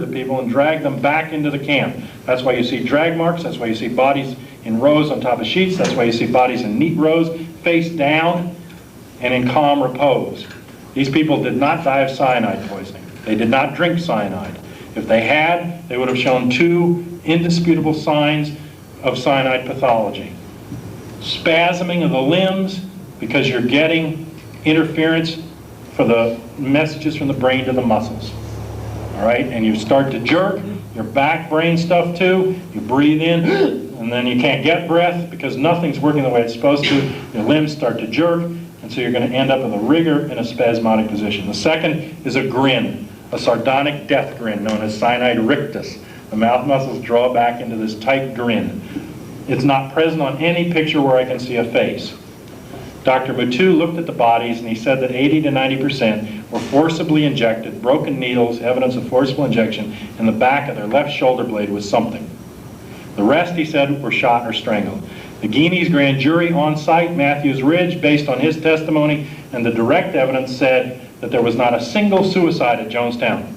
the people and dragged them back into the camp. That's why you see drag marks, that's why you see bodies in rows on top of sheets, that's why you see bodies in neat rows, face down and in calm repose. These people did not die of cyanide poisoning. They did not drink cyanide. If they had, they would have shown two indisputable signs of cyanide pathology. Spasming of the limbs, because you're getting interference for the messages from the brain to the muscles. All right, and you start to jerk, your back brain stuff too, you breathe in, and then you can't get breath because nothing's working the way it's supposed to. Your limbs start to jerk, and so you're going to end up with a rigor in a spasmodic position. The second is a grin, a sardonic death grin known as cyanide rictus. The mouth muscles draw back into this tight grin. It's not present on any picture where I can see a face. Dr. Mutu looked at the bodies and he said that 80 to 90% were forcibly injected, broken needles, evidence of forcible injection in the back of their left shoulder blade with something. The rest, he said, were shot or strangled. The Guineas grand jury on site, Matthews Ridge, based on his testimony and the direct evidence, said that there was not a single suicide at Jonestown.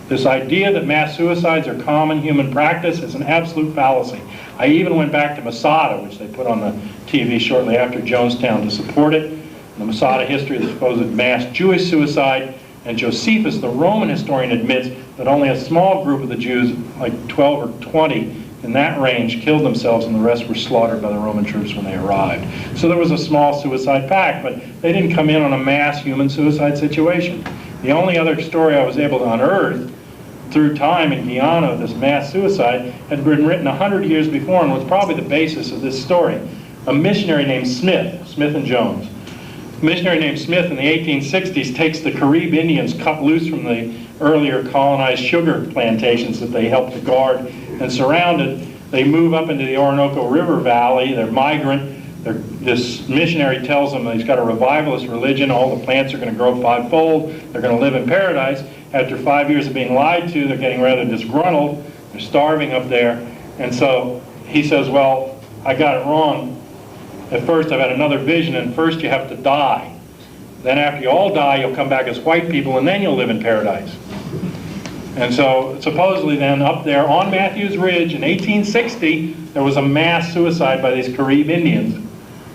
This idea that mass suicides are common human practice is an absolute fallacy. I even went back to Masada, which they put on the TV shortly after Jonestown, to support it. The Masada history of the supposed mass Jewish suicide, and Josephus, the Roman historian, admits that only a small group of the Jews, like 12 or 20 in that range, killed themselves, and the rest were slaughtered by the Roman troops when they arrived. So there was a small suicide pact, but they didn't come in on a mass human suicide situation. The only other story I was able to unearth through time in Guyana of this mass suicide had been written 100 years before and was probably the basis of this story. A missionary named Smith and Jones. A missionary named Smith in the 1860s takes the Carib Indians cut loose from the earlier colonized sugar plantations that they helped to guard and surrounded. They move up into the Orinoco River Valley. They're migrant. This missionary tells them that he's got a revivalist religion. All the plants are going to grow fivefold. They're going to live in paradise. After 5 years of being lied to, they're getting rather disgruntled. They're starving up there. And so he says, well, I got it wrong. At first I've had another vision, and first you have to die. Then after you all die, you'll come back as white people, and then you'll live in paradise. And so supposedly then up there on Matthews Ridge in 1860, there was a mass suicide by these Carib Indians,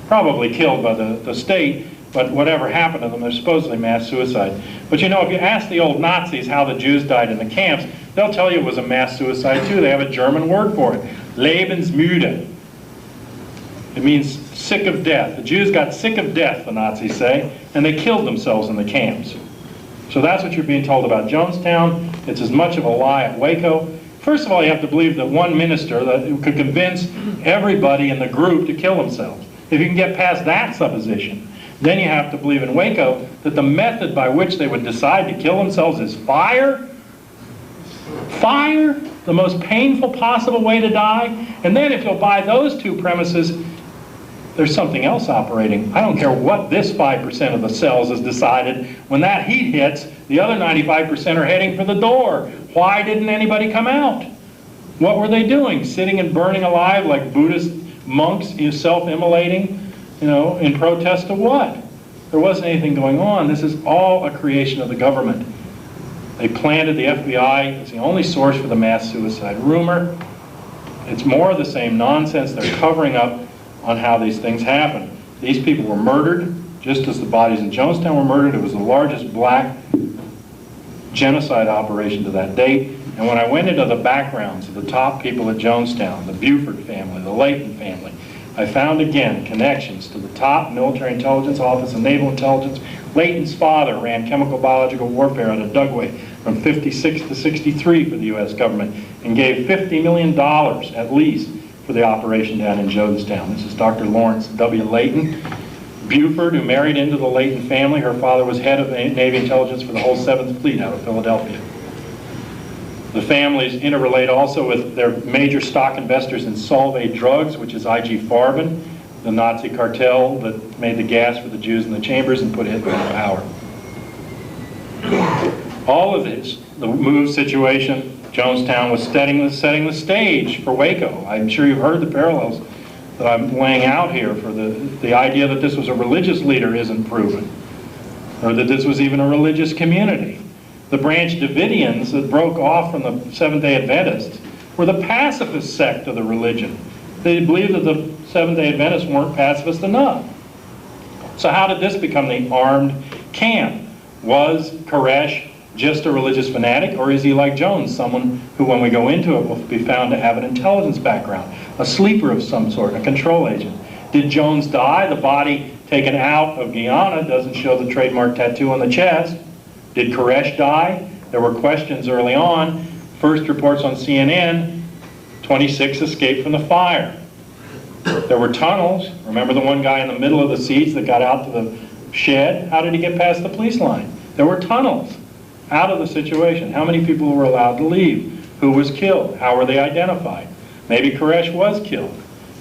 probably killed by the state, but whatever happened to them, there's supposedly mass suicide. But you know, if you ask the old Nazis how the Jews died in the camps, they'll tell you it was a mass suicide too. They have a German word for it, Lebensmüde. It means sick of death. The Jews got sick of death, the Nazis say, and they killed themselves in the camps. So that's what you're being told about Jonestown. It's as much of a lie at Waco. First of all, you have to believe that one minister that could convince everybody in the group to kill themselves. If you can get past that supposition, then you have to believe in Waco that the method by which they would decide to kill themselves is fire. Fire, the most painful possible way to die. And then if you'll buy those two premises, there's something else operating. I don't care what this 5% of the cells has decided. When that heat hits, the other 95% are heading for the door. Why didn't anybody come out? What were they doing? Sitting and burning alive like Buddhist monks, self-immolating, in protest to what? There wasn't anything going on. This is all a creation of the government. They planted the FBI. It's the only source for the mass suicide rumor. It's more of the same nonsense. They're covering up on how these things happen. These people were murdered, just as the bodies in Jonestown were murdered. It was the largest black genocide operation to that date. And when I went into the backgrounds of the top people at Jonestown, the Buford family, the Layton family, I found again connections to the top military intelligence office and naval intelligence. Layton's father ran chemical biological warfare out of Dugway from 56 to 63 for the U.S. government and gave $50 million at least for the operation down in Jonestown. This is Dr. Lawrence W. Layton. Buford, who married into the Layton family, her father was head of Navy intelligence for the whole 7th Fleet out of Philadelphia. The families interrelate also with their major stock investors in Solvay Drugs, which is I.G. Farben, the Nazi cartel that made the gas for the Jews in the chambers and put Hitler in power. All of this, the move situation, Jonestown was setting the stage for Waco. I'm sure you've heard the parallels that I'm laying out here for the idea that this was a religious leader isn't proven, or that this was even a religious community. The branch Davidians that broke off from the Seventh-day Adventists were the pacifist sect of the religion. They believed that the Seventh-day Adventists weren't pacifist enough. So how did this become the armed camp? Was Koresh just a religious fanatic, or is he like Jones, someone who, when we go into it, will be found to have an intelligence background, a sleeper of some sort, a control agent? Did Jones die? The body taken out of Guyana doesn't show the trademark tattoo on the chest. Did Koresh die? There were questions early on. First reports on CNN, 26 escaped from the fire. There were tunnels. Remember the one guy in the middle of the seats that got out to the shed? How did he get past the police line? There were tunnels out of the situation. How many people were allowed to leave? Who was killed? How were they identified? Maybe Koresh was killed,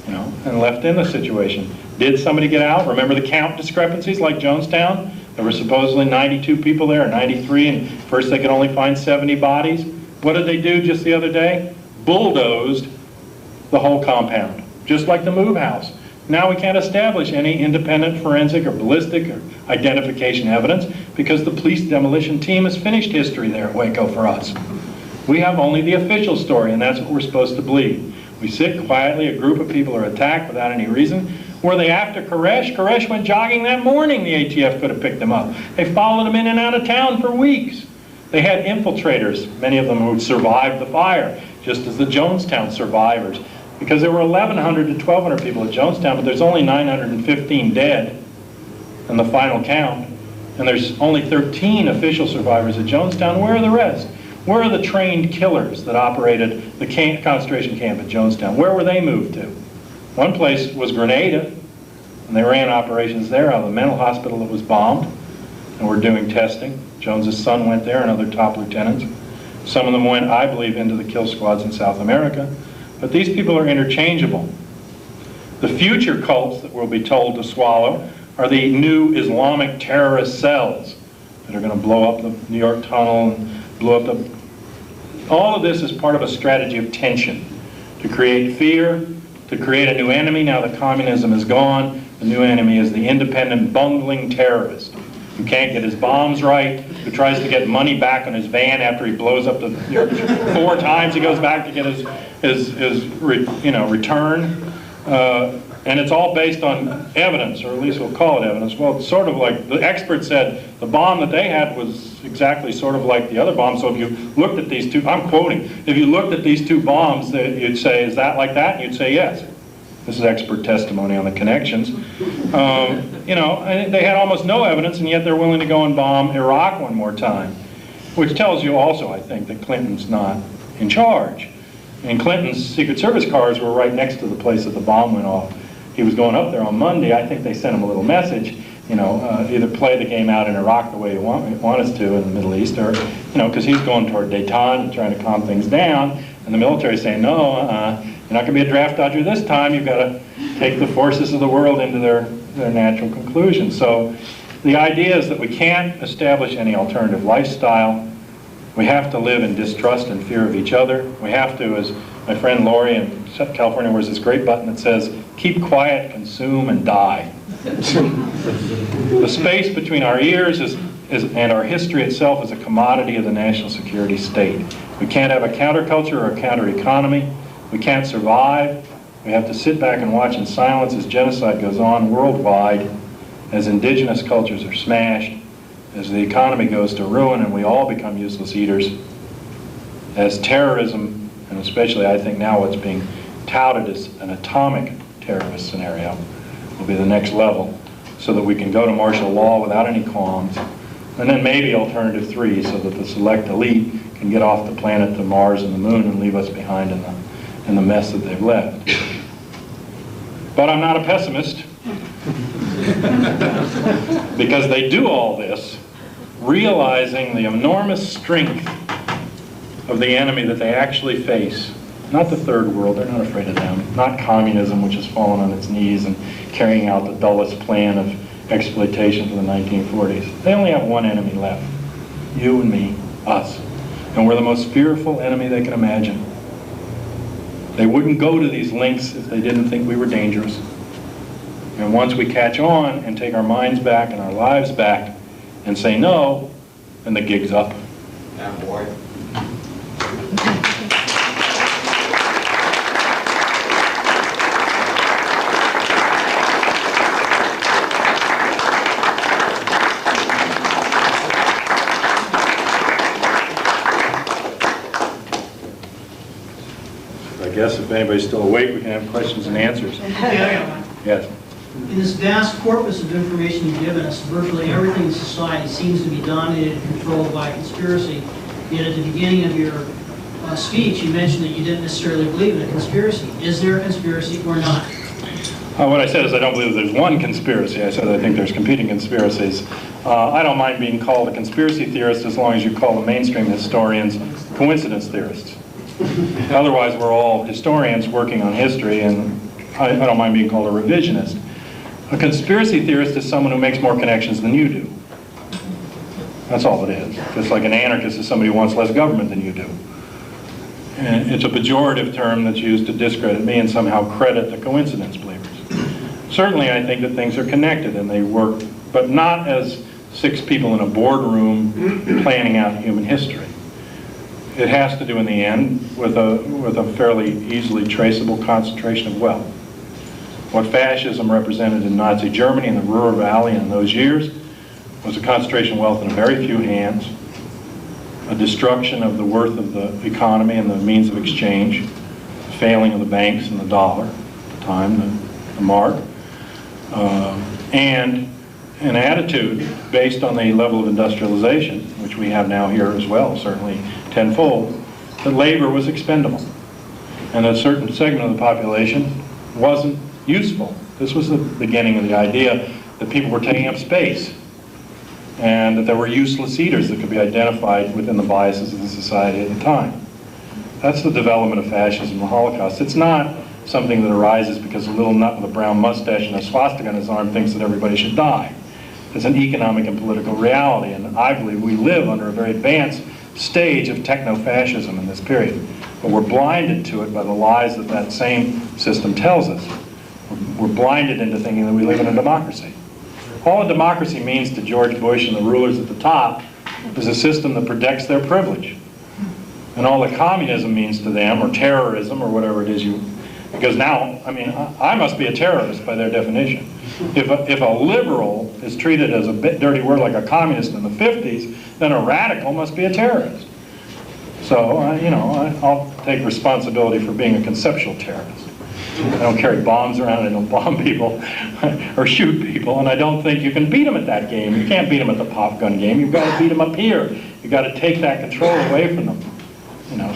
and left in the situation. Did somebody get out? Remember the count discrepancies like Jonestown? There were supposedly 92 people there, 93, and first they could only find 70 bodies. What did they do just the other day? Bulldozed the whole compound, just like the move house. Now we can't establish any independent forensic or ballistic or identification evidence because the police demolition team has finished history there at Waco for us. We have only the official story, and that's what we're supposed to believe. We sit quietly, a group of people are attacked without any reason. Were they after Koresh? Koresh went jogging that morning. The ATF could have picked him up. They followed him in and out of town for weeks. They had infiltrators, many of them who survived the fire, just as the Jonestown survivors. Because there were 1,100 to 1,200 people at Jonestown, but there's only 915 dead in the final count. And there's only 13 official survivors at Jonestown. Where are the rest? Where are the trained killers that operated the concentration camp at Jonestown? Where were they moved to? One place was Grenada, and they ran operations there out of the mental hospital that was bombed, and were doing testing. Jones's son went there and other top lieutenants. Some of them went, I believe, into the kill squads in South America. But these people are interchangeable. The future cults that we'll be told to swallow are the new Islamic terrorist cells that are going to blow up the New York tunnel and blow up the... All of this is part of a strategy of tension, to create fear, to create a new enemy. Now that communism is gone, the new enemy is the independent, bungling terrorist who can't get his bombs right, who tries to get money back on his van after he blows up the 4 times he goes back to get his return. And it's all based on evidence, or at least we'll call it evidence. Well, it's sort of like the expert said the bomb that they had was exactly sort of like the other bomb. So if you looked at these two, I'm quoting, if you looked at these two bombs, you'd say, is that like that? And you'd say yes. This is expert testimony on the connections. And they had almost no evidence, and yet they're willing to go and bomb Iraq one more time, which tells you also, I think, that Clinton's not in charge. And Clinton's Secret Service cars were right next to the place that the bomb went off. He was going up there on Monday. I think they sent him a little message, either play the game out in Iraq the way you want us to in the Middle East, or, because he's going toward Dayton and trying to calm things down, and the military's saying, no, you're not going to be a draft dodger this time. You've got to take the forces of the world into their natural conclusion. So the idea is that we can't establish any alternative lifestyle. We have to live in distrust and fear of each other. We have to, as my friend Laurie in California wears this great button that says, keep quiet, consume, and die. The space between our ears and our history itself is a commodity of the national security state. We can't have a counterculture or a counter-economy. We can't survive. We have to sit back and watch in silence as genocide goes on worldwide, as indigenous cultures are smashed, as the economy goes to ruin and we all become useless eaters, as terrorism, and especially I think now what's being touted as an atomic terrorist scenario, will be the next level, so that we can go to martial law without any qualms, and then maybe alternative 3, so that the select elite can get off the planet to Mars and the moon and leave us behind in the mess that they've left. But I'm not a pessimist, because they do all this realizing the enormous strength of the enemy that they actually face. Not the third world, they're not afraid of them. Not communism, which has fallen on its knees and carrying out the dullest plan of exploitation for the 1940s. They only have one enemy left. You and me, us. And we're the most fearful enemy they can imagine. They wouldn't go to these lengths if they didn't think we were dangerous. And once we catch on and take our minds back and our lives back and say no, then the gig's up. Jonestown boy. I guess if anybody's still awake, we can have questions and answers. Yes. In this vast corpus of information you've given us, virtually everything in society seems to be dominated and controlled by conspiracy. Yet at the beginning of your speech, you mentioned that you didn't necessarily believe in a conspiracy. Is there a conspiracy or not? What I said is I don't believe there's one conspiracy. I said I think there's competing conspiracies. I don't mind being called a conspiracy theorist as long as you call the mainstream historians coincidence theorists. Otherwise, we're all historians working on history, and I don't mind being called a revisionist. A conspiracy theorist is someone who makes more connections than you do. That's all it is. Just like an anarchist is somebody who wants less government than you do. And it's a pejorative term that's used to discredit me and somehow credit the coincidence believers. Certainly, I think that things are connected and they work, but not as 6 people in a boardroom planning out human history. It has to do in the end with a fairly easily traceable concentration of wealth. What fascism represented in Nazi Germany in the Ruhr Valley in those years was a concentration of wealth in a very few hands, a destruction of the worth of the economy and the means of exchange, failing of the banks and the dollar at the time, the mark, and an attitude based on the level of industrialization, which we have now here as well, certainly tenfold, that labor was expendable and that a certain segment of the population wasn't useful. This was the beginning of the idea that people were taking up space and that there were useless eaters that could be identified within the biases of the society at the time. That's the development of fascism and the Holocaust. It's not something that arises because a little nut with a brown mustache and a swastika on his arm thinks that everybody should die. It's an economic and political reality, and I believe we live under a very advanced stage of techno-fascism in this period. But we're blinded to it by the lies that that same system tells us. We're blinded into thinking that we live in a democracy. All a democracy means to George Bush and the rulers at the top is a system that protects their privilege. And all that communism means to them, or terrorism, or whatever it is because now, I mean, I must be a terrorist by their definition. If a liberal is treated as a bit dirty word like a communist in the 50s, then a radical must be a terrorist. So, I'll take responsibility for being a conceptual terrorist. I don't carry bombs around, I don't bomb people or shoot people, and I don't think you can beat them at that game. You can't beat them at the pop gun game. You've got to beat them up here. You've got to take that control away from them,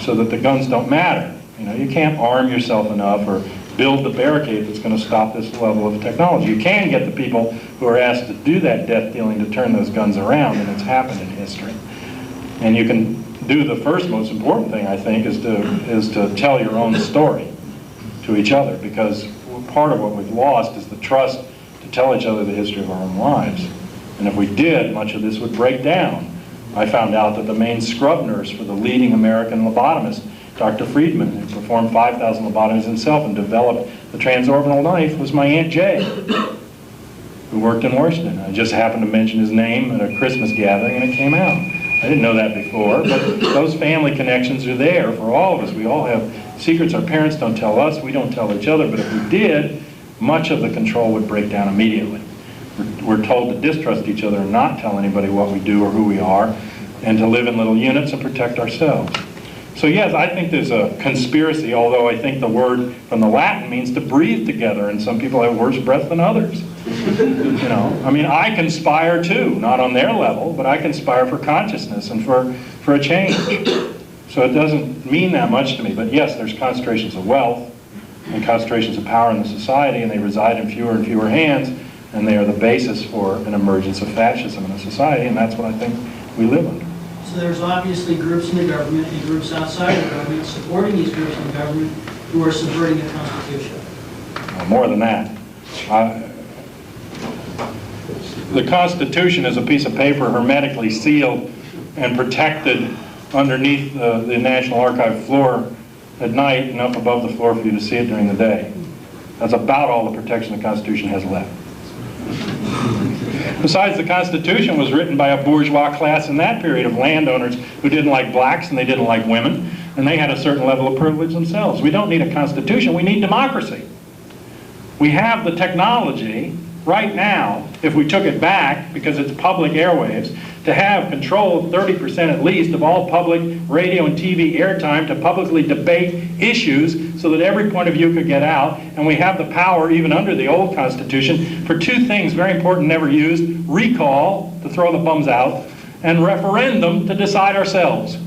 so that the guns don't matter. You can't arm yourself enough or build the barricade that's going to stop this level of technology. You can get the people who are asked to do that death dealing to turn those guns around, and it's happened in history. And you can do the first most important thing, I think, is to tell your own story to each other, because part of what we've lost is the trust to tell each other the history of our own lives. And if we did, much of this would break down. I found out that the main scrub nurse for the leading American lobotomist, Dr. Friedman, who performed 5,000 lobotomies himself and developed the transorbital knife, was my Aunt Jay, who worked in Washington. I just happened to mention his name at a Christmas gathering and it came out. I didn't know that before, but those family connections are there for all of us. We all have secrets our parents don't tell us, we don't tell each other, but if we did, much of the control would break down immediately. We're told to distrust each other and not tell anybody what we do or who we are, and to live in little units and protect ourselves. So yes, I think there's a conspiracy, although I think the word from the Latin means to breathe together, and some people have worse breath than others. I conspire too, not on their level, but I conspire for consciousness and for a change. So it doesn't mean that much to me, but yes, there's concentrations of wealth and concentrations of power in the society, and they reside in fewer and fewer hands, and they are the basis for an emergence of fascism in a society, and that's what I think we live under. So there's obviously groups in the government and groups outside of the government supporting these groups in the government who are subverting the Constitution. Well, more than that. The Constitution is a piece of paper hermetically sealed and protected underneath the National Archive floor at night, enough above the floor for you to see it during the day. That's about all the protection the Constitution has left. Besides, the Constitution was written by a bourgeois class in that period of landowners who didn't like blacks and they didn't like women, and they had a certain level of privilege themselves. We don't need a constitution, we need democracy. We have the technology right now, if we took it back, because it's public airwaves, to have control of 30% at least of all public radio and TV airtime to publicly debate issues so that every point of view could get out. And we have the power, even under the old Constitution, for two things very important, never used: recall, to throw the bums out, and referendum, to decide ourselves.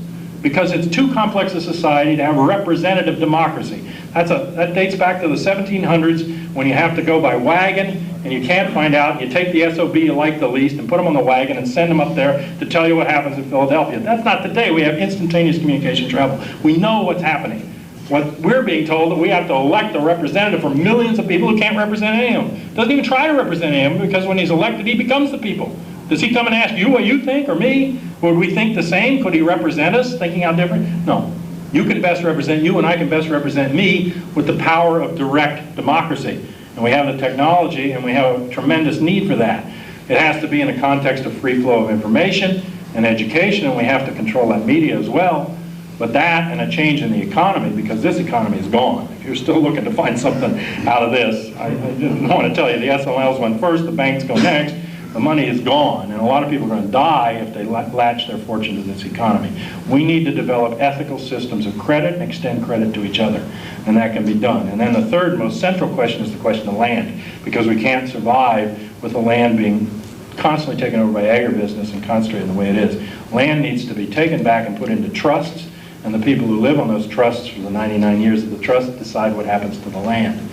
Because it's too complex a society to have representative democracy. That dates back to the 1700s, when you have to go by wagon and you can't find out. You take the SOB you like the least and put them on the wagon and send them up there to tell you what happens in Philadelphia. That's not today. We have instantaneous communication travel. We know what's happening. What we're being told that we have to elect a representative for millions of people who can't represent any of them. Doesn't even try to represent any of them, because when he's elected, he becomes the people. Does he come and ask you what you think, or me? Would we think the same? Could he represent us, thinking how different? No. You can best represent you, and I can best represent me with the power of direct democracy. And we have the technology, and we have a tremendous need for that. It has to be in the context of free flow of information and education, and we have to control that media as well. But that and a change in the economy, because this economy is gone. If you're still looking to find something out of this, I just want to tell you, the SLLs went first, the banks go next. The money is gone, and a lot of people are going to die if they latch their fortune to this economy. We need to develop ethical systems of credit and extend credit to each other, and that can be done. And then the third most central question is the question of land, because we can't survive with the land being constantly taken over by agribusiness and concentrated in the way it is. Land needs to be taken back and put into trusts, and the people who live on those trusts for the 99 years of the trust decide what happens to the land.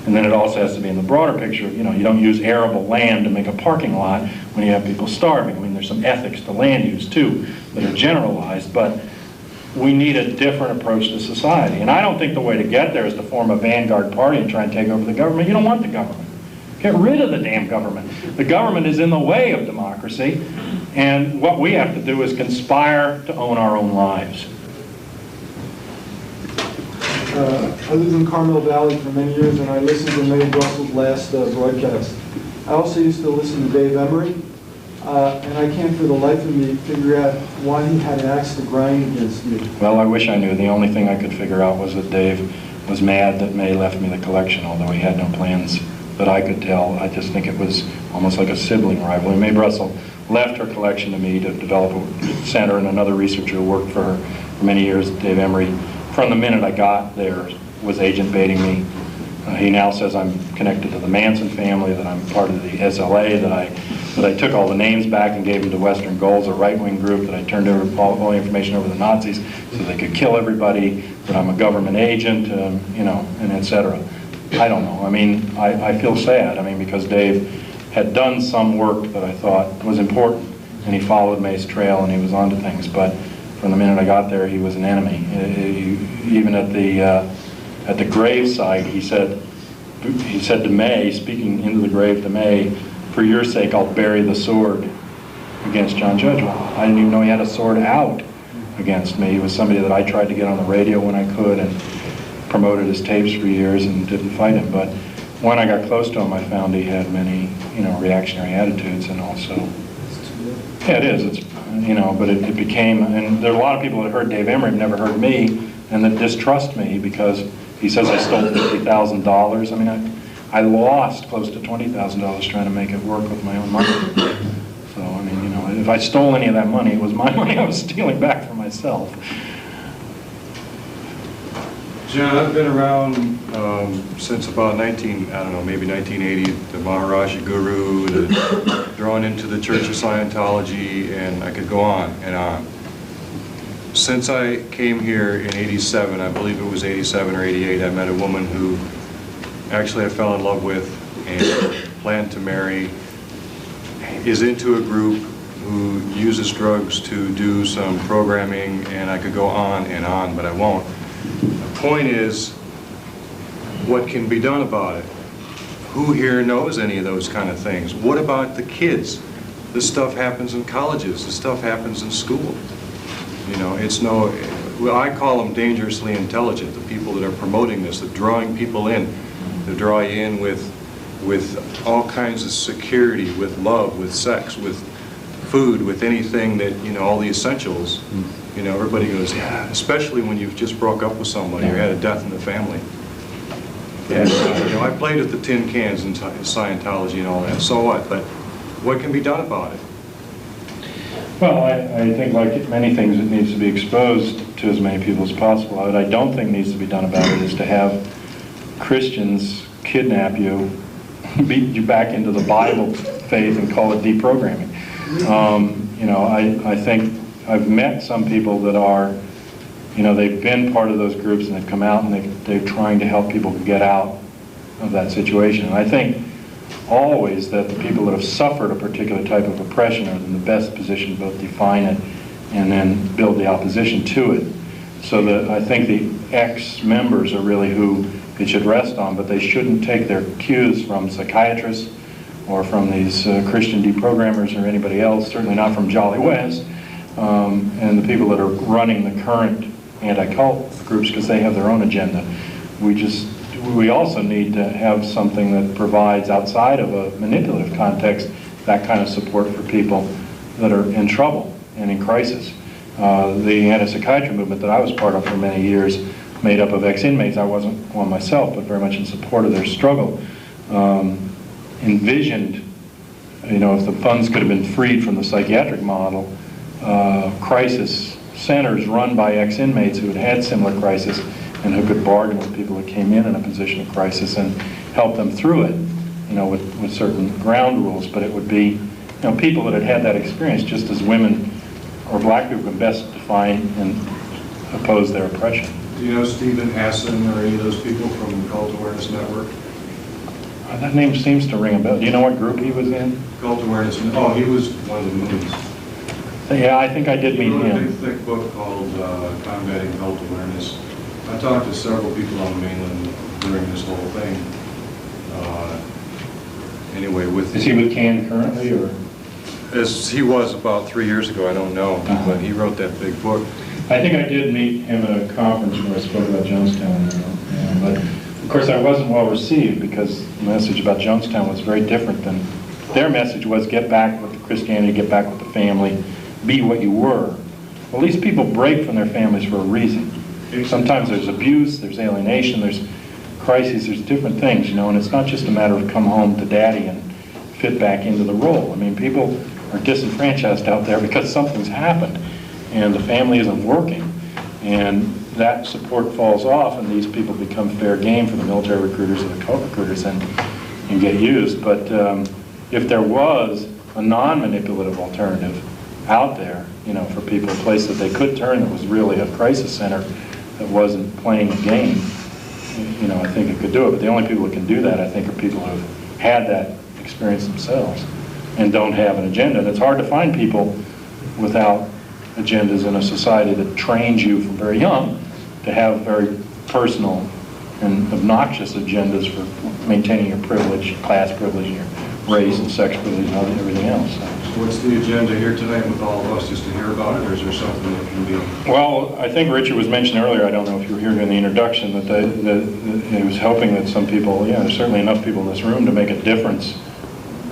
And then it also has to be in the broader picture. You know, you don't use arable land to make a parking lot when you have people starving. I mean, there's some ethics to land use too that are generalized, but we need a different approach to society. And I don't think the way to get there is to form a vanguard party and try and take over the government. You don't want the government. Get rid of the damn government. The government is in the way of democracy, and what we have to do is conspire to own our own lives. I lived in Carmel Valley for many years, and I listened to Mayor Russell's last broadcast. I also used to listen to Dave Emery, and I can't for the life of me figure out why he had an axe to grind against you. Well, I wish I knew. The only thing I could figure out was that Dave was mad that May left me the collection, although he had no plans that I could tell. I just think it was almost like a sibling rivalry. Mae Russell left her collection to me to develop a center, and another researcher who worked for her for many years, Dave Emery, from the minute I got there, was agent baiting me. He now says I'm connected to the Manson family, that I'm part of the SLA, that I took all the names back and gave them to Western Goals, a right-wing group, that I turned over all the information over to the Nazis so they could kill everybody, that I'm a government agent, you know, and etc. I don't know. I mean, I feel sad. I mean, because Dave had done some work that I thought was important, and he followed May's trail and he was onto things. But from the minute I got there, he was an enemy. Even at the graveside, he said to May, speaking into the grave to May, "For your sake, I'll bury the sword against John Judge." Well, I didn't even know he had a sword out against me. He was somebody that I tried to get on the radio when I could and promoted his tapes for years and didn't fight him. But when I got close to him, I found he had many, you know, reactionary attitudes, and also, yeah, it is. It's, you know, but it became, and there are a lot of people that heard Dave Emery have never heard me, and that distrust me because he says I stole $50,000. I mean, I lost close to $20,000 trying to make it work with my own money. So, I mean, you know, if I stole any of that money, it was my money I was stealing back for myself. John, I've been around since about maybe 1980, the Maharaja Guru, drawn into the Church of Scientology, and I could go on and on. Since I came here in 87, I believe it was 87 or 88, I met a woman who actually I fell in love with and planned to marry, is into a group who uses drugs to do some programming, and I could go on and on, but I won't. The point is, what can be done about it? Who here knows any of those kind of things? What about the kids? This stuff happens in colleges. This stuff happens in school. You know, it's no, well, I call them dangerously intelligent, the people that are promoting this, that drawing people in. They draw you in with with all kinds of security, with love, with sex, with food, with anything that, you know, all the essentials. You know, everybody goes, yeah, especially when you've just broke up with somebody or had a death in the family. And, you know, I played with the tin cans in Scientology and all that, so what? But what can be done about it? Well, I think like many things, it needs to be exposed to as many people as possible. What I don't think needs to be done about it is to have Christians kidnap you, beat you back into the Bible faith and call it deprogramming. You know, I think I've met some people that are, you know, they've been part of those groups and they've come out and they're trying to help people get out of that situation. And I think always that the people that have suffered a particular type of oppression are in the best position to both define it and then build the opposition to it. So that I think the ex-members are really who it should rest on, but they shouldn't take their cues from psychiatrists or from these Christian deprogrammers or anybody else, certainly not from Jolly West, and the people that are running the current anti-cult groups, because they have their own agenda. We also need to have something that provides, outside of a manipulative context, that kind of support for people that are in trouble and in crisis. The anti-psychiatry movement that I was part of for many years, made up of ex-inmates, I wasn't one myself, but very much in support of their struggle, envisioned, you know, if the funds could have been freed from the psychiatric model, crisis centers run by ex-inmates who had had similar crisis and who could bargain with people who came in a position of crisis and help them through it, you know, with certain ground rules. But it would be, you know, people that had had that experience, just as women or black people can best define and oppose their oppression. Do you know Stephen Hassan or any of those people from the Cult Awareness Network? That name seems to ring a bell. Do you know what group he was in? Cult Awareness. Oh, he was one of the moons. Yeah, I think I did meet He wrote a big, him. thick book called Combating Cult Awareness. I talked to several people on the mainland during this whole thing. Anyway, Is he with CAN currently, or? as he was about 3 years ago, I don't know, but he wrote that big book. I think I did meet him at a conference where I spoke about Jonestown. Yeah, but of course I wasn't well received because the message about Jonestown was very different than their message was get back with the Christianity, get back with the family, be what you were. Well, these people break from their families for a reason. Sometimes there's abuse, there's alienation, there's crises, there's different things, you know, and it's not just a matter of come home to daddy and fit back into the role. I mean, people are disenfranchised out there because something's happened and the family isn't working, and that support falls off and these people become fair game for the military recruiters or the cult recruiters and get used. But if there was a non-manipulative alternative out there, you know, for people, a place that they could turn that was really a crisis center that wasn't playing a game, you know, I think it could do it. But the only people that can do that, I think, are people who have had that experience themselves and don't have an agenda. And it's hard to find people without agendas in a society that trains you from very young to have very personal and obnoxious agendas for maintaining your privilege, class privilege, your race and sex privilege and everything else. So what's the agenda here tonight with all of us, just to hear about it, or is there something that can be? Well, I think Richard was mentioning earlier, I don't know if you were here during the introduction, that he was hoping that some people, yeah, there's certainly enough people in this room to make a difference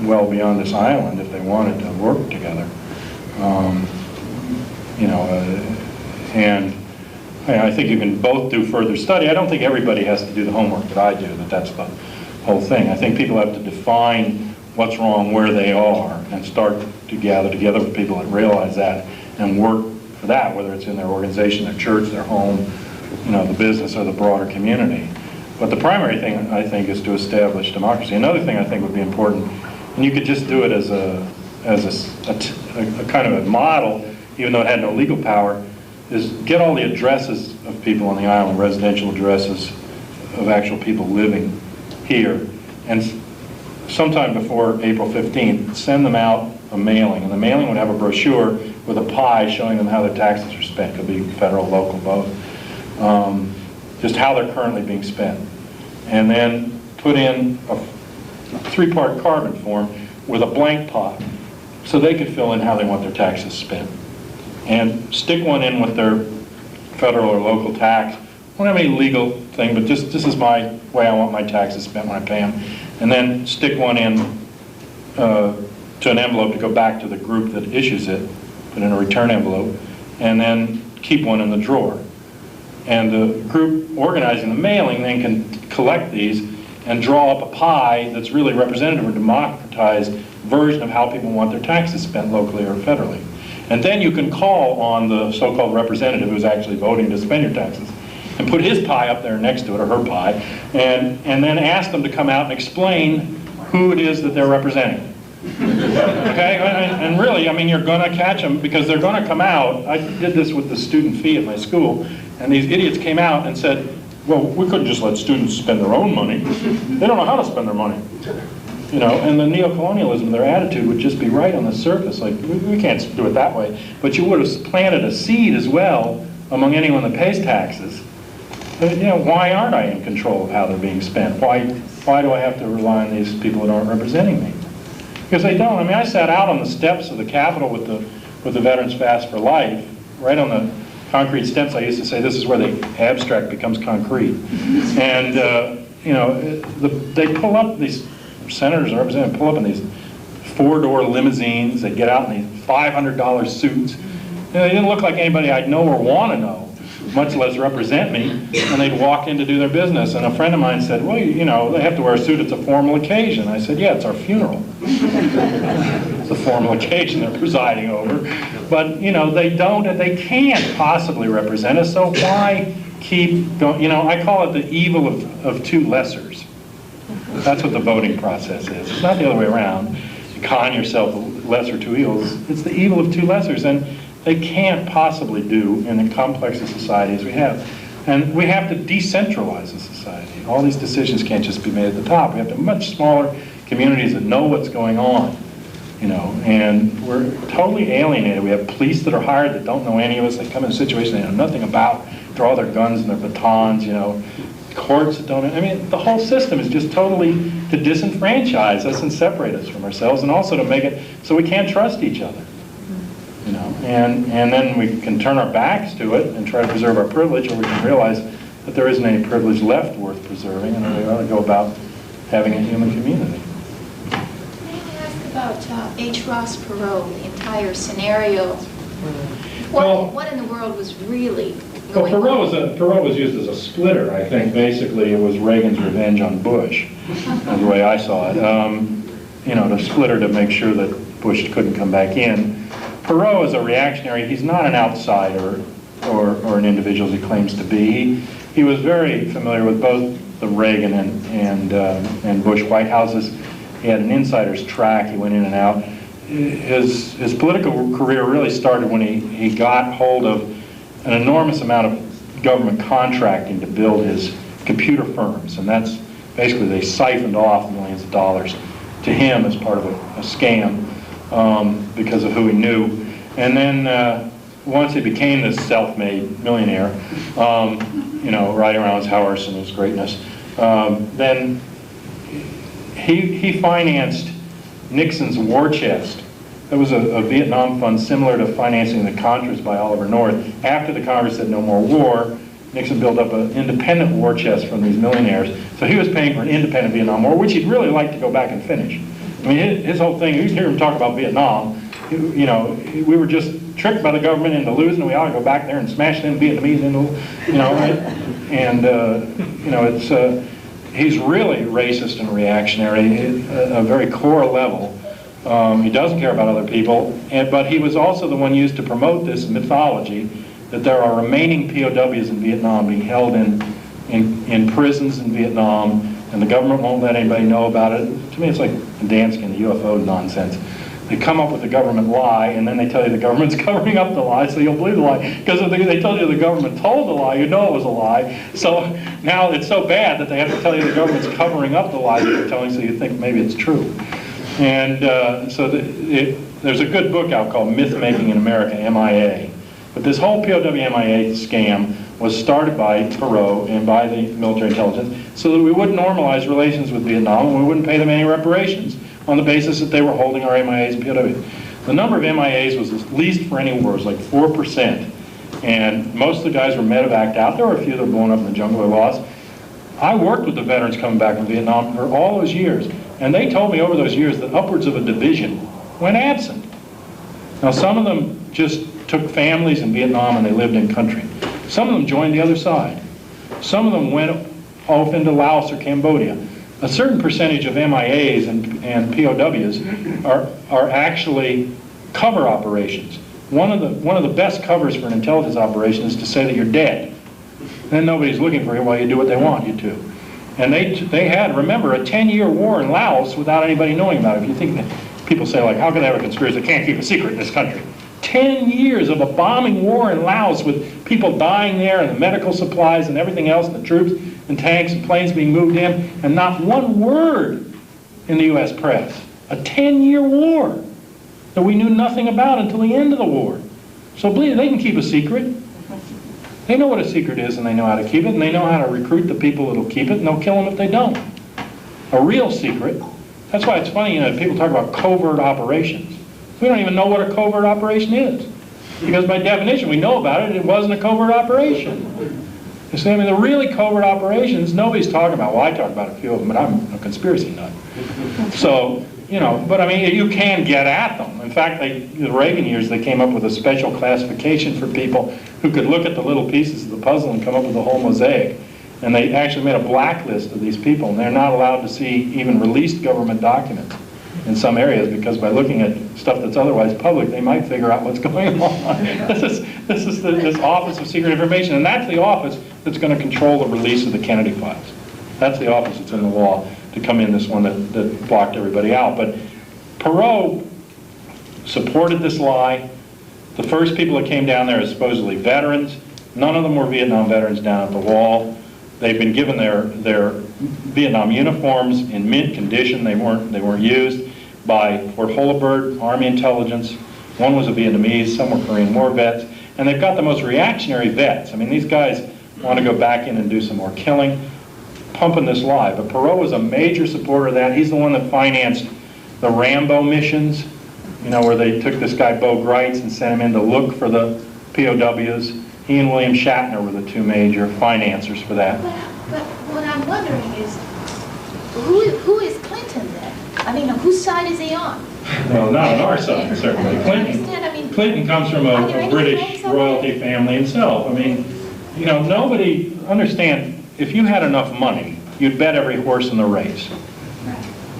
well beyond this island if they wanted to work together. You know, and I think you can both do further study. I don't think everybody has to do the homework that I do, that's the whole thing. I think people have to define what's wrong where they are and start to gather together with people that realize that and work for that, whether it's in their organization, their church, their home, you know, the business or the broader community. But the primary thing, I think, is to establish democracy. Another thing I think would be important, and you could just do it as a kind of a model, even though it had no legal power, is get all the addresses of people on the island, residential addresses of actual people living here, and sometime before April 15th, send them out a mailing, and the mailing would have a brochure with a pie showing them how their taxes are spent. It could be federal, local, both. Just how they're currently being spent. And then put in a 3-part carbon form with a blank pot so they could fill in how they want their taxes spent. And stick one in with their federal or local tax. I don't have any legal thing, but just this is my way I want my taxes spent when I pay them. and then stick one in to an envelope to go back to the group that issues it, put in a return envelope, and then keep one in the drawer. And the group organizing the mailing then can collect these and draw up a pie that's really representative or democratized version of how people want their taxes spent locally or federally. And then you can call on the so-called representative who's actually voting to spend your taxes and put his pie up there next to it, or her pie, and then ask them to come out and explain who it is that they're representing. Okay, and really, I mean, you're going to catch them because they're going to come out. I did this with the student fee at my school, and these idiots came out and said, well, we couldn't just let students spend their own money. They don't know how to spend their money. You know, and the neo-colonialism of their attitude would just be right on the surface, like, we can't do it that way. But you would have planted a seed as well among anyone that pays taxes. But, you know, why aren't I in control of how they're being spent? Why do I have to rely on these people that aren't representing me? Because they don't. I mean, I sat out on the steps of the Capitol with the Veterans Fast for Life, right on the concrete steps. I used to say this is where the abstract becomes concrete. And, you know, they pull up, these senators and representatives pull up in these 4-door limousines. They get out in these $500 suits. You know, they didn't look like anybody I'd know or want to know, much less represent me, and they'd walk in to do their business. And a friend of mine said, well, you know, they have to wear a suit, it's a formal occasion. I said, yeah, it's our funeral. It's a formal occasion they're presiding over. But, you know, they don't, and they can't possibly represent us, so why keep going? You know, I call it the evil of two lessers. That's what the voting process is. It's not the other way around. You con yourself the lesser two evils. It's the evil of two lessers, and they can't possibly do in the complex of society as we have. And we have to decentralize the society. All these decisions can't just be made at the top. We have to have much smaller communities that know what's going on, you know, and we're totally alienated. We have police that are hired that don't know any of us. They come in a situation they know nothing about, draw their guns and their batons, you know. Courts that don't, I mean, the whole system is just totally to disenfranchise us and separate us from ourselves, and also to make it so we can't trust each other. You know, and then we can turn our backs to it and try to preserve our privilege, or we can realize that there isn't any privilege left worth preserving, and we ought to go about having a human community. May I ask about H. Ross Perot, the entire scenario? What in the world was really going on? Well, Perot was used as a splitter, I think. Basically, it was Reagan's revenge on Bush, the way I saw it. You know, to split her to make sure that Bush couldn't come back in. Perot is a reactionary. He's not an outsider or an individual as he claims to be. He was very familiar with both the Reagan and Bush White Houses. He had an insider's track. He went in and out. His political career really started when he got hold of an enormous amount of government contracting to build his computer firms, and that's basically they siphoned off millions of dollars to him as part of a scam because of who he knew. And then once he became this self-made millionaire, you know, riding around his horse and his greatness, then he financed Nixon's war chest. That was a Vietnam fund similar to financing the Contras by Oliver North. After the Congress said no more war, Nixon built up an independent war chest from these millionaires. So he was paying for an independent Vietnam War, which he'd really like to go back and finish. I mean, his whole thing, you hear him talk about Vietnam, you know, we were just tricked by the government into losing, we ought to go back there and smash them Vietnamese into, you know, right? And, you know, it's, he's really racist and reactionary at a very core level. He doesn't care about other people, but he was also the one used to promote this mythology that there are remaining POWs in Vietnam being held in prisons in Vietnam, and the government won't let anybody know about it. To me, it's like Dansky and the UFO nonsense. They come up with a government lie, and then they tell you the government's covering up the lie, so you'll believe the lie. Because if they told you the government told the lie, you know it was a lie. So now it's so bad that they have to tell you the government's covering up the lie that they're telling, so you think maybe it's true. And there's a good book out called Myth-Making in America, MIA. But this whole POW MIA scam was started by Perot and by the military intelligence so that we wouldn't normalize relations with Vietnam and we wouldn't pay them any reparations on the basis that they were holding our MIAs and POWs. The number of MIAs was the least for any war, it was like 4%. And most of the guys were medevaced out. There were a few that were blown up in the jungle or lost. I worked with the veterans coming back from Vietnam for all those years, and they told me over those years that upwards of a division went absent. Now, some of them just took families in Vietnam and they lived in country. Some of them joined the other side. Some of them went off into Laos or Cambodia. A certain percentage of MIAs and POWs are actually cover operations. One of the best covers for an intelligence operation is to say that you're dead. Then nobody's looking for you while you do what they want you to. And they had, remember, a 10-year war in Laos without anybody knowing about it. If you think that people say, like, how can they have a conspiracy? They can't keep a secret in this country. 10 years of a bombing war in Laos with people dying there and the medical supplies and everything else, and the troops and tanks and planes being moved in, and not one word in the U.S. press. A 10-year war that we knew nothing about until the end of the war. So believe they can keep a secret. They know what a secret is, and they know how to keep it, and they know how to recruit the people that'll keep it, and they'll kill them if they don't. A real secret. That's why it's funny, people talk about covert operations. We don't even know what a covert operation is. Because by definition, we know about it, it wasn't a covert operation. You see, I mean, the really covert operations, nobody's talking about. Well, I talk about a few of them, but I'm a conspiracy nut. So, but I mean, you can get at them. In fact, in the Reagan years, they came up with a special classification for people who could look at the little pieces of the puzzle and come up with the whole mosaic. And they actually made a blacklist of these people, and they're not allowed to see even released government documents in some areas, because by looking at stuff that's otherwise public, they might figure out what's going on. This is this Office of Secret Information, and that's the office that's going to control the release of the Kennedy files. That's the office that's in the law to come in, this one that blocked everybody out. But Perot supported this lie. The first people that came down there are supposedly veterans. None of them were Vietnam veterans down at the wall. They've been given their Vietnam uniforms in mint condition. They weren't used by Fort Hubbard, Army Intelligence. One was a Vietnamese, some were Korean War vets, and they've got the most reactionary vets. I mean, these guys want to go back in and do some more killing, pumping this lie. But Perot was a major supporter of that. He's the one that financed the Rambo missions, where they took this guy Bo Greitz and sent him in to look for the POWs. He and William Shatner were the two major financiers for that. But what I'm wondering is, who is Clinton then? I mean, whose side is he on? Well, not on our side, certainly. Clinton comes from a British royalty family himself. I mean, nobody, understand, if you had enough money, you'd bet every horse in the race.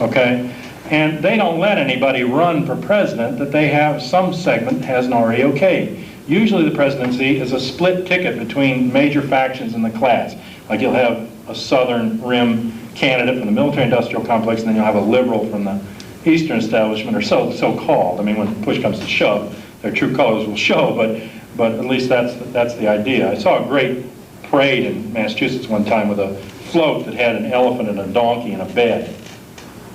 Okay? And they don't let anybody run for president that they have, some segment hasn't already okayed. Usually the presidency is a split ticket between major factions in the class. Like you'll have a Southern Rim candidate from the military-industrial complex, and then you'll have a liberal from the Eastern establishment, or so-called. I mean, when push comes to shove, their true colors will show, but at least that's the idea. I saw a great parade in Massachusetts one time with a float that had an elephant and a donkey in a bed.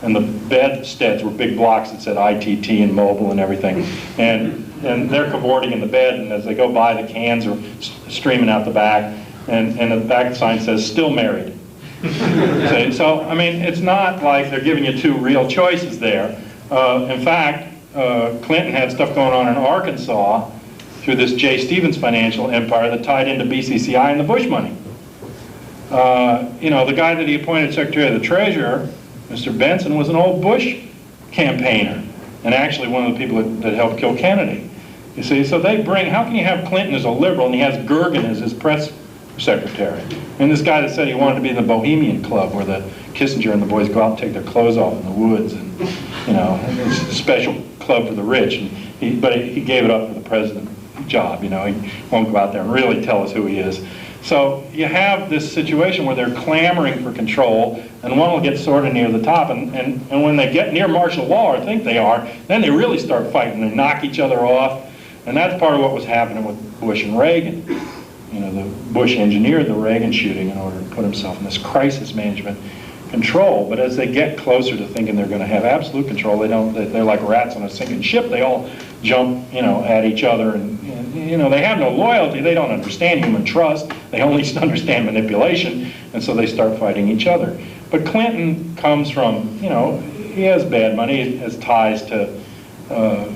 And the bedsteads were big blocks that said ITT and mobile and everything. And they're cavorting in the bed, and as they go by, the cans are streaming out the back, and the back sign says, "Still married." So, I mean, it's not like they're giving you two real choices there. In fact, Clinton had stuff going on in Arkansas through this J. Stevens financial empire that tied into BCCI and the Bush money. The guy that he appointed Secretary of the Treasury, Mr. Benson, was an old Bush campaigner, and actually one of the people that helped kill Kennedy. You see, so they bring, how can you have Clinton as a liberal and he has Gergen as his press secretary? And this guy that said he wanted to be in the Bohemian Club where the Kissinger and the boys go out and take their clothes off in the woods, and it's a special club for the rich, but he gave it up for the president job, he won't go out there and really tell us who he is. So you have this situation where they're clamoring for control, and one will get sort of near the top, and when they get near martial law, or think they are, then they really start fighting. They knock each other off, and that's part of what was happening with Bush and Reagan. The Bush engineered the Reagan shooting in order to put himself in this crisis management control, but as they get closer to thinking they're going to have absolute control, they're like rats on a sinking ship. They all jump, at each other, and they have no loyalty. They don't understand human trust. They only understand manipulation, and so they start fighting each other. But Clinton comes from, he has bad money, he has ties to, to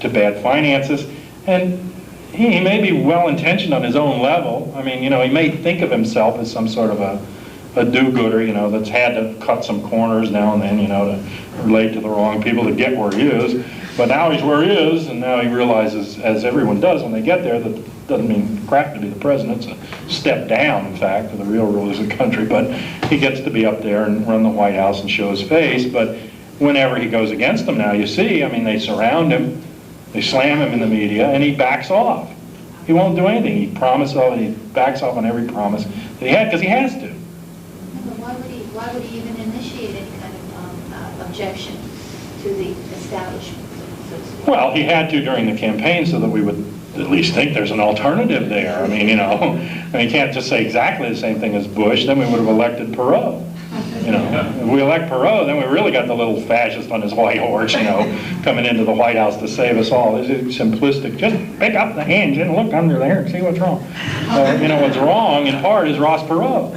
bad finances, and he may be well-intentioned on his own level. I mean, you know, he may think of himself as some sort of a do-gooder, you know, that's had to cut some corners now and then, you know, to relate to the wrong people to get where he is. But now he's where he is, and now he realizes, as everyone does when they get there, that it doesn't mean crap to be the president. It's a step down, in fact, to the real rulers of the country. But he gets to be up there and run the White House and show his face. But whenever he goes against them now, you see, I mean, they surround him, they slam him in the media, and he backs off. He won't do anything. He he backs off on every promise that he had, because he has to. No, but why would he even initiate any kind of objection to the establishment? Well, he had to during the campaign so that we would at least think there's an alternative there. I mean, you know, and he can't just say exactly the same thing as Bush, then we would have elected Perot. You know, if we elect Perot, then we really got the little fascist on his white horse, you know, coming into the White House to save us all. It's simplistic. Just pick up the hinge and look under there and see what's wrong. You know, what's wrong in part is Ross Perot.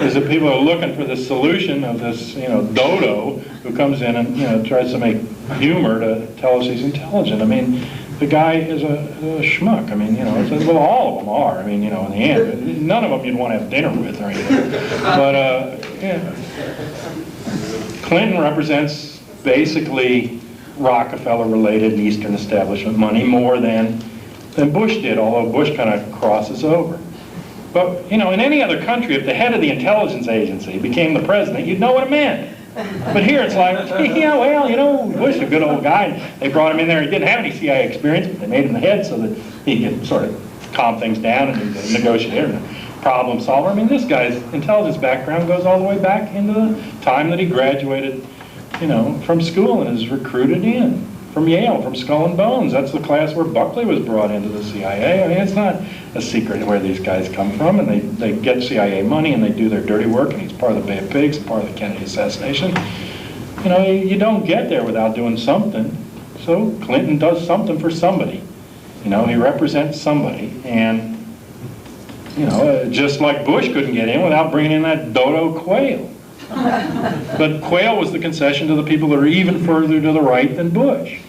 Is that people are looking for this solution of this, you know, dodo who comes in and, you know, tries to make humor to tell us he's intelligent. I mean, the guy is a schmuck. I mean, you know, well, all of them are. I mean, you know, in the end, none of them you'd want to have dinner with or anything. But, yeah. Clinton represents basically Rockefeller-related and Eastern establishment money more than Bush did, although Bush kind of crosses over. But, you know, in any other country, if the head of the intelligence agency became the president, you'd know what it meant. But here it's like, yeah, well, you know, Bush is a good old guy. They brought him in there. He didn't have any CIA experience, but they made him the head so that he could sort of calm things down and he's a negotiator and a problem solver. I mean, this guy's intelligence background goes all the way back into the time that he graduated, you know, from school and is recruited in from Yale, from Skull and Bones. That's the class where Buckley was brought into the CIA. I mean, it's not a secret where these guys come from, and they get CIA money and they do their dirty work, and he's part of the Bay of Pigs, part of the Kennedy assassination. You know, you don't get there without doing something. So Clinton does something for somebody. You know, he represents somebody, and, you know, just like Bush couldn't get in without bringing in that dodo Quayle. But Quayle was the concession to the people that are even further to the right than Bush.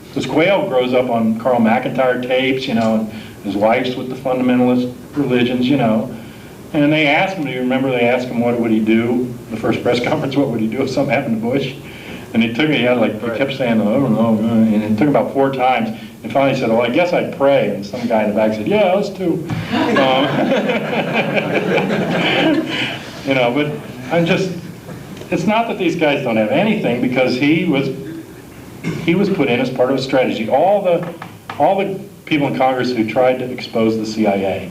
Because Quayle grows up on Carl McIntyre tapes, you know, and his wife's with the fundamentalist religions, you know. And they asked him, do you remember they asked him what would he do? The first press conference, what would he do if something happened to Bush? And he kept saying, oh, no, and it took about 4 times. And finally he said, well, I guess I'd pray. And some guy in the back said, yeah, us too. You know, but I'm just, it's not that these guys don't have anything, because he was put in as part of a strategy. All the people in Congress who tried to expose the CIA,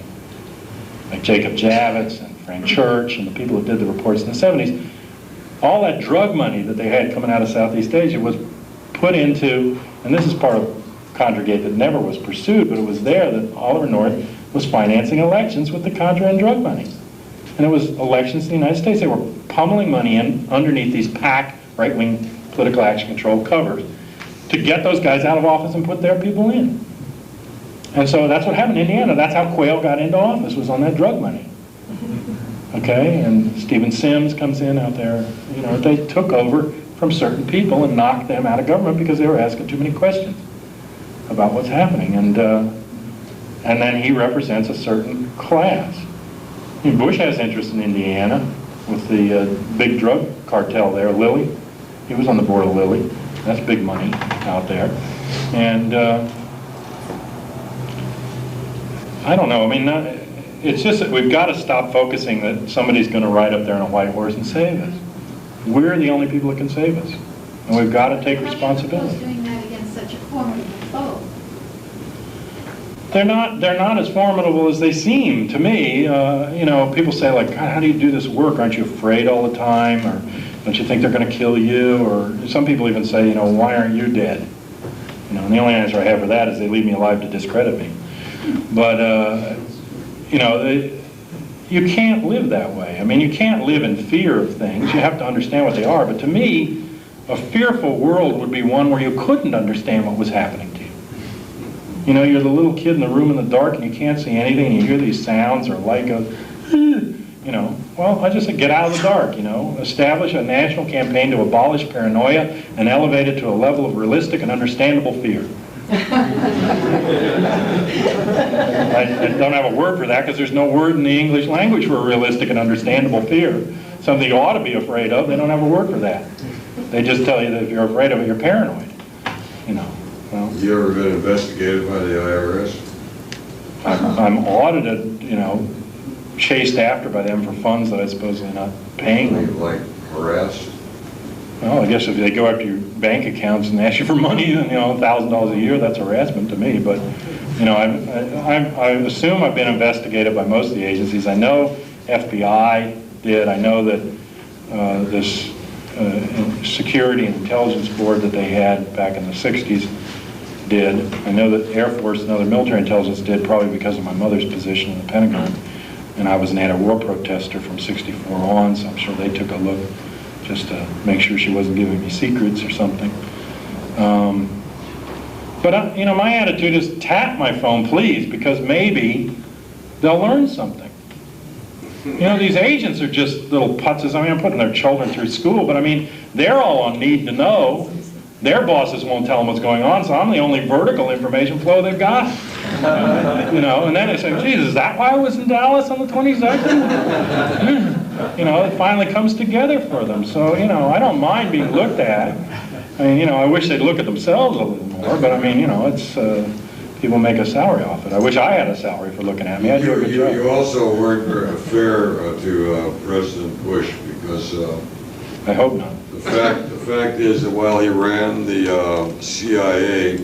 like Jacob Javits and Frank Church and the people who did the reports in the 70s, all that drug money that they had coming out of Southeast Asia was put into, and this is part of Contragate that never was pursued, but it was there that Oliver North was financing elections with the Contra and drug money. And it was elections in the United States. They were pummeling money in underneath these PAC, right-wing political action control covers, to get those guys out of office and put their people in. And so that's what happened in Indiana. That's how Quayle got into office, was on that drug money. Okay, and Stephen Sims comes in out there. You know, they took over from certain people and knocked them out of government because they were asking too many questions about what's happening. And then he represents a certain class. I mean, Bush has interest in Indiana with the big drug cartel there, Lilly. He was on the board of Lilly. That's big money out there. And I don't know, I mean, it's just that we've got to stop focusing that somebody's going to ride up there on a white horse and save us. We're the only people that can save us. And we've got to take responsibility. How do you propose doing that against such a formidable foe? They're not as formidable as they seem to me. You know, people say, like, God, how do you do this work? Aren't you afraid all the time? Or don't you think they're going to kill you? Or some people even say, you know, why aren't you dead? You know, and the only answer I have for that is they leave me alive to discredit me. But, you know, you can't live that way. I mean, you can't live in fear of things. You have to understand what they are. But to me, a fearful world would be one where you couldn't understand what was happening to you. You know, you're the little kid in the room in the dark and you can't see anything and you hear these sounds or light goes, you know. Well, I just said get out of the dark, you know. Establish a national campaign to abolish paranoia and elevate it to a level of realistic and understandable fear. I don't have a word for that because there's no word in the English language for a realistic and understandable fear. Something you ought to be afraid of, they don't have a word for that. They just tell you that if you're afraid of it, you're paranoid. You know. Well, You ever been investigated by the IRS? I'm audited, you know, chased after by them for funds that I'm supposedly not paying them. Like harassed? Well, I guess if they go after your bank accounts and ask you for money, then, you know, $1,000 a year, that's harassment to me. But, you know, I assume I've been investigated by most of the agencies. I know FBI did. I know that this Security and Intelligence Board that they had back in the 60s did. I know that Air Force and other military intelligence did, probably because of my mother's position in the Pentagon. And I was an anti-war protester from '64 on, so I'm sure they took a look just to make sure she wasn't giving me secrets or something. But you know, my attitude is tap my phone, please, because maybe they'll learn something. You know, these agents are just little putzes. I mean, I'm putting their children through school, but I mean, they're all on need to know. Their bosses won't tell them what's going on, so I'm the only vertical information flow they've got. You know, and then they say, geez, is that why I was in Dallas on the 22nd? You know, it finally comes together for them. So, you know, I don't mind being looked at. I mean, you know, I wish they'd look at themselves a little more, but I mean, you know, it's, people make a salary off it. I wish I had a salary for looking at me. I'd do a good job. You also weren't fair to President Bush because I hope not. the fact is that while he ran the CIA,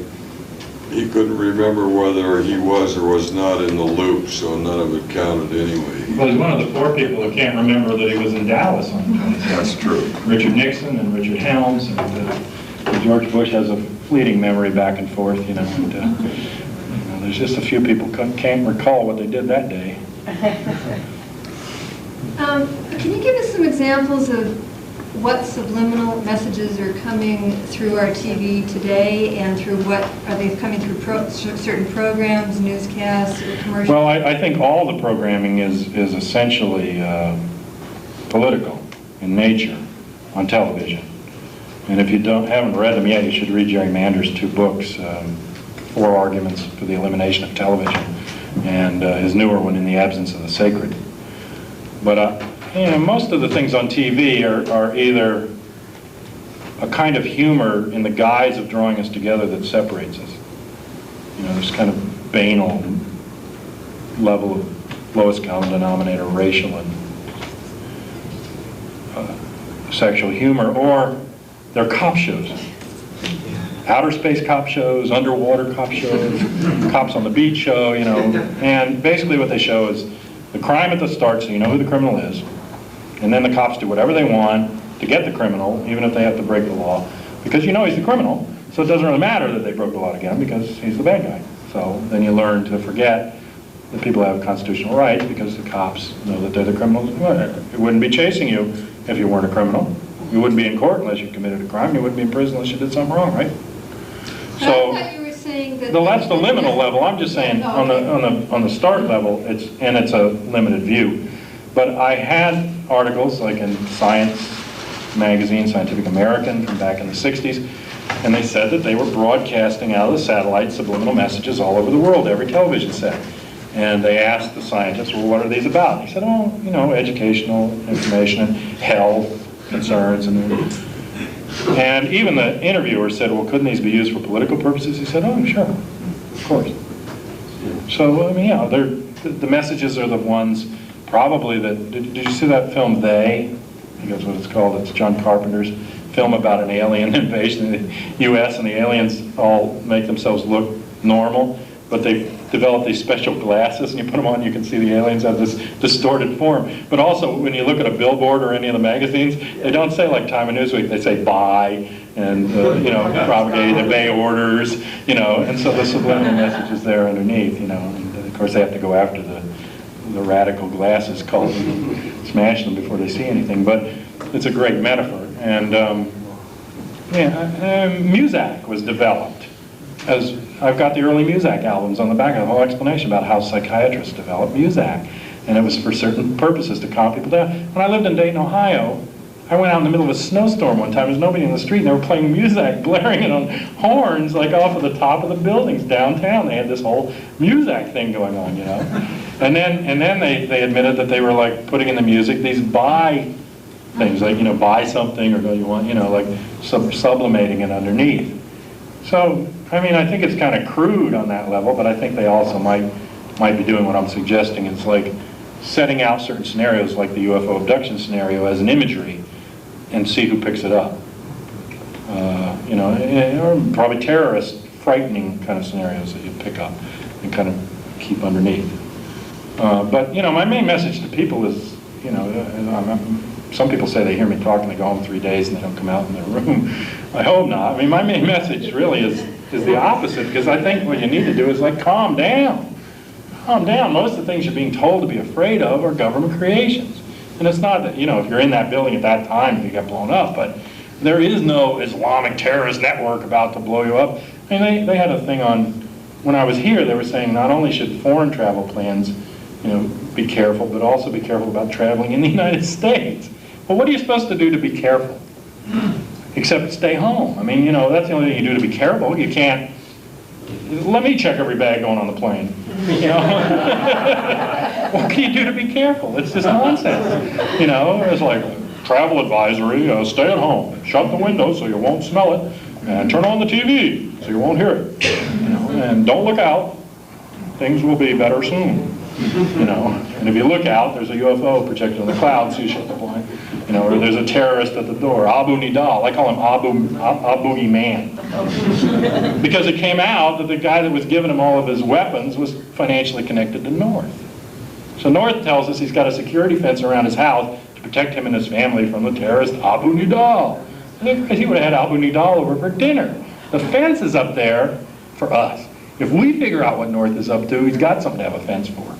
he couldn't remember whether he was or was not in the loop, so none of it counted anyway. Well, he's one of the 4 people who can't remember that he was in Dallas on the 22nd. That's true. Richard Nixon and Richard Helms, and George Bush has a fleeting memory back and forth, you know. And, you know, there's just a few people can't recall what they did that day. Can you give us some examples of what subliminal messages are coming through our TV today, and through what are they coming through certain programs, newscasts, or commercials? Well, I think all the programming is essentially political in nature on television. And if you haven't read them yet, you should read Jerry Mander's 2 books, 4 Arguments for the Elimination of Television, and his newer one, In the Absence of the Sacred. But you know, most of the things on TV are either a kind of humor in the guise of drawing us together that separates us. You know, this kind of banal level of lowest common denominator, racial and sexual humor, or they're cop shows. Outer space cop shows, underwater cop shows, cops on the beach show, you know, and basically what they show is the crime at the start, so you know who the criminal is, and then the cops do whatever they want to get the criminal, even if they have to break the law, because you know he's the criminal, so it doesn't really matter that they broke the law to get him, because he's the bad guy. So then you learn to forget that people have constitutional rights, because the cops know that they're the criminals. It wouldn't be chasing you if you weren't a criminal. You wouldn't be in court unless you committed a crime. You wouldn't be in prison unless you did something wrong, right? So I thought you were saying that that's the liminal level. I'm just saying on the start level, it's a limited view. But I had articles like in Science magazine, Scientific American, from back in the 60s, and they said that they were broadcasting out of the satellite subliminal messages all over the world, every television set. And they asked the scientists, well, what are these about? He said, oh, you know, educational information and health concerns. And even the interviewer said, well, couldn't these be used for political purposes? He said, oh, sure, of course. So, I mean, yeah, the messages are the ones probably that, did you see that film, They? I think that's what it's called. It's John Carpenter's film about an alien invasion in the U.S. and the aliens all make themselves look normal, but they develop these special glasses, and you put them on, you can see the aliens have this distorted form. But also, when you look at a billboard or any of the magazines, they don't say like Time and Newsweek, they say buy, and you know, propagate, obey orders, you know, and so the subliminal message is there underneath, you know, and of course they have to go after the radical glasses, call them, smash them before they see anything, but it's a great metaphor. And Muzak was developed as, I've got the early Muzak albums on the back of the whole explanation about how psychiatrists developed Muzak. And it was for certain purposes, to calm people down. When I lived in Dayton, Ohio, I went out in the middle of a snowstorm one time, there's nobody in the street, and they were playing music, blaring it on horns, like off of the top of the buildings downtown. They had this whole music thing going on, you know. And then they admitted that they were like putting in the music these buy things, like, you know, buy something, or you want, you know, like sublimating it underneath. So, I mean, I think it's kind of crude on that level, but I think they also might be doing what I'm suggesting. It's like setting out certain scenarios, like the UFO abduction scenario, as an imagery, and see who picks it up. You know, or probably terrorist, frightening kind of scenarios that you pick up and kind of keep underneath. But, you know, my main message to people is, you know, some people say they hear me talk and they go home 3 days and they don't come out in their room. I hope not. I mean, my main message really is the opposite, because I think what you need to do is like calm down. Calm down. Most of the things you're being told to be afraid of are government creations. And it's not that, you know, if you're in that building at that time, you get blown up, but there is no Islamic terrorist network about to blow you up. I mean, they had a thing on, when I was here, they were saying not only should foreign travel plans, you know, be careful, but also be careful about traveling in the United States. Well, what are you supposed to do to be careful? Except stay home. I mean, you know, that's the only thing you do to be careful. You can't, let me check every bag going on the plane. You know? What can you do to be careful? It's just nonsense. You know, it's like travel advisory, stay at home, shut the window so you won't smell it, and turn on the TV so you won't hear it. You know, and don't look out. Things will be better soon. You know, and if you look out, there's a UFO projected on the clouds, so you shut the blind. You know, or there's a terrorist at the door, Abu Nidal. I call him Abu Iman. Because it came out that the guy that was giving him all of his weapons was financially connected to North. So North tells us he's got a security fence around his house to protect him and his family from the terrorist Abu Nidal. And he would have had Abu Nidal over for dinner. The fence is up there for us. If we figure out what North is up to, he's got something to have a fence for.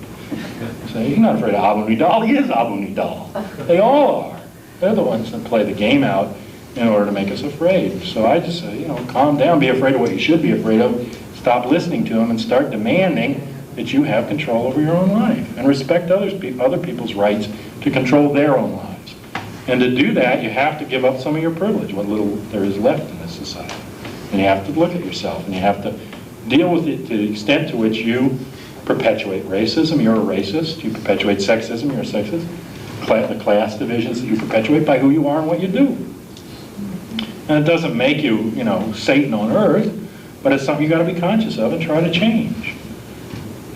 So he's not afraid of Abu Nidal, he is Abu Nidal. They all are. They're the ones that play the game out in order to make us afraid. So I just say, you know, calm down, be afraid of what you should be afraid of, stop listening to them, and start demanding that you have control over your own life, and respect other people's rights to control their own lives. And to do that, you have to give up some of your privilege, what little there is left in this society. And you have to look at yourself, and you have to deal with it to the extent to which you perpetuate racism, you're a racist. You perpetuate sexism, you're a sexist. The class divisions that you perpetuate by who you are and what you do. And it doesn't make you, you know, Satan on earth, but it's something you got to be conscious of and try to change.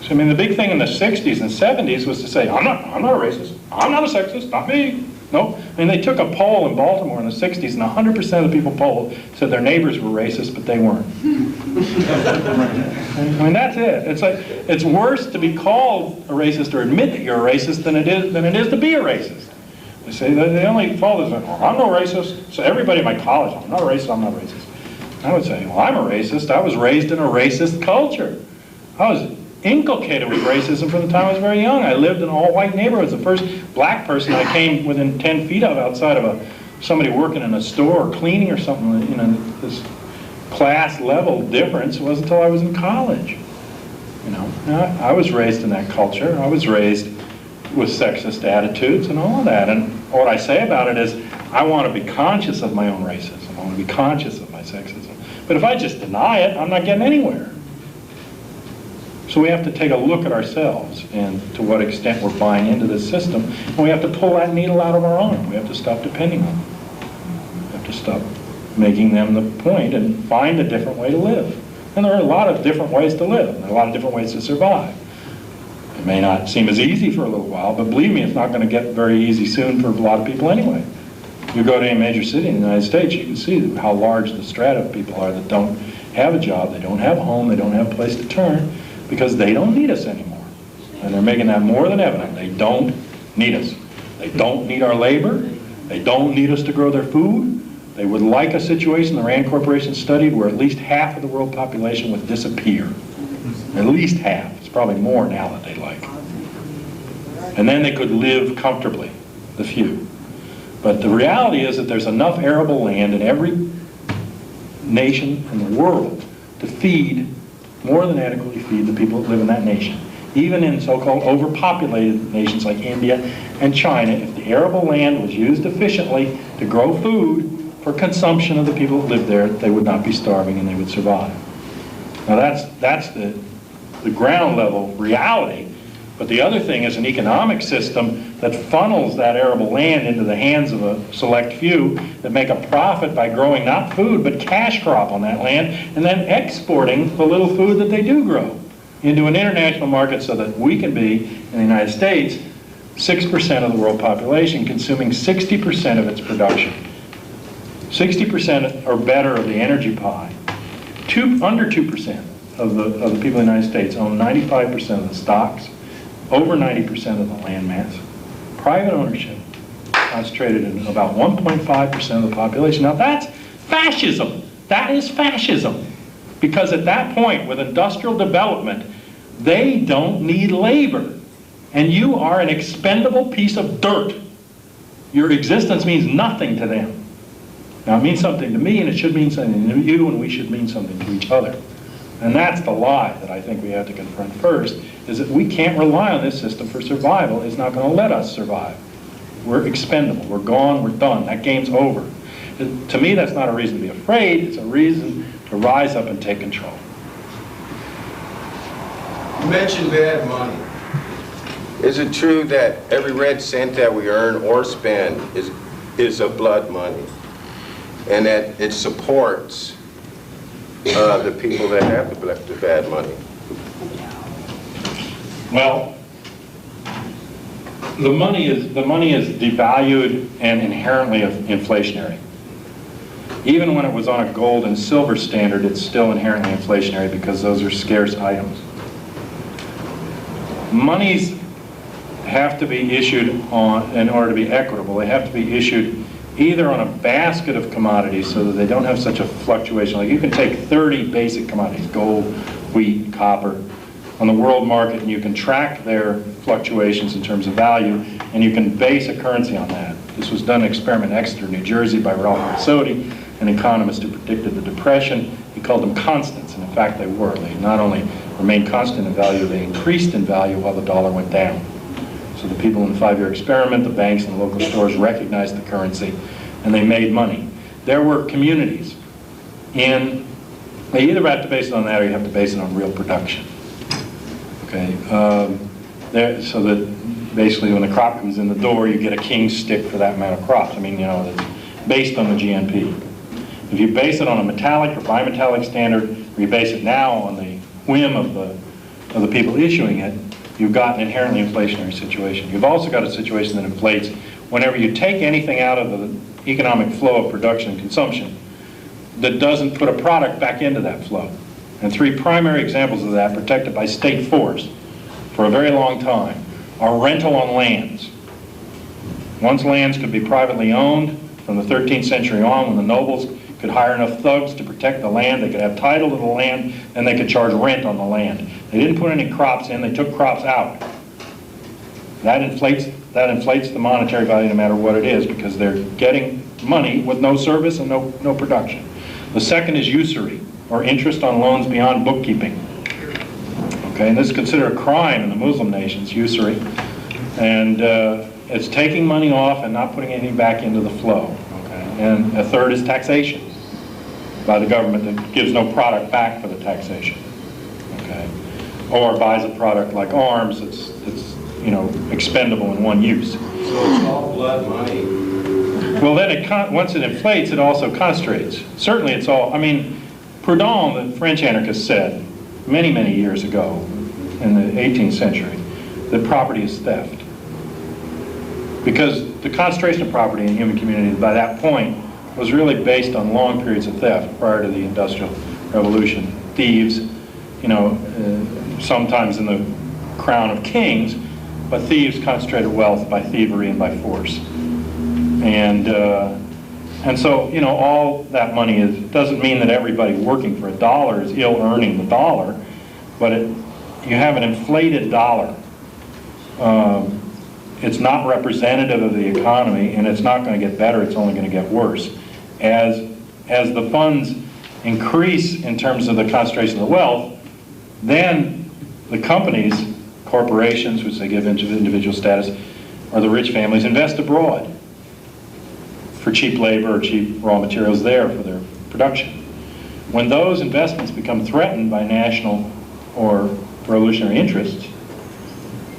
So I mean, the big thing in the 60s and 70s was to say, I'm not a racist, I'm not a sexist, not me. Nope. I mean, they took a poll in Baltimore in the 60s, and 100% of the people polled said their neighbors were racist, but they weren't. I mean, that's it. It's like, it's worse to be called a racist or admit that you're a racist than it is to be a racist. They say the only fault is, well, I'm no racist. So everybody in my college, I'm not a racist, I'm not racist. I would say, well, I'm a racist. I was raised in a racist culture. I was inculcated with racism from the time I was very young. I lived in all-white neighborhoods. The first black person I came within 10 feet of outside of somebody working in a store or cleaning or something, you know, this class level difference was until I was in college. You know, I was raised in that culture. I was raised with sexist attitudes and all of that. And what I say about it is, I want to be conscious of my own racism. I want to be conscious of my sexism. But if I just deny it, I'm not getting anywhere. So we have to take a look at ourselves and to what extent we're buying into this system. And we have to pull that needle out of our arm. We have to stop depending on them. We have to stop making them the point and find a different way to live. And there are a lot of different ways to live. There are a lot of different ways to survive. It may not seem as easy for a little while, but believe me, it's not going to get very easy soon for a lot of people anyway. You go to a major city in the United States, you can see how large the strata of people are that don't have a job, they don't have a home, they don't have a place to turn, because they don't need us anymore. And they're making that more than evident. They don't need us. They don't need our labor. They don't need us to grow their food. They would like a situation the Rand Corporation studied where at least half of the world population would disappear. At least half. It's probably more now that they like. And then they could live comfortably, the few. But the reality is that there's enough arable land in every nation in the world to feed, more than adequately feed the people that live in that nation. Even in so-called overpopulated nations like India and China, if the arable land was used efficiently to grow food for consumption of the people who lived there, they would not be starving and they would survive. Now that's the ground level reality. But the other thing is an economic system that funnels that arable land into the hands of a select few that make a profit by growing not food but cash crop on that land and then exporting the little food that they do grow into an international market so that we can be, in the United States, 6% of the world population consuming 60% of its production. 60% or better of the energy pie. Under 2% of the people in the United States own 95% of the stocks, over 90% of the land mass. Private ownership concentrated in about 1.5% of the population. Now that's fascism. That is fascism. Because at that point, with industrial development, they don't need labor. And you are an expendable piece of dirt. Your existence means nothing to them. Now it means something to me, and it should mean something to you, and we should mean something to each other. And that's the lie that I think we have to confront first, is that we can't rely on this system for survival. It's not going to let us survive. We're expendable. We're gone. We're done. That game's over. To me, that's not a reason to be afraid. It's a reason to rise up and take control. You mentioned bad money. Is it true that every red cent that we earn or spend is of blood money, and that it supports the people that have the bad money? Well, the money is devalued and inherently inflationary. Even when it was on a gold and silver standard, it's still inherently inflationary because those are scarce items. Monies have to be issued in order to be equitable. They have to be issued either on a basket of commodities so that they don't have such a fluctuation. Like you can take 30 basic commodities, gold, wheat, copper, on the world market, and you can track their fluctuations in terms of value, and you can base a currency on that. This was done in Experiment in Exeter, New Jersey by Ralph Rassotti, an economist who predicted the Depression. He called them constants, and in fact they were. They not only remained constant in value, they increased in value while the dollar went down. So the people in the 5-year experiment, the banks and the local stores recognized the currency, and they made money. There were communities they either have to base it on that or you have to base it on real production. Okay, so that basically when the crop comes in the door, you get a king's stick for that amount of crops. I mean, you know, it's based on the GNP. If you base it on a metallic or bimetallic standard, or you base it now on the whim of the people issuing it, you've got an inherently inflationary situation. You've also got a situation that inflates whenever you take anything out of the economic flow of production and consumption that doesn't put a product back into that flow. And 3 primary examples of that, protected by state force for a very long time, are rental on lands. Once lands could be privately owned, from the 13th century on, when the nobles could hire enough thugs to protect the land, they could have title to the land, and they could charge rent on the land. They didn't put any crops in, they took crops out. That inflates the monetary value no matter what it is, because they're getting money with no service and no production. The second is usury, or interest on loans beyond bookkeeping. Okay, and this is considered a crime in the Muslim nations, usury. And it's taking money off and not putting anything back into the flow. Okay? And a third is taxation by the government that gives no product back for the taxation. Okay? Or buys a product like arms that's you know, expendable in one use. So it's all blood money. Well, then once it inflates, it also concentrates. Certainly it's all, I mean, Proudhon, the French anarchist, said many, many years ago in the 18th century that property is theft. Because the concentration of property in human communities by that point was really based on long periods of theft prior to the Industrial Revolution. Thieves, you know, sometimes in the crown of kings, but thieves concentrated wealth by thievery and by force. And so, you know, all that money doesn't mean that everybody working for $1 is ill-earning the dollar, but you have an inflated dollar. It's not representative of the economy, and it's not going to get better, it's only going to get worse. As the funds increase in terms of the concentration of the wealth, then the companies, corporations, which they give individual status, or the rich families, invest abroad for cheap labor or cheap raw materials there for their production. When those investments become threatened by national or revolutionary interests,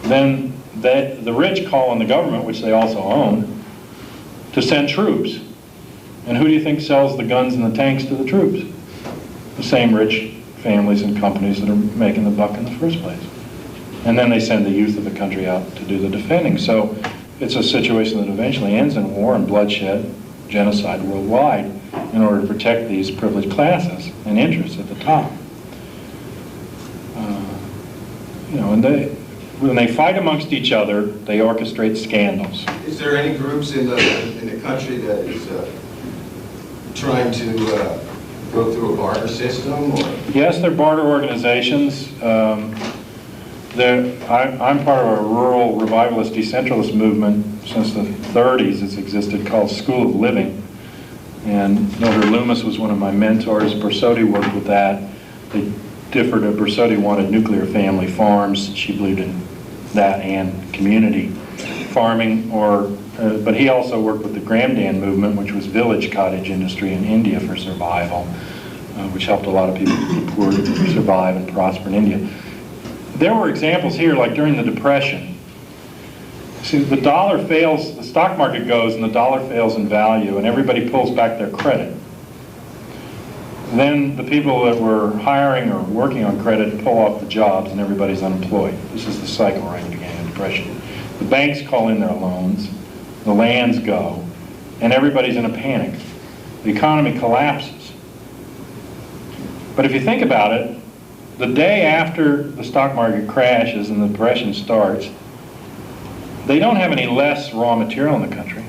then the rich call on the government, which they also own, to send troops. And who do you think sells the guns and the tanks to the troops? The same rich families and companies that are making the buck in the first place. And then they send the youth of the country out to do the defending. So it's a situation that eventually ends in war and bloodshed, genocide worldwide, in order to protect these privileged classes and interests at the top. And when they fight amongst each other, they orchestrate scandals. Is there any groups in the country that is trying to go through a barter system? Or? Yes, they're barter organizations. I'm part of a rural revivalist decentralist movement since the 30s. It's existed, called School of Living. And Mildred Loomis was one of my mentors. Bersotti worked with that. They differed. Bersotti wanted nuclear family farms. She believed in that and community farming. But he also worked with the Gramdan movement, which was village cottage industry in India for survival, which helped a lot of people poor survive and prosper in India. There were examples here, like during the Depression. See, the dollar fails, the stock market goes and the dollar fails in value, and everybody pulls back their credit. Then the people that were hiring or working on credit pull off the jobs and everybody's unemployed. This is the cycle right at the beginning of the Depression. The banks call in their loans, the lands go, and everybody's in a panic. The economy collapses. But if you think about it, the day after the stock market crashes and the Depression starts, they don't have any less raw material in the country.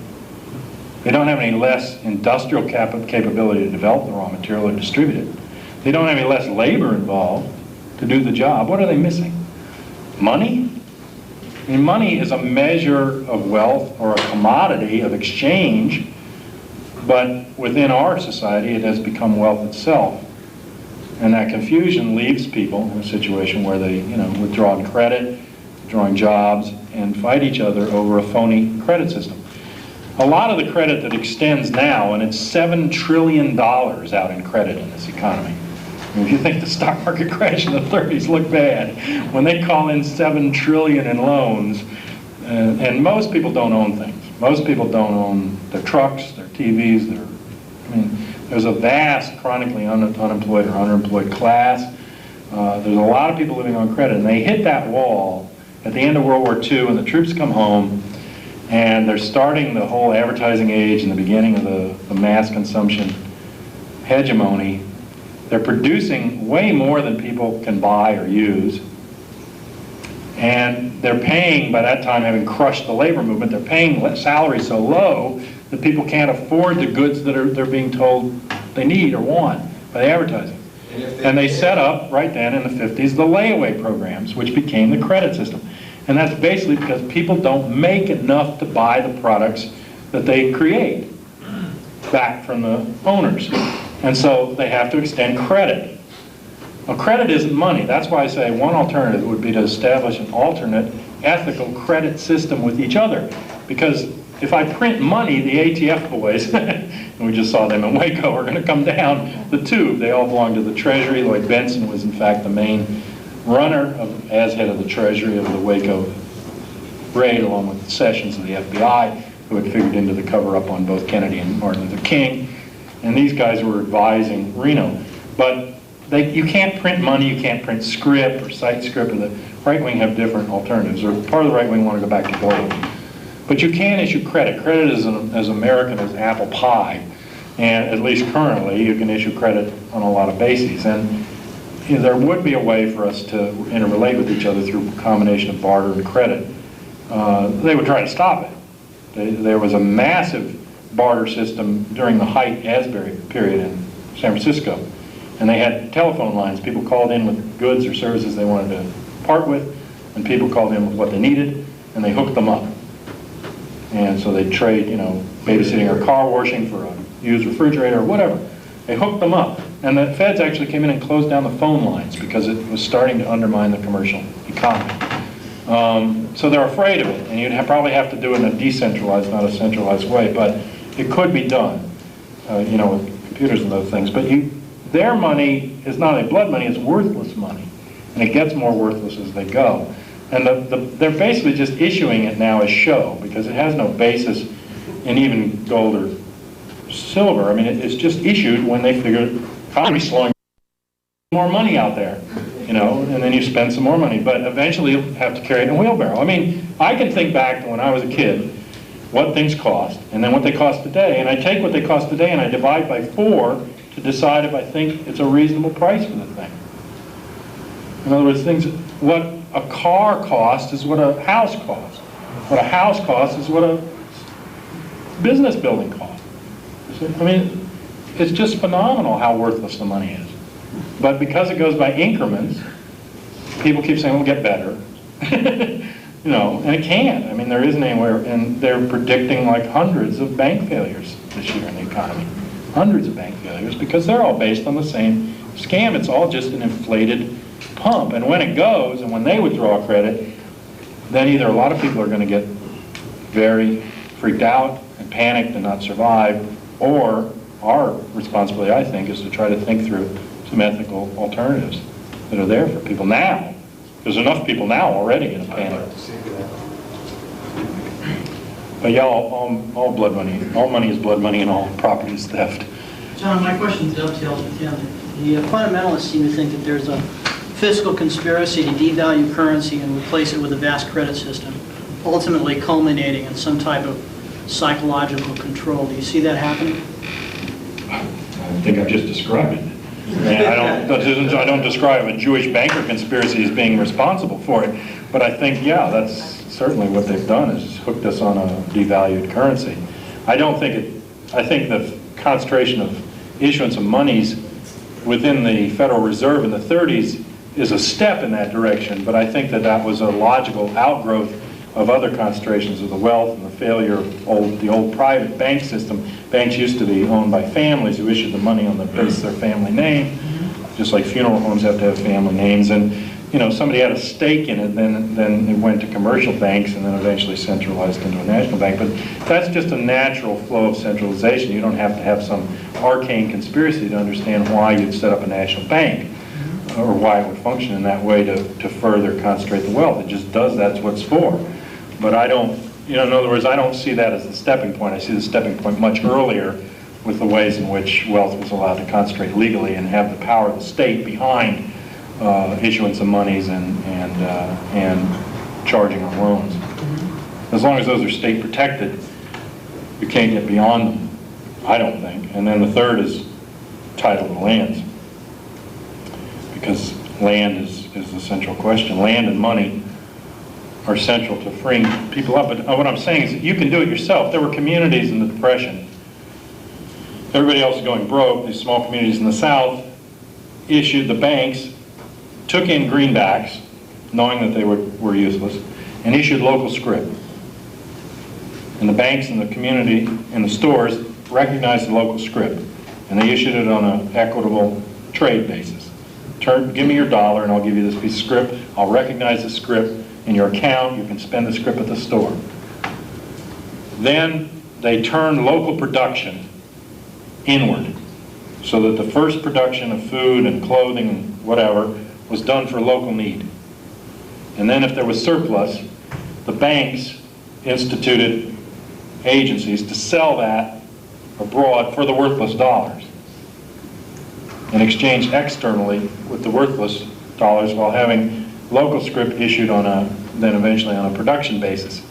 They don't have any less industrial capability to develop the raw material or distribute it. They don't have any less labor involved to do the job. What are they missing? Money? I mean, money is a measure of wealth or a commodity of exchange, but within our society it has become wealth itself. And that confusion leaves people in a situation where they, withdraw credit, withdrawing jobs, and fight each other over a phony credit system. A lot of the credit that extends now, and it's $7 trillion out in credit in this economy. I mean, if you think the stock market crash in the 30s looked bad, when they call in $7 trillion in loans, and most people don't own things. Most people don't own their trucks, their TVs, there's a vast chronically unemployed or underemployed class. There's a lot of people living on credit, and they hit that wall at the end of World War II, and the troops come home, and they're starting the whole advertising age and the beginning of the mass consumption hegemony. They're producing way more than people can buy or use, and they're paying, by that time, having crushed the labor movement, they're paying salaries so low that people can't afford the goods that they're being told they need or want by the advertising. And they set up, right then in the 50s, the layaway programs, which became the credit system. And that's basically because people don't make enough to buy the products that they create back from the owners. And so they have to extend credit. Well, credit isn't money. That's why I say one alternative would be to establish an alternate ethical credit system with each other. Because if I print money, the ATF boys, and we just saw them in Waco, are going to come down the tube. They all belong to the Treasury. Lloyd Benson was, in fact, the main runner as head of the Treasury of the Waco raid, along with the Sessions of the FBI, who had figured into the cover-up on both Kennedy and Martin Luther King. And these guys were advising Reno. But you can't print money, you can't print script or cite script, or the right wing have different alternatives, or part of the right wing want to go back to gold. But you can issue credit. Credit is as American as apple pie. And at least currently, you can issue credit on a lot of bases. And there would be a way for us to interrelate with each other through a combination of barter and credit. They would try to stop it. There was a massive barter system during the Haight-Asbury period in San Francisco. And they had telephone lines. People called in with goods or services they wanted to part with, and people called in with what they needed, and they hooked them up. And so they'd trade, babysitting or car washing for a used refrigerator or whatever. They hooked them up. And the feds actually came in and closed down the phone lines because it was starting to undermine the commercial economy. So they're afraid of it, and you'd probably have to do it in a decentralized, not a centralized way, but it could be done, you know, with computers and those things. But their money is not only blood money, it's worthless money, and it gets more worthless as they go. And they're basically just issuing it now as show, because it has no basis in even gold or silver. I mean, it's just issued when they figure the economy's slowing, more money out there, you know, and then you spend some more money. But eventually you'll have to carry it in a wheelbarrow. I mean, I can think back to when I was a kid, what things cost, and then what they cost today, and I take what they cost today and I divide by 4 to decide if I think it's a reasonable price for the thing. In other words, what a car costs is what a house costs. What a house costs is what a business building costs. I mean, it's just phenomenal how worthless the money is. But because it goes by increments, people keep saying, we'll get better. You know, and it can't. I mean, there isn't anywhere, and they're predicting like hundreds of bank failures this year in the economy. Hundreds of bank failures, because they're all based on the same scam. It's all just an inflated pump. And when it goes, and when they withdraw credit, then either a lot of people are going to get very freaked out and panicked and not survive, or our responsibility, I think, is to try to think through some ethical alternatives that are there for people now. There's enough people now already in a panic. But yeah, all blood money. All money is blood money, and all property is theft. John, my question dovetails with him. The fundamentalists seem to think that there's a fiscal conspiracy to devalue currency and replace it with a vast credit system, ultimately culminating in some type of psychological control. Do you see that happening? I think I've just described it. And I don't describe a Jewish banker conspiracy as being responsible for it, but I think, yeah, that's certainly what they've done, is hooked us on a devalued currency. I think the concentration of issuance of monies within the Federal Reserve in the 30s is a step in that direction, but I think that was a logical outgrowth of other concentrations of the wealth and the failure of the old private bank system. Banks used to be owned by families who issued the money on the basis of their family name, just like funeral homes have to have family names. And you know, somebody had a stake in it, then it went to commercial banks, and then eventually centralized into a national bank. But that's just a natural flow of centralization. You don't have to have some arcane conspiracy to understand why you'd set up a national bank, or why it would function in that way to further concentrate the wealth. It just does. That's what it's for. But I don't, you know, in other words, I don't see that as the stepping point. I see the stepping point much earlier with the ways in which wealth was allowed to concentrate legally and have the power of the state behind issuance of monies and charging on loans. As long as those are state protected, you can't get beyond them, I don't think. And then the third is title to lands, because land is the central question. Land and money are central to freeing people up. But what I'm saying is that you can do it yourself. There were communities in the Depression. Everybody else is going broke. These small communities in the South issued, the banks took in greenbacks, knowing that they were useless, and issued local scrip. And the banks and the community and the stores recognized the local scrip, and they issued it on an equitable trade basis. Give me your dollar and I'll give you this piece of scrip. I'll recognize the scrip in your account. You can spend the scrip at the store. Then they turned local production inward, so that the first production of food and clothing and whatever was done for local need. And then if there was surplus, the banks instituted agencies to sell that abroad for the worthless dollars, and exchange externally with the worthless dollars, while having local scrip issued then eventually on a production basis.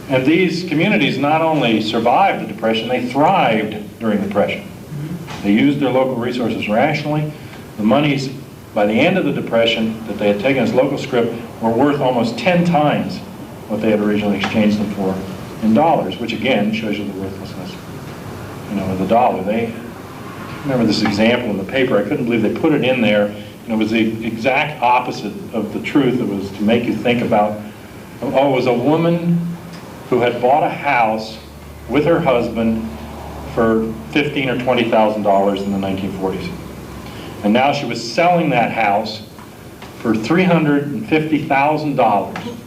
And these communities not only survived the Depression, they thrived during the Depression. They used their local resources rationally. The monies, by the end of the Depression, that they had taken as local scrip were worth almost 10 times what they had originally exchanged them for in dollars, which again shows you the worthlessness, you know, of the dollar. They remember this example in the paper. I couldn't believe they put it in there. And it was the exact opposite of the truth. It was to make you think about, oh, it was a woman who had bought a house with her husband for $15,000 or $20,000 in the 1940s. And now she was selling that house for $350,000.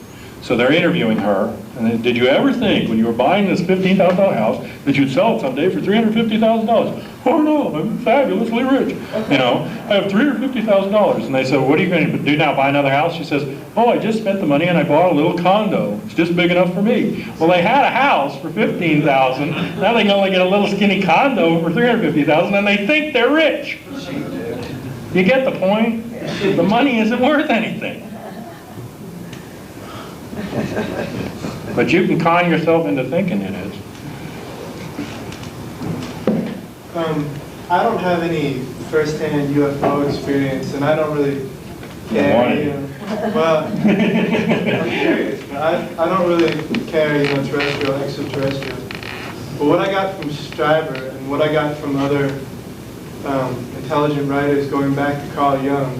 So they're interviewing her, and they, did you ever think when you were buying this $15,000 house that you'd sell it someday for $350,000? Oh no, I'm fabulously rich. You know, I have $350,000. And they said, what are you going to do now, buy another house? She says, oh, I just spent the money and I bought a little condo. It's just big enough for me. Well, they had a house for $15,000. Now they can only get a little skinny condo for $350,000, and they think they're rich. You get the point? The money isn't worth anything. But you can con yourself into thinking it is. I don't have any first-hand UFO experience, and I don't really care. Well, I'm curious, but I don't really care, terrestrial, extraterrestrial. But what I got from Stryber and what I got from other intelligent writers going back to Carl Jung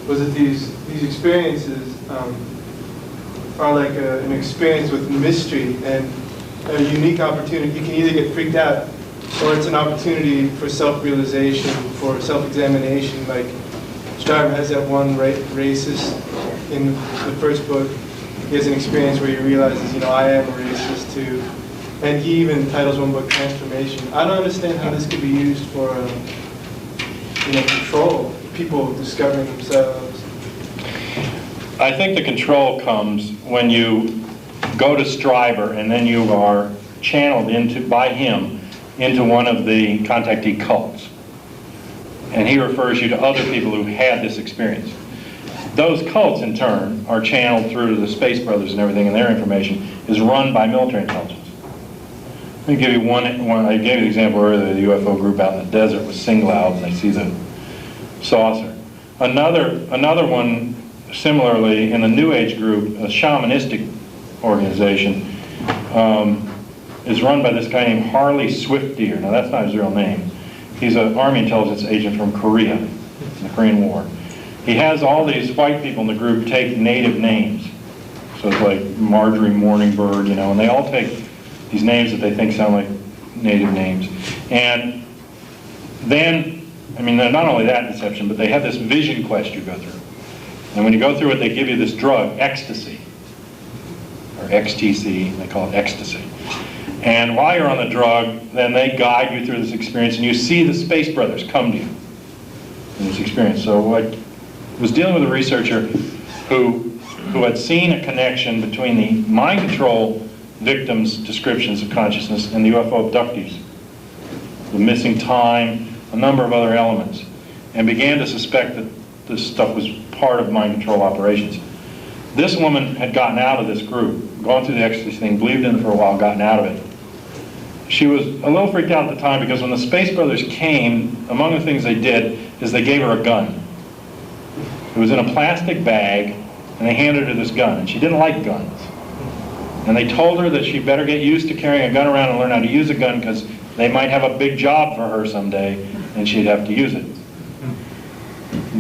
was that these experiences are like an experience with mystery and a unique opportunity. You can either get freaked out, or it's an opportunity for self-realization, for self-examination. Like Stryber has that one racist in the first book. He has an experience where he realizes, I am a racist too. And he even titles one book Transformation. I don't understand how this could be used for, control, people discovering themselves. I think the control comes when you go to Stryber and then you are channeled by him into one of the contactee cults. And he refers you to other people who've had this experience. Those cults, in turn, are channeled through to the Space Brothers and everything, and their information is run by military intelligence. Let me give you one. I gave you the example earlier, the UFO group out in the desert was single out and they see the saucer. Another one, similarly, in the New Age group, a shamanistic organization, is run by this guy named Harley Swiftdeer. Now that's not his real name. He's an Army intelligence agent from Korea, in the Korean War. He has all these white people in the group take native names. So it's like Marjorie Morningbird, and they all take these names that they think sound like native names. And then, not only that deception, but they have this vision quest you go through. And when you go through it, they give you this drug, ecstasy, or XTC, they call it ecstasy. And while you're on the drug, then they guide you through this experience, and you see the Space Brothers come to you in this experience. So I was dealing with a researcher who had seen a connection between the mind control victims' descriptions of consciousness and the UFO abductees, the missing time, a number of other elements, and began to suspect that this stuff was part of mind control operations. This woman had gotten out of this group, gone through the ecstasy thing, believed in it for a while, gotten out of it. She was a little freaked out at the time because when the Space Brothers came, among the things they did is they gave her a gun. It was in a plastic bag, and they handed her this gun, and she didn't like guns. And they told her that she better get used to carrying a gun around and learn how to use a gun because they might have a big job for her someday, and she'd have to use it.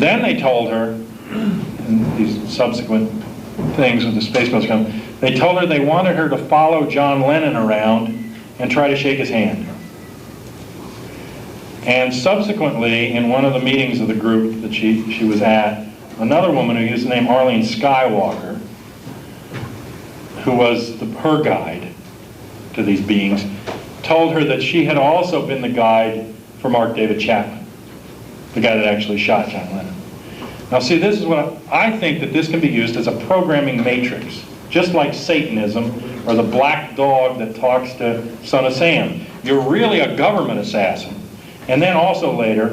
Then they told her, and these subsequent things with the Space Brothers come, they told her they wanted her to follow John Lennon around and try to shake his hand. And subsequently, in one of the meetings of the group that she was at, another woman who used the name Arlene Skywalker, who was her guide to these beings, told her that she had also been the guide for Mark David Chapman, the guy that actually shot John Lennon. Now see, this is what I think that this can be used as a programming matrix, just like Satanism or the black dog that talks to Son of Sam. You're really a government assassin. And then also later,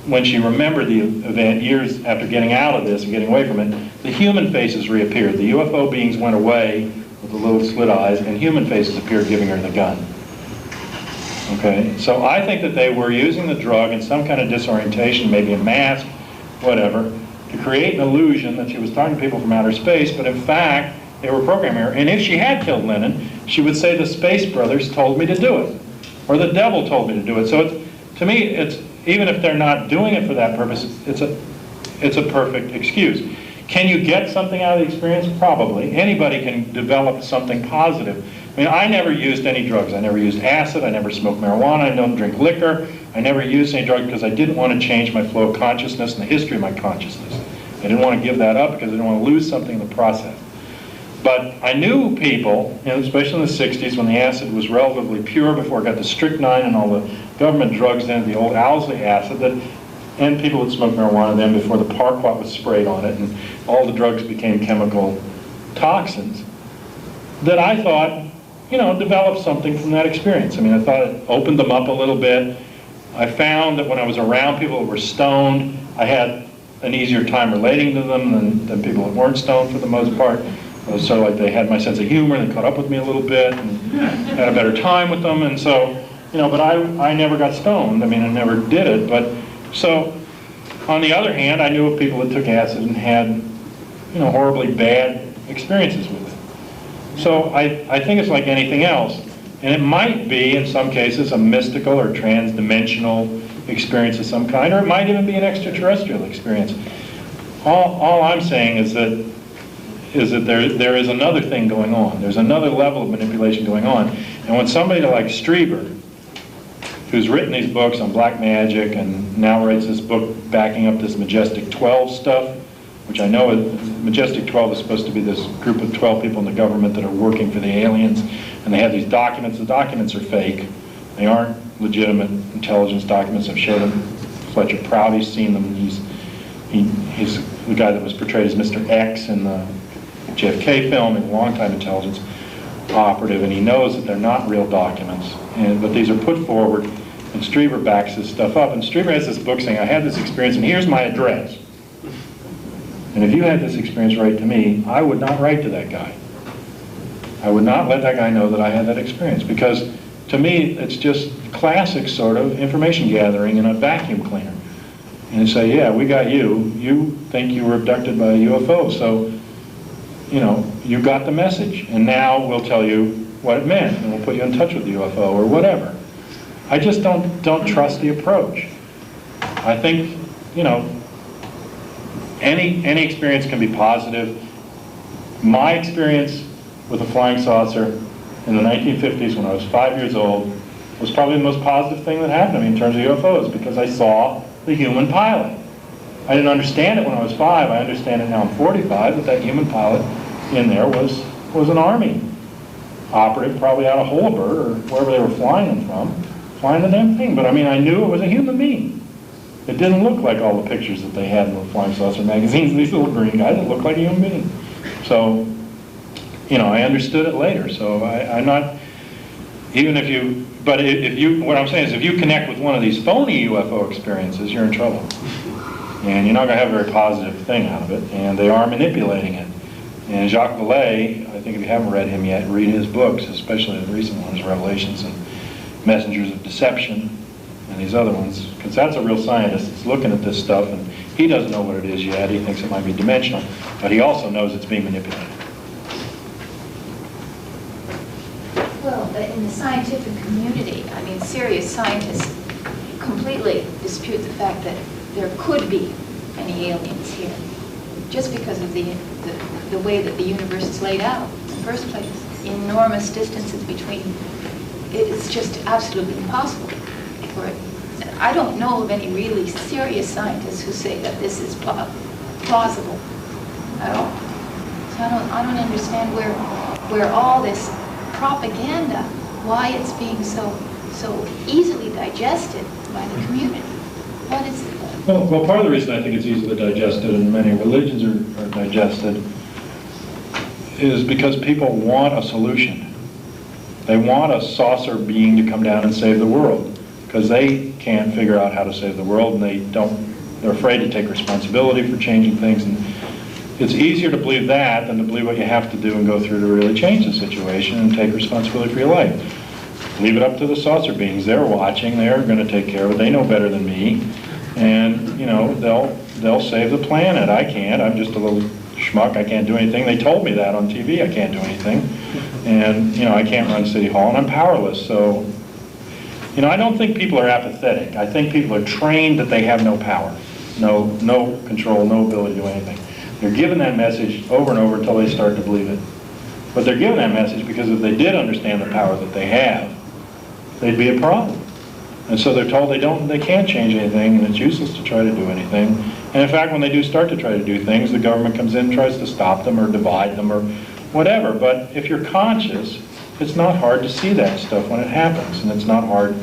when she remembered the event years after getting out of this and getting away from it, the human faces reappeared. The UFO beings went away with the little slit eyes, and human faces appeared giving her the gun. Okay, so I think that they were using the drug in some kind of disorientation, maybe a mask, whatever, to create an illusion that she was talking to people from outer space, but in fact, they were programming her. And if she had killed Lennon, she would say the Space Brothers told me to do it, or the devil told me to do it. So to me, it's even if they're not doing it for that purpose, it's a perfect excuse. Can you get something out of the experience? Probably. Anybody can develop something positive. I never used any drugs. I never used acid. I never smoked marijuana. I don't drink liquor. I never used any drugs because I didn't want to change my flow of consciousness and the history of my consciousness. I didn't want to give that up because I didn't want to lose something in the process. But I knew people, especially in the 60s when the acid was relatively pure before it got the strychnine and all the government drugs in, the old Owsley acid, and people would smoke marijuana then before the Parquat was sprayed on it and all the drugs became chemical toxins, that I thought, developed something from that experience. I mean, I thought it opened them up a little bit. I found that when I was around people that were stoned, I had an easier time relating to them than people that weren't stoned for the most part. It was sort of like they had my sense of humor and they caught up with me a little bit and had a better time with them. And so, but I never got stoned. I mean, I never did it. But so, on the other hand, I knew of people that took acid and had, horribly bad experiences with it. So I think it's like anything else. And it might be, in some cases, a mystical or trans-dimensional experience of some kind, or it might even be an extraterrestrial experience. All I'm saying is that there is another thing going on. There's another level of manipulation going on. And when somebody like Strieber, who's written these books on black magic and now writes this book backing up this Majestic 12 stuff, which I know Majestic 12 is supposed to be this group of 12 people in the government that are working for the aliens, and they have these documents. The documents are fake. They aren't legitimate intelligence documents. I've showed him Fletcher Prouty's seen them. He's the guy that was portrayed as Mr. X in the JFK film, and a longtime intelligence operative, and he knows that they're not real documents. But these are put forward, and Strieber backs this stuff up. And Strieber has this book saying, I had this experience, and here's my address. And if you had this experience write to me, I would not write to that guy. I would not let that guy know that I had that experience, because to me, it's just classic sort of information gathering in a vacuum cleaner. And they say, yeah, we got you. You think you were abducted by a UFO, so, you got the message. And now we'll tell you what it meant, and we'll put you in touch with the UFO or whatever. I just don't trust the approach. I think, any experience can be positive. My experience with a flying saucer in the 1950s when I was 5 years old was probably the most positive thing that happened to me in terms of UFOs, because I saw the human pilot. I didn't understand it when I was 5. I understand it now I'm 45, that human pilot in there was an Army operative, probably out of Hubbard or wherever they were flying them from, flying the damn thing. But I mean, I knew it was a human being. It didn't look like all the pictures that they had in the flying saucer magazines, these little green guys. It looked like a human being. So, I understood it later. So I'm not, even if you, but if you, what I'm saying is if you connect with one of these phony UFO experiences, you're in trouble. And you're not going to have a very positive thing out of it. And they are manipulating it. And Jacques Vallée, I think if you haven't read him yet, read his books, especially the recent ones, Revelations and Messengers of Deception, and these other ones, because that's a real scientist that's looking at this stuff, and he doesn't know what it is yet. He thinks it might be dimensional, but he also knows it's being manipulated. Well, but in the scientific community, I mean, serious scientists completely dispute the fact that there could be any aliens here, just because of the way that the universe is laid out in the first place. Enormous distances between. It's just absolutely impossible for it. I don't know of any really serious scientists who say that this is plausible at all. So I don't understand where all this propaganda, why it's being so easily digested by the community. What is it? Well, part of the reason I think it's easily digested, and many religions are digested, is because people want a solution. They want a saucer being to come down and save the world, because they can't figure out how to save the world, and they're afraid to take responsibility for changing things. And it's easier to believe that than to believe what you have to do and go through to really change the situation and take responsibility for your life. Leave it up to the saucer beings. They're watching. They're going to take care of it. They know better than me. And, they'll save the planet. I can't. I'm just a little schmuck. I can't do anything. They told me that on TV. I can't do anything. And, I can't run City Hall, and I'm powerless. So, I don't think people are apathetic. I think people are trained that they have no power, no control, no ability to do anything. They're given that message over and over until they start to believe it. But they're given that message because if they did understand the power that they have, they'd be a problem. And so they're told they can't change anything, and it's useless to try to do anything, And in fact, when they do start to try to do things, the government comes in and tries to stop them or divide them or whatever. But if you're conscious, it's not hard to see that stuff when it happens, and it's not hard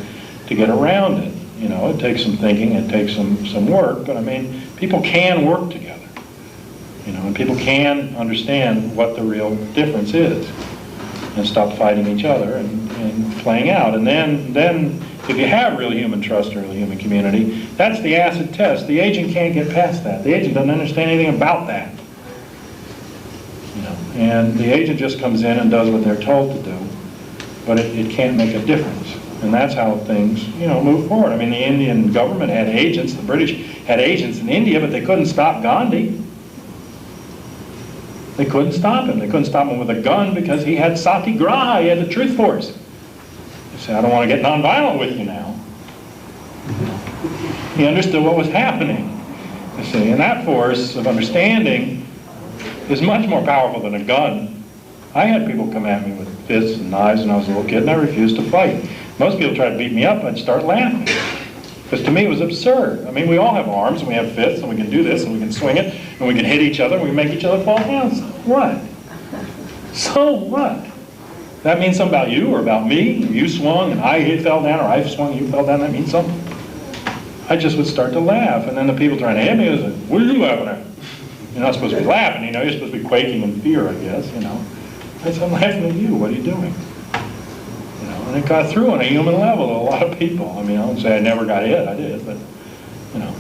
to get around it. You know, it takes some thinking, it takes some work, but I mean, people can work together. You know, and people can understand what the real difference is and stop fighting each other and playing out. And then if you have real human trust or real human community, that's the acid test. The agent can't get past that. The agent doesn't understand anything about that. You know, and the agent just comes in and does what they're told to do, but it can't make a difference. And that's how things, you know, move forward. I mean, the Indian government had agents, the British had agents in India, but they couldn't stop Gandhi. They couldn't stop him. They couldn't stop him with a gun because he had Satyagraha, he had the Truth Force. He said, I don't want to get nonviolent with you now. He understood what was happening, you see. And that force of understanding is much more powerful than a gun. I had people come at me with fists and knives when I was a little kid, and I refused to fight. Most people try to beat me up, I'd start laughing. Because to me it was absurd. I mean, we all have arms, and we have fists, and we can do this, and we can swing it, and we can hit each other, and we can make each other fall down. So what? So what? That means something about you or about me? You swung and I fell down, or I swung and you fell down, that means something? I just would start to laugh, and then the people trying to hit me was like, what are you laughing at? You're not supposed to be laughing, you know, you're supposed to be quaking in fear, I guess, you know. I said, I'm laughing at you, what are you doing? You know, and it got through on a human level to a lot of people. I mean, I don't say I never got hit, I did, but, you know.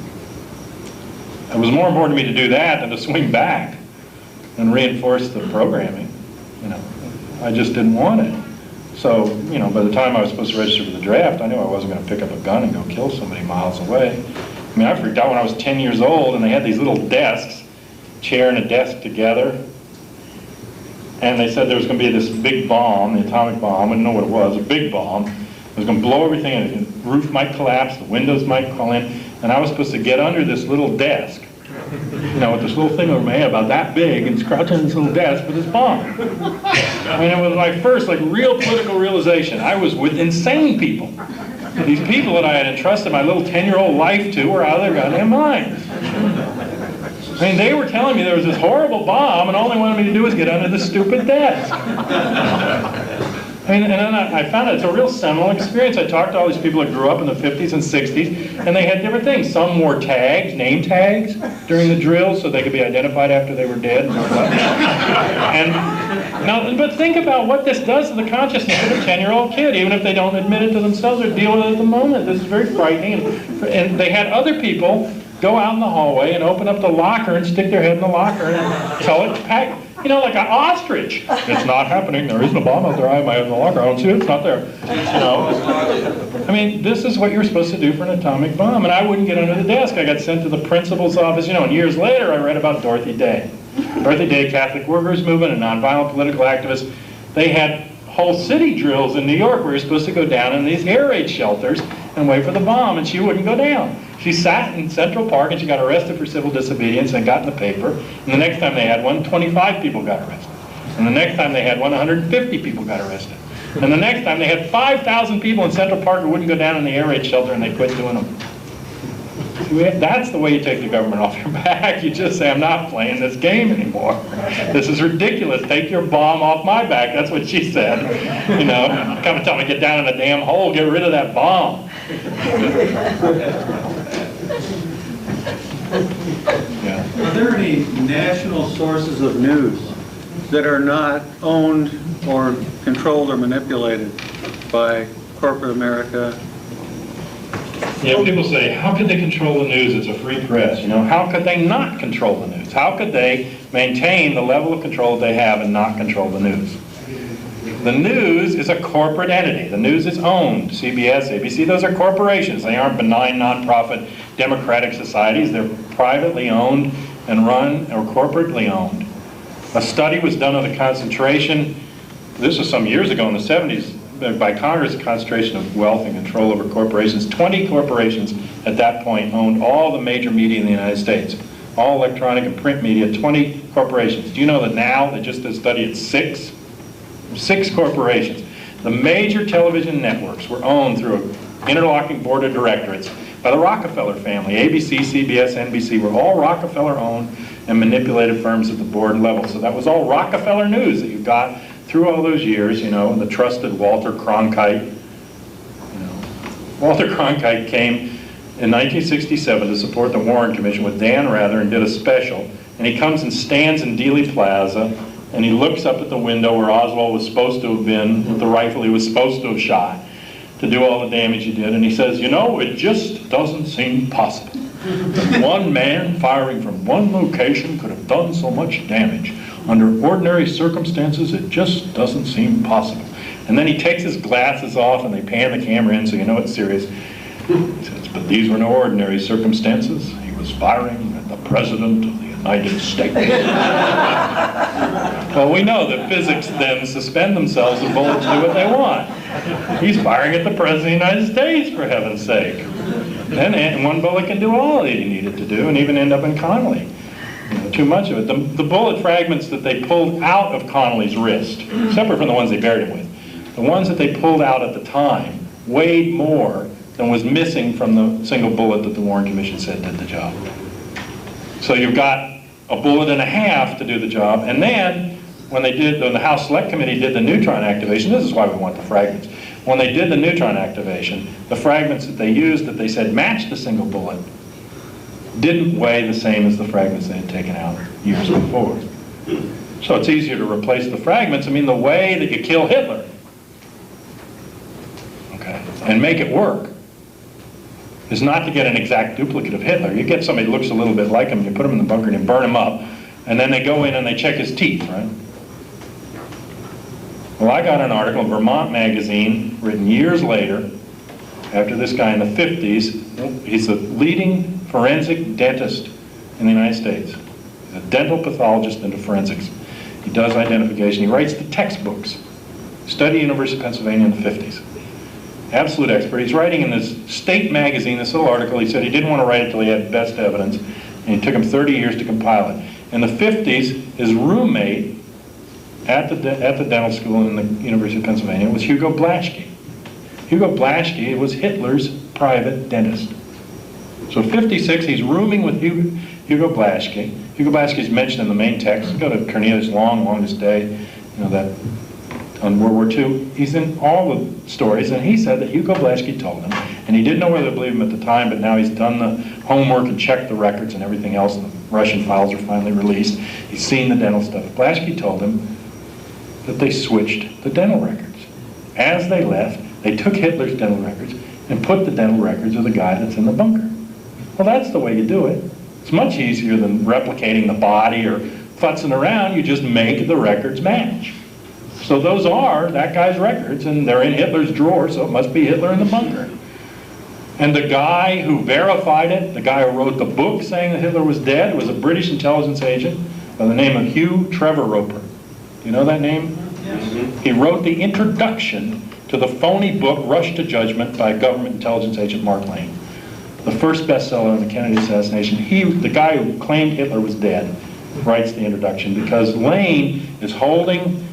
It was more important to me to do that than to swing back and reinforce the programming, you know. I just didn't want it. So, you know, by the time I was supposed to register for the draft, I knew I wasn't going to pick up a gun and go kill somebody miles away. I mean, I freaked out when I was 10 years old, and they had these little desks, chair and a desk together, and they said there was going to be this big bomb, the atomic bomb. I didn't know what it was, a big bomb. It was going to blow everything, and the roof might collapse, the windows might fall in, and I was supposed to get under this little desk, you know, with this little thing over my head about that big, and crouch on this little desk with this bomb. I mean, it was my first, like, real political realization. I was with insane people. These people that I had entrusted my little 10-year-old life to were out of their goddamn minds. I mean, they were telling me there was this horrible bomb, and all they wanted me to do was get under this stupid desk. I mean, and then I found out it's a real seminal experience. I talked to all these people that grew up in the 50s and 60s, and they had different things. Some wore tags, name tags, during the drills so they could be identified after they were dead. And now, but think about what this does to the consciousness of a 10-year-old kid, even if they don't admit it to themselves or deal with it at the moment. This is very frightening. And they had other people go out in the hallway and open up the locker and stick their head in the locker and tell it to pack. You know, like an ostrich. It's not happening. There isn't a bomb out there. I have my head in the locker. I don't see it. It's not there. You know. I mean, this is what you're supposed to do for an atomic bomb. And I wouldn't get under the desk. I got sent to the principal's office. You know, and years later, I read about Dorothy Day. Dorothy Day, Catholic Workers Movement, a nonviolent political activist. They had whole city drills in New York where you're supposed to go down in these air raid shelters and wait for the bomb, and she wouldn't go down. She sat in Central Park and she got arrested for civil disobedience and got in the paper. And the next time they had one, 25 people got arrested. And the next time they had one, 150 people got arrested. And the next time they had 5,000 people in Central Park who wouldn't go down in the air raid shelter, and they quit doing them. That's the way you take the government off your back. You just say, I'm not playing this game anymore. This is ridiculous. Take your bomb off my back. That's what she said. You know, come and tell me to get down in a damn hole, get rid of that bomb. Yeah. Are there any national sources of news that are not owned or controlled or manipulated by corporate America? Yeah, people say, how could they control the news? It's a free press. You know, how could they not control the news? How could they maintain the level of control that they have and not control the news? The news is a corporate entity. The news is owned. CBS, ABC, those are corporations. They aren't benign, non-profit, democratic societies. They're privately owned and run, or corporately owned. A study was done on the concentration, this was some years ago in the 70s, by Congress, the concentration of wealth and control over corporations. 20 corporations at that point owned all the major media in the United States. All electronic and print media, 20 corporations. Do you know that now, they just did a study, it's 6? 6 corporations. The major television networks were owned through an interlocking board of directorates by the Rockefeller family. ABC, CBS, NBC were all Rockefeller-owned and manipulated firms at the board level. So that was all Rockefeller news that you got through all those years, you know, and the trusted Walter Cronkite. You know, Walter Cronkite came in 1967 to support the Warren Commission with Dan Rather and did a special. And he comes and stands in Dealey Plaza, and he looks up at the window where Oswald was supposed to have been with the rifle he was supposed to have shot to do all the damage he did. And he says, you know, it just doesn't seem possible that one man firing from one location could have done so much damage. Under ordinary circumstances, it just doesn't seem possible. And then he takes his glasses off and they pan the camera in so you know it's serious. He says, but these were no ordinary circumstances. He was firing at the President of the United States. Well, we know that physics then suspend themselves and bullets do what they want. He's firing at the President of the United States, for heaven's sake. And one bullet can do all that he needed to do and even end up in Connolly. You know, too much of it. The bullet fragments that they pulled out of Connolly's wrist, separate from the ones they buried him with, the ones that they pulled out at the time weighed more than was missing from the single bullet that the Warren Commission said did the job. So you've got a bullet and a half to do the job, and then when the House Select Committee did the neutron activation, this is why we want the fragments. When they did the neutron activation, the fragments that they used that they said matched the single bullet didn't weigh the same as the fragments they had taken out years before. So it's easier to replace the fragments. I mean, the way that you kill Hitler, okay, and make it work, is not to get an exact duplicate of Hitler. You get somebody who looks a little bit like him, you put him in the bunker and you burn him up, and then they go in and they check his teeth, right? Well, I got an article in Vermont Magazine written years later, after this guy in the 50s, he's the leading forensic dentist in the United States. He's a dental pathologist into forensics. He does identification. He writes the textbooks. Studied University of Pennsylvania in the 50s. Absolute expert. He's writing in this state magazine, this little article. He said he didn't want to write it until he had best evidence, and it took him 30 years to compile it. In the 50s, his roommate at the dental school in the University of Pennsylvania was Hugo Blaschke. Hugo Blaschke was Hitler's private dentist. So 56, he's rooming with Hugo Blaschke. Hugo Blaschke is mentioned in the main text. Go to Cornelius' Longest Day, you know, that on World War II. He's in all the stories, and he said that Hugo Blaschke told him, and he didn't know whether to believe him at the time, but now he's done the homework and checked the records and everything else, and the Russian files are finally released. He's seen the dental stuff. Blaschke told him that they switched the dental records. As they left, they took Hitler's dental records and put the dental records of the guy that's in the bunker. Well, that's the way you do it. It's much easier than replicating the body or futzing around. You just make the records match. So those are that guy's records, and they're in Hitler's drawer, so it must be Hitler in the bunker. And the guy who verified it, the guy who wrote the book saying that Hitler was dead, was a British intelligence agent by the name of Hugh Trevor Roper. Do you know that name? Yes. He wrote the introduction to the phony book Rush to Judgment by government intelligence agent Mark Lane. The first bestseller on the Kennedy assassination. The guy who claimed Hitler was dead, writes the introduction because Lane is holding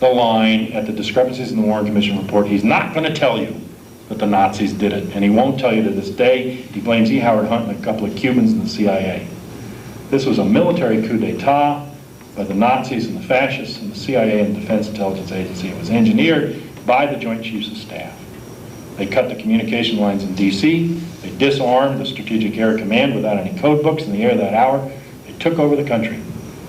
the line at the discrepancies in the Warren Commission report. He's not going to tell you that the Nazis did it, and he won't tell you to this day. He blames E. Howard Hunt and a couple of Cubans in the CIA. This was a military coup d'etat by the Nazis and the fascists and the CIA and Defense Intelligence Agency. It was engineered by the Joint Chiefs of Staff. They cut the communication lines in D.C. They disarmed the Strategic Air Command without any code books in the air that hour. They took over the country.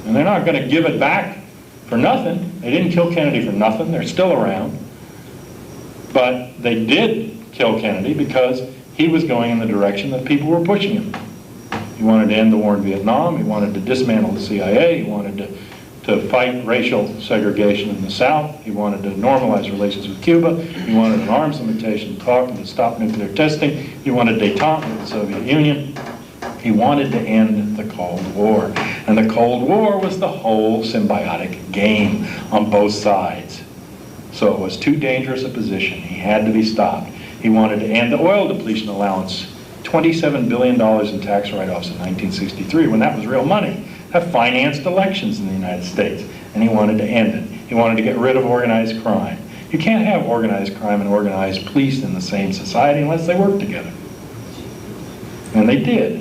And they're not going to give it back for nothing. They didn't kill Kennedy for nothing. They're still around. But they did kill Kennedy because he was going in the direction that people were pushing him. He wanted to end the war in Vietnam. He wanted to dismantle the CIA. He wanted to fight racial segregation in the South. He wanted to normalize relations with Cuba. He wanted an arms limitation talk and to stop nuclear testing. He wanted détente with the Soviet Union. He wanted to end the Cold War. And the Cold War was the whole symbiotic game on both sides. So it was too dangerous a position. He had to be stopped. He wanted to end the oil depletion allowance, $27 billion in tax write-offs in 1963, when that was real money. That financed elections in the United States, and he wanted to end it. He wanted to get rid of organized crime. You can't have organized crime and organized police in the same society unless they work together. And they did.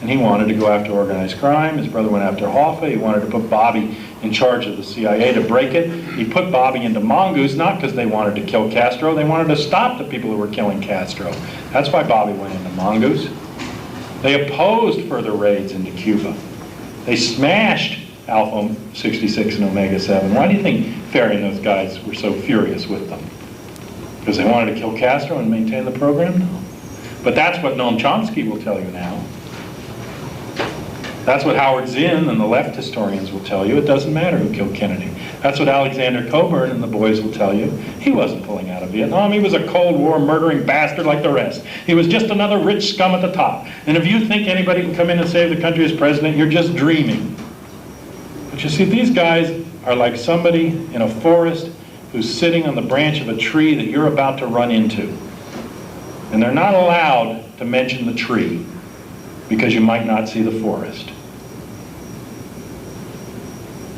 And he wanted to go after organized crime. His brother went after Hoffa. He wanted to put Bobby in charge of the CIA to break it. He put Bobby into mongoose, not because they wanted to kill Castro. They wanted to stop the people who were killing Castro. That's why Bobby went into mongoose. They opposed further raids into Cuba. They smashed Alpha 66 and Omega 7. Why do you think Ferry and those guys were so furious with them? Because they wanted to kill Castro and maintain the program? No. But that's what Noam Chomsky will tell you now. That's what Howard Zinn and the left historians will tell you. It doesn't matter who killed Kennedy. That's what Alexander Coburn and the boys will tell you. He wasn't pulling out of Vietnam. He was a Cold War murdering bastard like the rest. He was just another rich scum at the top. And if you think anybody can come in and save the country as president, you're just dreaming. But you see, these guys are like somebody in a forest who's sitting on the branch of a tree that you're about to run into. And they're not allowed to mention the tree because you might not see the forest.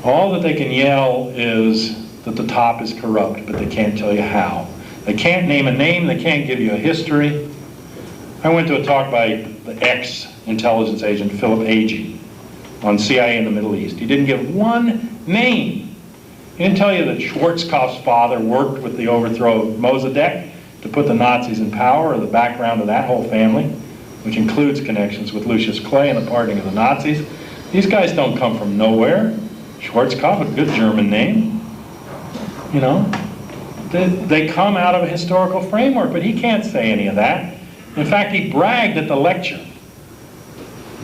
All that they can yell is that the top is corrupt, but they can't tell you how. They can't name a name, they can't give you a history. I went to a talk by the ex-intelligence agent Philip Agee on CIA in the Middle East. He didn't give one name. He didn't tell you that Schwarzkopf's father worked with the overthrow of Mossadegh to put the Nazis in power, or the background of that whole family, which includes connections with Lucius Clay and the pardoning of the Nazis. These guys don't come from nowhere. Schwarzkopf, a good German name, you know. They come out of a historical framework, but he can't say any of that. In fact, he bragged at the lecture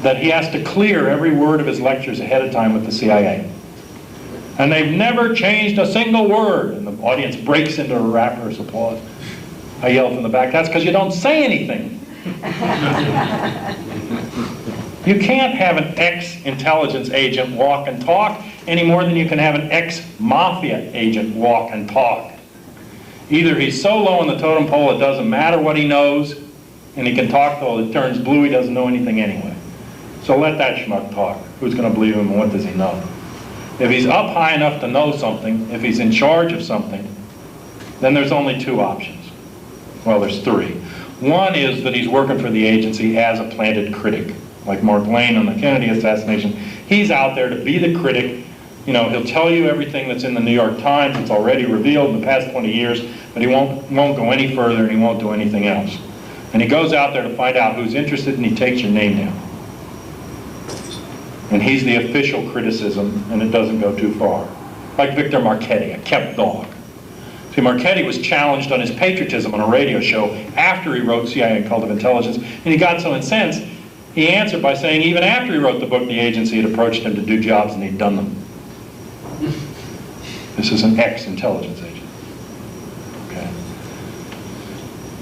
that he has to clear every word of his lectures ahead of time with the CIA. And they've never changed a single word. And the audience breaks into a rapturous applause. I yell from the back, that's because you don't say anything. You can't have an ex-intelligence agent walk and talk any more than you can have an ex-mafia agent walk and talk. Either he's so low on the totem pole it doesn't matter what he knows, and he can talk till it turns blue, he doesn't know anything anyway. So let that schmuck talk. Who's going to believe him and what does he know? If he's up high enough to know something, if he's in charge of something, then there's only two options. Well, there's three. One is that he's working for the agency as a planted critic, like Mark Lane on the Kennedy assassination. He's out there to be the critic. You know, he'll tell you everything that's in the New York Times. It's already revealed in the past 20 years, but he won't go any further and he won't do anything else. And he goes out there to find out who's interested and he takes your name down. And he's the official criticism, and it doesn't go too far. Like Victor Marchetti, a kept dog. See, Marchetti was challenged on his patriotism on a radio show after he wrote CIA and Cult of Intelligence, and he got so incensed, he answered by saying even after he wrote the book, the agency had approached him to do jobs and he'd done them. This is an ex-intelligence agent. Okay.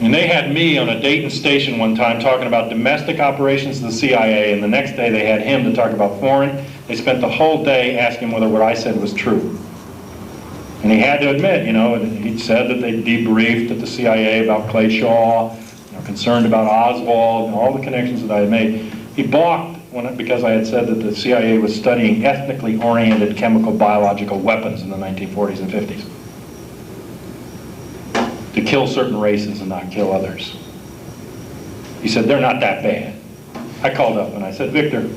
And they had me on a Dayton station one time talking about domestic operations of the CIA, and the next day they had him to talk about foreign. They spent the whole day asking whether what I said was true. And he had to admit, you know, he'd said that they debriefed at the CIA about Clay Shaw, you know, concerned about Oswald, and all the connections that I had made. He balked because I had said that the CIA was studying ethnically oriented chemical biological weapons in the 1940s and 50s. To kill certain races and not kill others. He said, they're not that bad. I called up and I said, Victor,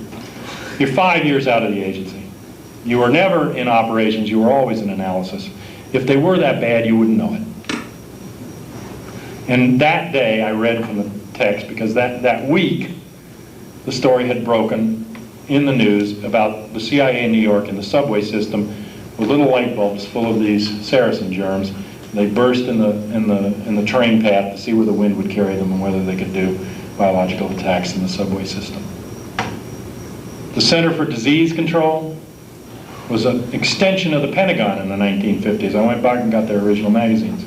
you're 5 years out of the agency. You were never in operations, you were always in analysis. If they were that bad, you wouldn't know it. And that day I read from the text, because that week the story had broken in the news about the CIA in New York and the subway system with little light bulbs full of these Saracen germs. They burst in the train path to see where the wind would carry them and whether they could do biological attacks in the subway system. The Center for Disease Control was an extension of the Pentagon in the 1950s. I went back and got their original magazines.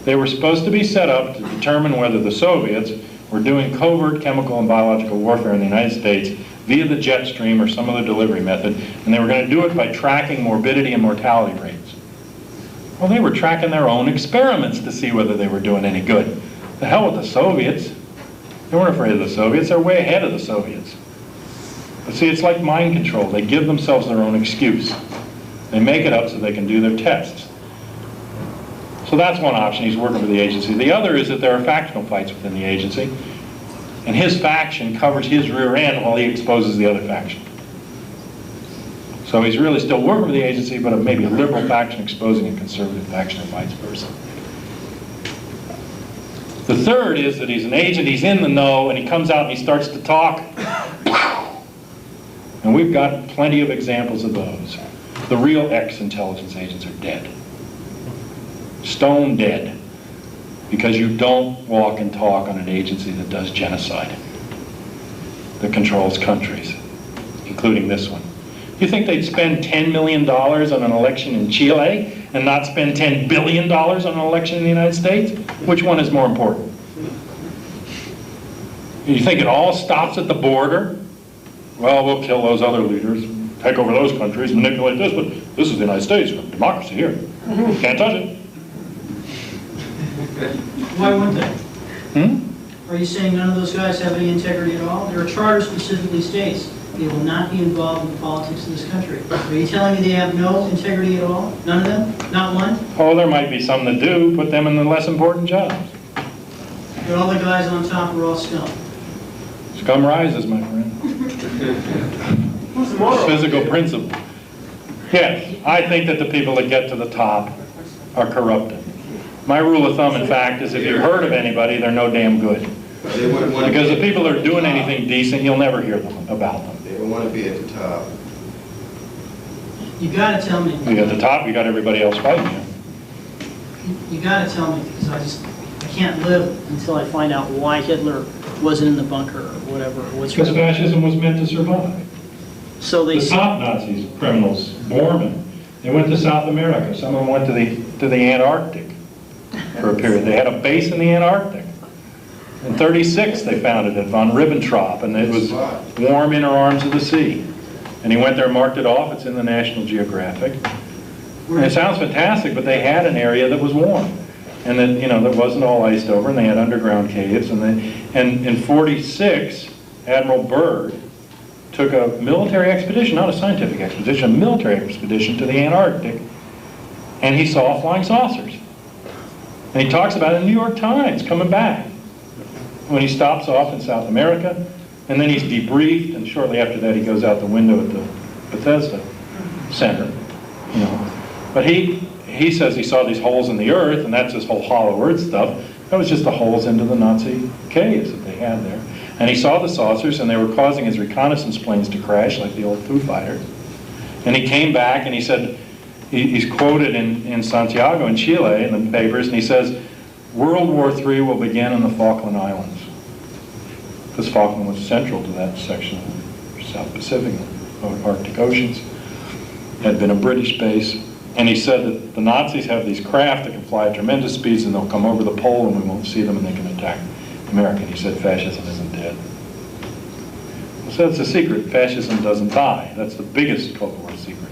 They were supposed to be set up to determine whether the Soviets were doing covert chemical and biological warfare in the United States via the jet stream or some other delivery method, and they were going to do it by tracking morbidity and mortality rates. Well, they were tracking their own experiments to see whether they were doing any good. The hell with the Soviets. They weren't afraid of the Soviets. They're way ahead of the Soviets. But see, it's like mind control. They give themselves their own excuse. They make it up so they can do their tests. So that's one option. He's working for the agency. The other is that there are factional fights within the agency. And his faction covers his rear end while he exposes the other faction. So he's really still working for the agency, but maybe a liberal faction exposing a conservative faction and vice versa. The third is that he's an agent, he's in the know, and he comes out and he starts to talk. And we've got plenty of examples of those. The real ex-intelligence agents are dead. Stone dead. Because you don't walk and talk on an agency that does genocide, that controls countries, including this one. You think they'd spend $10 million on an election in Chile and not spend $10 billion on an election in the United States? Which one is more important? You think it all stops at the border? Well, we'll kill those other leaders, take over those countries, manipulate this, but this is the United States, democracy here. Can't touch it. Why wouldn't they? Are you saying none of those guys have any integrity at all? Their charter specifically states they will not be involved in the politics of this country. Are you telling me they have no integrity at all? None of them? Not one? Oh, there might be some that do. Put them in the less important jobs. But all the guys on top are all scum. Scum rises, my friend. Who's the moral? Physical principle. Yes, I think that the people that get to the top are corrupted. My rule of thumb, in fact, is if you've heard of anybody, they're no damn good. Because the people that are doing anything decent, you'll never hear about them. They don't want to be at the top. You gotta tell me. You got the top, you got everybody else fighting you. You gotta tell me, because I can't live until I find out why Hitler wasn't in the bunker or whatever. Because fascism was meant to survive. So they The top Nazis, criminals, Bormann, they went to South America. Some of them went to the Antarctic for a period. They had a base in the Antarctic. In '36, they founded it, von Ribbentrop, and it was warm inner arms of the sea. And he went there and marked it off. It's in the National Geographic. And it sounds fantastic, but they had an area that was warm. And that, that wasn't all iced over, and they had underground caves. And in '46, Admiral Byrd took a military expedition, not a scientific expedition, a military expedition to the Antarctic, and he saw flying saucers. And he talks about it in the New York Times, coming back, when he stops off in South America, and then he's debriefed, and shortly after that he goes out the window at the Bethesda Center, But he says he saw these holes in the earth, and that's this whole hollow earth stuff. That was just the holes into the Nazi caves that they had there. And he saw the saucers, and they were causing his reconnaissance planes to crash, like the old Foo Fighters. And he came back, and he said, he's quoted in Santiago in Chile in the papers, and he says, World War III will begin in the Falkland Islands. Because Falkland was central to that section of the South Pacific, Arctic Oceans. It had been a British base. And he said that the Nazis have these craft that can fly at tremendous speeds, and they'll come over the pole and we won't see them, and they can attack America. And he said fascism isn't dead. So that's the secret. Fascism doesn't die. That's the biggest Cold War secret.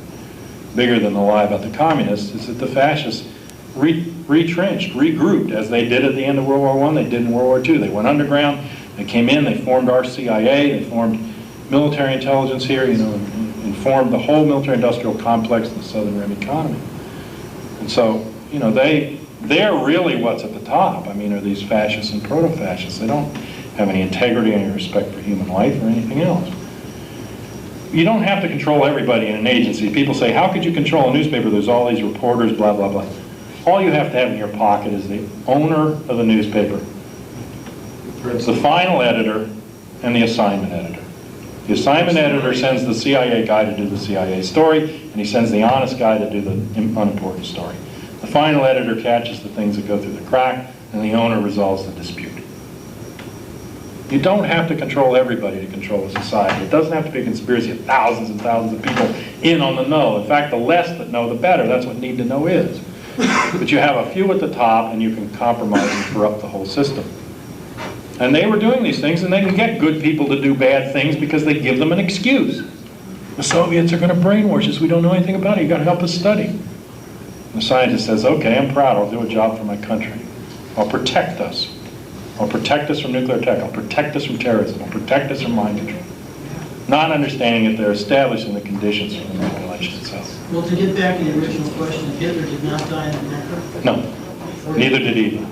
Bigger than the lie about the communists is that the fascists retrenched, regrouped, as they did at the end of World War I, they did in World War II. They went underground, they came in, they formed our CIA, they formed military intelligence here, and formed the whole military-industrial complex in the Southern Rim economy. And so, they're really what's at the top. I mean, are these fascists and proto-fascists. They don't have any integrity, any respect for human life or anything else. You don't have to control everybody in an agency. People say, how could you control a newspaper? There's all these reporters, blah, blah, blah. All you have to have in your pocket is the owner of the newspaper, the final editor, and the assignment editor. The assignment editor sends the CIA guy to do the CIA story, and he sends the honest guy to do the unimportant story. The final editor catches the things that go through the crack, and the owner resolves the dispute. You don't have to control everybody to control a society. It doesn't have to be a conspiracy of thousands and thousands of people in on the know. In fact, the less that know, the better. That's what need to know is. But you have a few at the top, and you can compromise and corrupt the whole system. And they were doing these things, and they can get good people to do bad things because they give them an excuse. The Soviets are going to brainwash us. We don't know anything about it. You've got to help us study. The scientist says, okay, I'm proud. I'll do a job for my country. I'll protect us. I'll protect us from nuclear attack. I'll protect us from terrorism. I'll protect us from mind control. Not understanding that they're establishing the conditions for the manipulation itself. Well, to get back to the original question, Hitler did not die in the bunker? No. Neither did Ewen.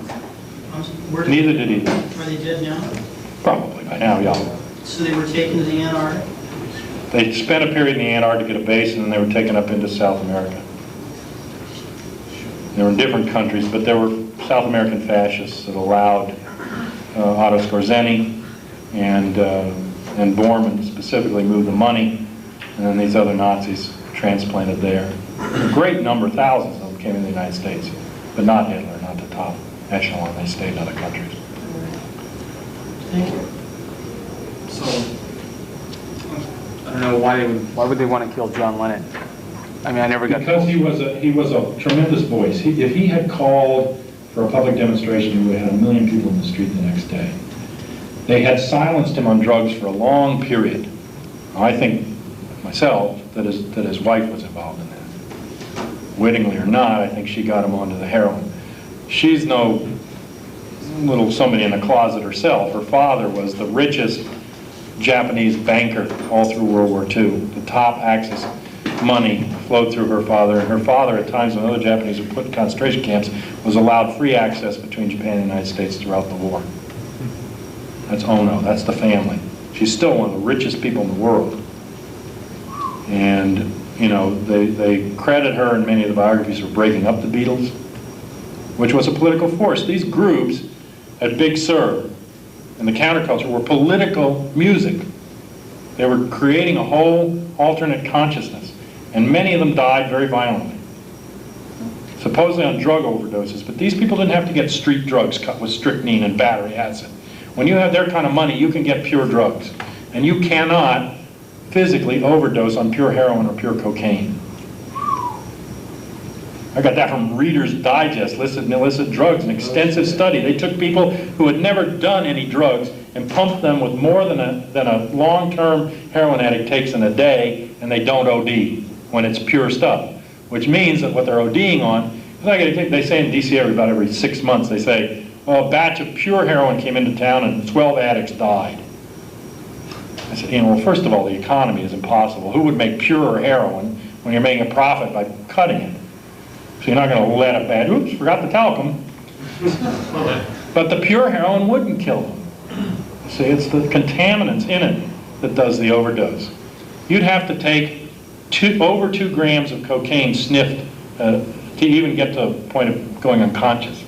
Neither did Ewen. Are they dead now? Probably by now, yeah. So they were taken to the Antarctic? They spent a period in the Antarctic at a base, and then they were taken up into South America. They were in different countries, but there were South American fascists that allowed Otto Skorzeny and Bormann specifically move the money, and then these other Nazis transplanted there. A great number, thousands of them, came in the United States, but not Hitler, not the top echelon. They stayed in other countries. Thank you. So, I don't know why would they want to kill John Lennon? I mean, I never got. Because he was a tremendous voice. If he had called for a public demonstration, he would have had 1 million people in the street the next day. They had silenced him on drugs for a long period. I think myself that his wife was involved in that. Wittingly or not, I think she got him onto the heroin. She's no little somebody in the closet herself. Her father was the richest Japanese banker all through World War II. The top Axis money flowed through her father, and her father, at times when other Japanese were put in concentration camps, was allowed free access between Japan and the United States throughout the war. That's Ono, that's the family. She's still one of the richest people in the world. And, you know, they credit her in many of the biographies for breaking up the Beatles, which was a political force. These groups at Big Sur and the counterculture were political music. They were creating a whole alternate consciousness, and many of them died very violently, supposedly on drug overdoses, but these people didn't have to get street drugs cut with strychnine and battery acid. When you have their kind of money, you can get pure drugs, and you cannot physically overdose on pure heroin or pure cocaine. I got that from Reader's Digest, Illicit and Illicit Drugs, an extensive study. They took people who had never done any drugs and pumped them with more than a long-term heroin addict takes in a day, and they don't OD when it's pure stuff, which means that what they're ODing on, they say in DC about every 6 months, they say, well, a batch of pure heroin came into town and 12 addicts died. I said, well, first of all, the economy is impossible. Who would make pure heroin when you're making a profit by cutting it? So you're not going to let a bad, oops, forgot the talcum. But the pure heroin wouldn't kill them. See, it's the contaminants in it that does the overdose. You'd have to take over 2 grams of cocaine sniffed to even get to the point of going unconscious,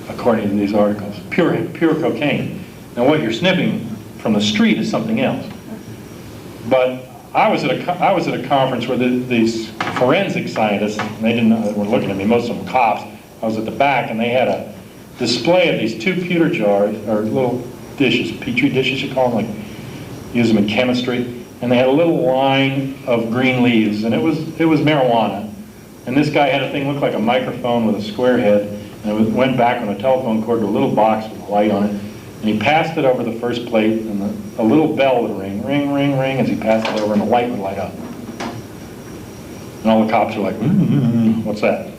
according to these articles. Pure cocaine. Now what you're sniffing from the street is something else. But I was at a conference where these forensic scientists, and they were looking at me, most of them cops. I was at the back, and they had a display of these 2 pewter jars, or little dishes, petri dishes you call them, like use them in chemistry, and they had a little line of green leaves, and it was marijuana. And this guy had a thing that looked like a microphone with a square head, and it went back on a telephone cord to a little box with a light on it. And he passed it over the first plate, and a little bell would ring, ring, ring, ring, as he passed it over, and the light would light up. And all the cops are like, what's that?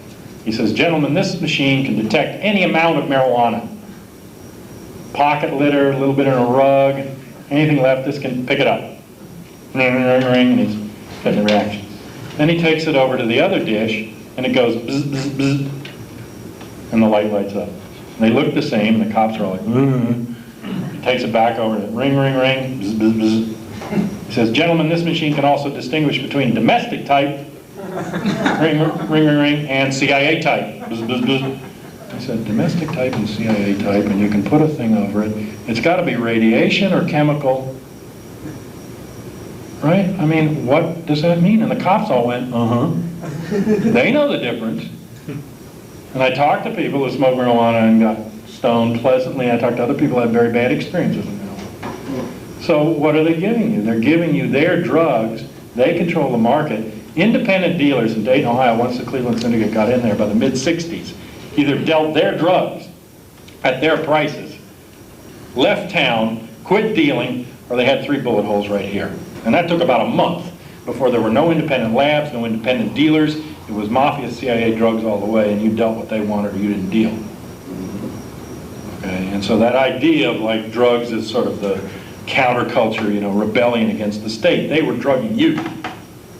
He says, gentlemen, this machine can detect any amount of marijuana. Pocket litter, a little bit in a rug, anything left, this can pick it up. Ring, ring, ring, and he's getting the reaction. Then he takes it over to the other dish, and it goes bzz, bzz, bzz, and the light lights up. And they look the same, and the cops are all like, He takes it back over to ring, ring, ring, bzz, bzz, bzz. He says, gentlemen, this machine can also distinguish between domestic type, ring, ring, ring, ring, and CIA type, bzz, bzz, bzz. I said, domestic type and CIA type, and you can put a thing over it. It's got to be radiation or chemical. Right? I mean, what does that mean? And the cops all went, They know the difference. And I talked to people who smoked marijuana and got stoned pleasantly. I talked to other people who had very bad experiences with marijuana. So what are they giving you? They're giving you their drugs. They control the market. Independent dealers in Dayton, Ohio, once the Cleveland Syndicate got in there by the mid-'60s, either dealt their drugs at their prices, left town, quit dealing, or they had 3 bullet holes right here. And that took about a month before there were no independent labs, no independent dealers. It was mafia, CIA drugs all the way, and you dealt what they wanted or you didn't deal. Okay, and so that idea of like drugs is sort of the counterculture, you know, rebellion against the state. They were drugging you,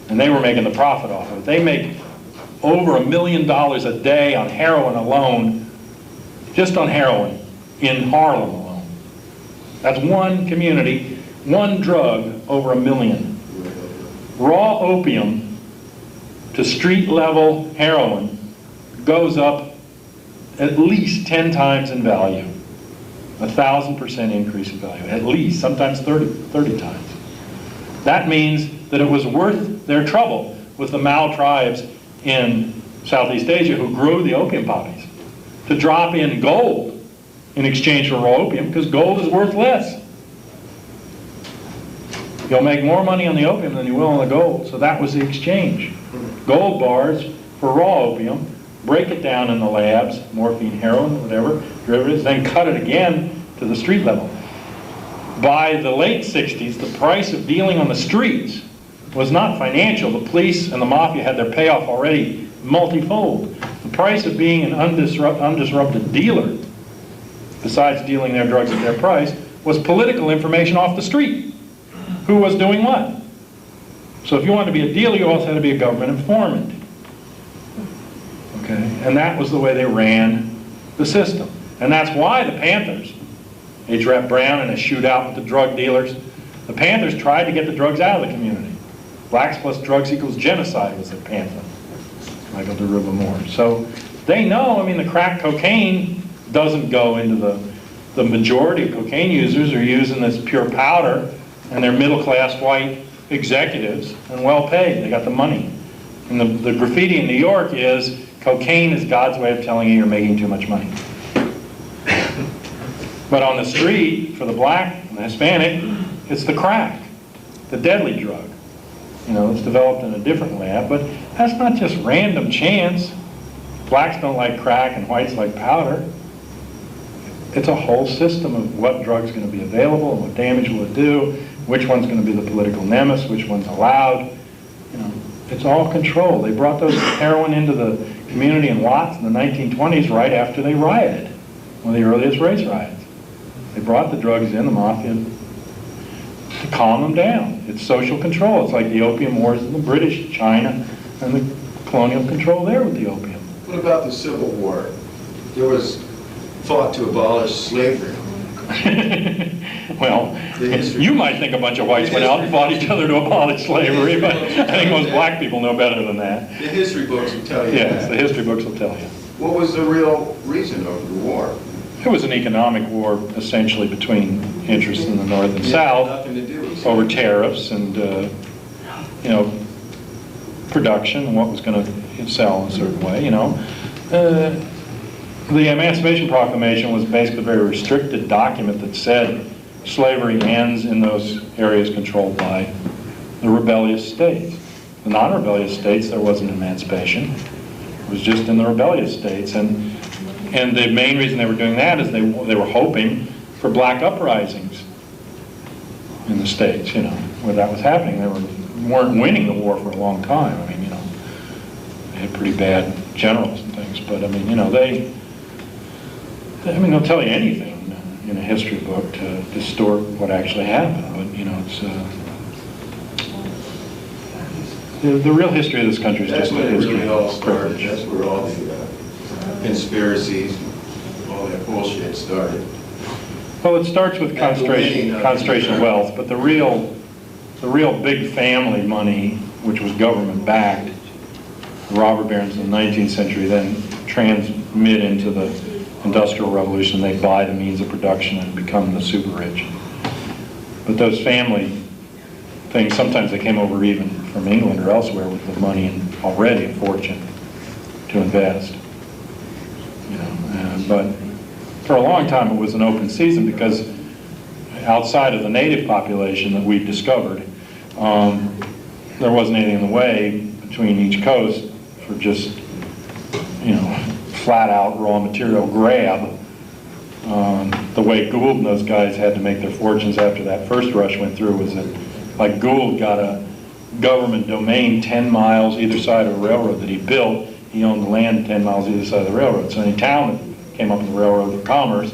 and they were making the profit off of it. They make over $1 million a day on heroin alone, just on heroin, in Harlem alone. That's one community, one drug over 1 million. Raw opium to street level heroin goes up at least 10 times in value. 1,000% increase in value, at least, sometimes 30 times. That means that it was worth their trouble with the Mau tribes in Southeast Asia who grew the opium poppies to drop in gold in exchange for raw opium, because gold is worth less. You'll make more money on the opium than you will on the gold. So that was the exchange. Gold bars for raw opium, break it down in the labs, morphine, heroin, whatever, derivatives, then cut it again to the street level. By the late 60s, the price of dealing on the streets was not financial. The police and the mafia had their payoff already multifold. The price of being an undisrupted dealer, besides dealing their drugs at their price, was political information off the street. Who was doing what? So if you wanted to be a dealer, you also had to be a government informant. Okay? And that was the way they ran the system. And that's why the Panthers, H. Rap Brown in a shootout with the drug dealers, the Panthers tried to get the drugs out of the community. Blacks plus drugs equals genocide was their pamphlet. Michael DeRuba Moore. So they know, I mean, the crack cocaine doesn't go into the majority of cocaine users are using this pure powder, and they're middle-class white executives and well-paid. They got the money. And the graffiti in New York is, cocaine is God's way of telling you you're making too much money. But on the street, for the black and the Hispanic, it's the crack, the deadly drug. You know, it's developed in a different lab, but that's not just random chance. Blacks don't like crack and whites like powder. It's a whole system of what drug's going to be available and what damage will it do, which one's going to be the political nemesis, which one's allowed. You know, it's all controlled. They brought those heroin into the community in Watts in the 1920s right after they rioted, one of the earliest race riots. They brought the drugs in, the mafia, to calm them down. It's social control. It's like the opium wars in the British, China, and the colonial control there with the opium. What about the Civil War? There was thought to abolish slavery. Well, you might think a bunch of whites went out and fought each other to abolish slavery, but I think most black people know better than that. The history books will tell you Yes, that. the history books will tell you. What was the real reason of the war? It was an economic war, essentially, between interests in the North and South Nothing to do with over tariffs and, you know, production and what was going to sell in a certain way, you know. The Emancipation Proclamation was basically a very restricted document that said slavery ends in those areas controlled by the rebellious states. The non-rebellious states, there wasn't emancipation. It was just in the rebellious states. And the main reason they were doing that is they were hoping for black uprisings in the states, you know, where that was happening. They weren't winning the war for a long time. I mean, you know, they had pretty bad generals and things. But, I mean, you know, they'll tell you anything in a history book to distort what actually happened. But, you know, it's the real history of this country is That's just when a it history really all of started. privilege. That's where all the conspiracies, all that bullshit started. Well, it starts with concentration of wealth, but the real big family money, which was government-backed, the robber barons in the 19th century then transmit into the Industrial Revolution. They buy the means of production and become the super rich. But those family things, sometimes they came over even from England or elsewhere with the money and already a fortune to invest. You know, but for a long time it was an open season because outside of the native population that we discovered, there wasn't anything in the way between each coast for just, you know, flat out raw material grab. The way Gould and those guys had to make their fortunes after that first rush went through was that, like, Gould got a government domain 10 miles either side of a railroad that he built. He owned the land 10 miles either side of the railroad. So any town that came up in the railroad for commerce,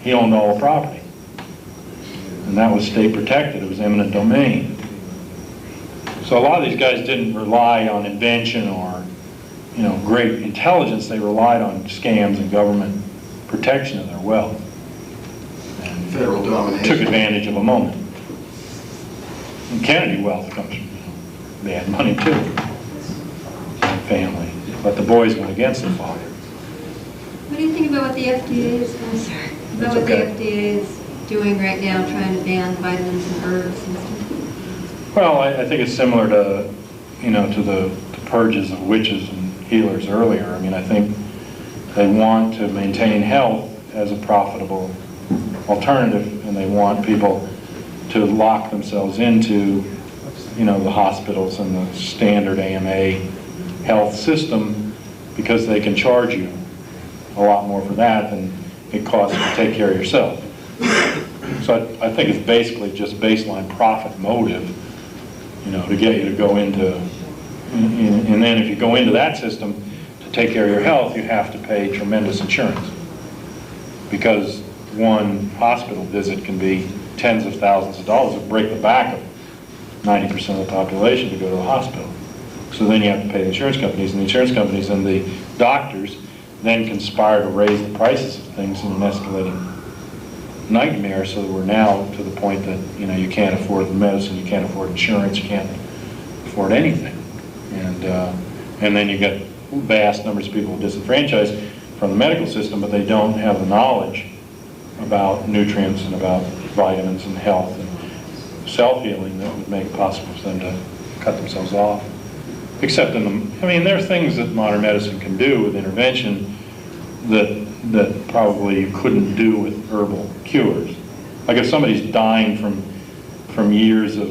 he owned all the property. And that was state protected. It was eminent domain. So a lot of these guys didn't rely on invention or, you know, great intelligence. They relied on scams and government protection of their wealth. And federal domination. took advantage of a moment. And Kennedy wealth comes from, they had money too, and family. But the boys went against the father. What do you think about what the FDA is, I'm sorry, about what the FDA is doing right now, trying to ban vitamins and herbs and stuff? Well, I think it's similar to, to the purges of witches and healers earlier. I mean, I think they want to maintain health as a profitable alternative, and they want people to lock themselves into, the hospitals and the standard AMA health system because they can charge you a lot more for that than it costs you to take care of yourself. So I think it's basically just baseline profit motive, to get you to go into, and then if you go into that system to take care of your health, you have to pay tremendous insurance. Because one hospital visit can be tens of thousands of dollars. It would break the back of 90% of the population to go to the hospital. So then you have to pay the insurance companies, and the insurance companies and the doctors then conspire to raise the prices of things in an escalating nightmare, so that we're now to the point that you can't afford the medicine, you can't afford insurance, you can't afford anything, and then you get vast numbers of people disenfranchised from the medical system, but they don't have the knowledge about nutrients and about vitamins and health and self-healing that would make it possible for them to cut themselves off. Except there are things that modern medicine can do with intervention that probably you couldn't do with herbal cures. Like if somebody's dying from years of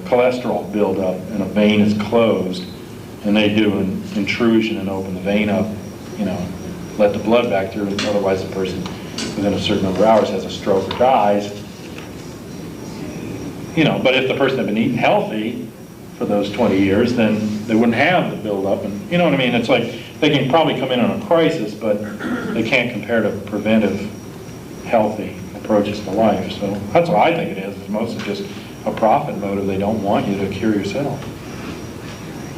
cholesterol buildup and a vein is closed, and they do an intrusion and open the vein up, let the blood back through, otherwise the person within a certain number of hours has a stroke or dies. But if the person had been eating healthy for those 20 years, then they wouldn't have the buildup. And you know what I mean? It's like they can probably come in on a crisis, but they can't compare to preventive, healthy approaches to life. So that's what I think it is. It's mostly just a profit motive. They don't want you to cure yourself.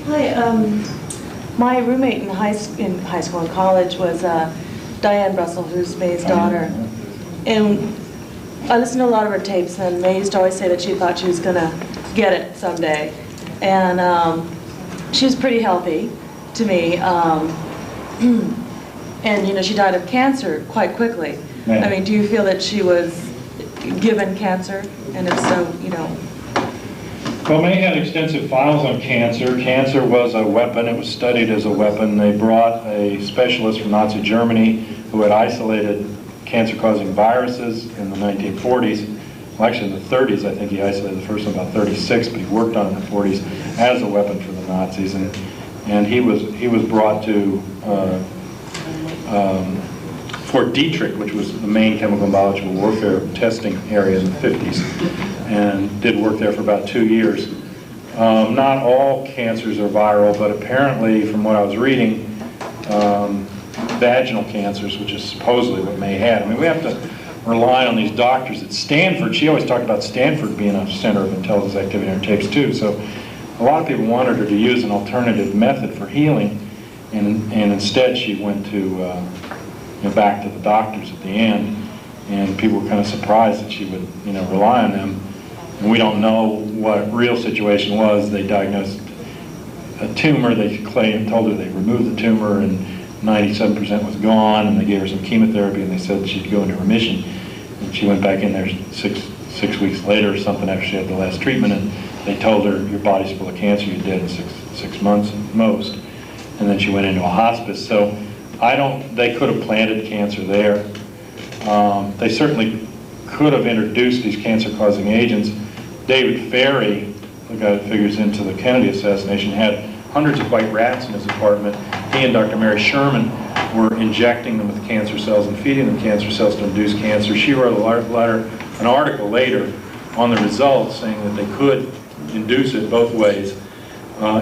Hi, my roommate in high school and college was Diane Russell, who's May's daughter. And I listened to a lot of her tapes, and May used to always say that she thought she was going to get it someday. And she was pretty healthy to me. And, she died of cancer quite quickly. Yeah. I mean, do you feel that she was given cancer? And if so, Well, May had extensive files on cancer. Cancer was a weapon. It was studied as a weapon. They brought a specialist from Nazi Germany who had isolated cancer-causing viruses in the 1940s. Well, actually in the 30s, I think he isolated the first one about 36, but he worked on it in the 40s as a weapon for the Nazis. And he was brought to Fort Detrick, which was the main chemical and biological warfare testing area in the 50s, and did work there for about 2 years. Not all cancers are viral, but apparently, from what I was reading, vaginal cancers, which is supposedly what May had. I mean, we have to rely on these doctors at Stanford. She always talked about Stanford being a center of intelligence activity in her tapes too. So a lot of people wanted her to use an alternative method for healing, and instead she went to back to the doctors at the end, and people were kind of surprised that she would rely on them. And we don't know what real situation was. They diagnosed a tumor. They told her they removed the tumor, and 97% was gone, and they gave her some chemotherapy, and they said she'd go into remission. And she went back in there six weeks later or something after she had the last treatment, and they told her, your body's full of cancer, you're dead in six months at most. And then she went into a hospice. So they could have planted cancer there. They certainly could have introduced these cancer-causing agents. David Ferry, the guy that figures into the Kennedy assassination, had hundreds of white rats in his apartment. He and Dr. Mary Sherman were injecting them with cancer cells and feeding them cancer cells to induce cancer. She wrote an article later on the results saying that they could induce it both ways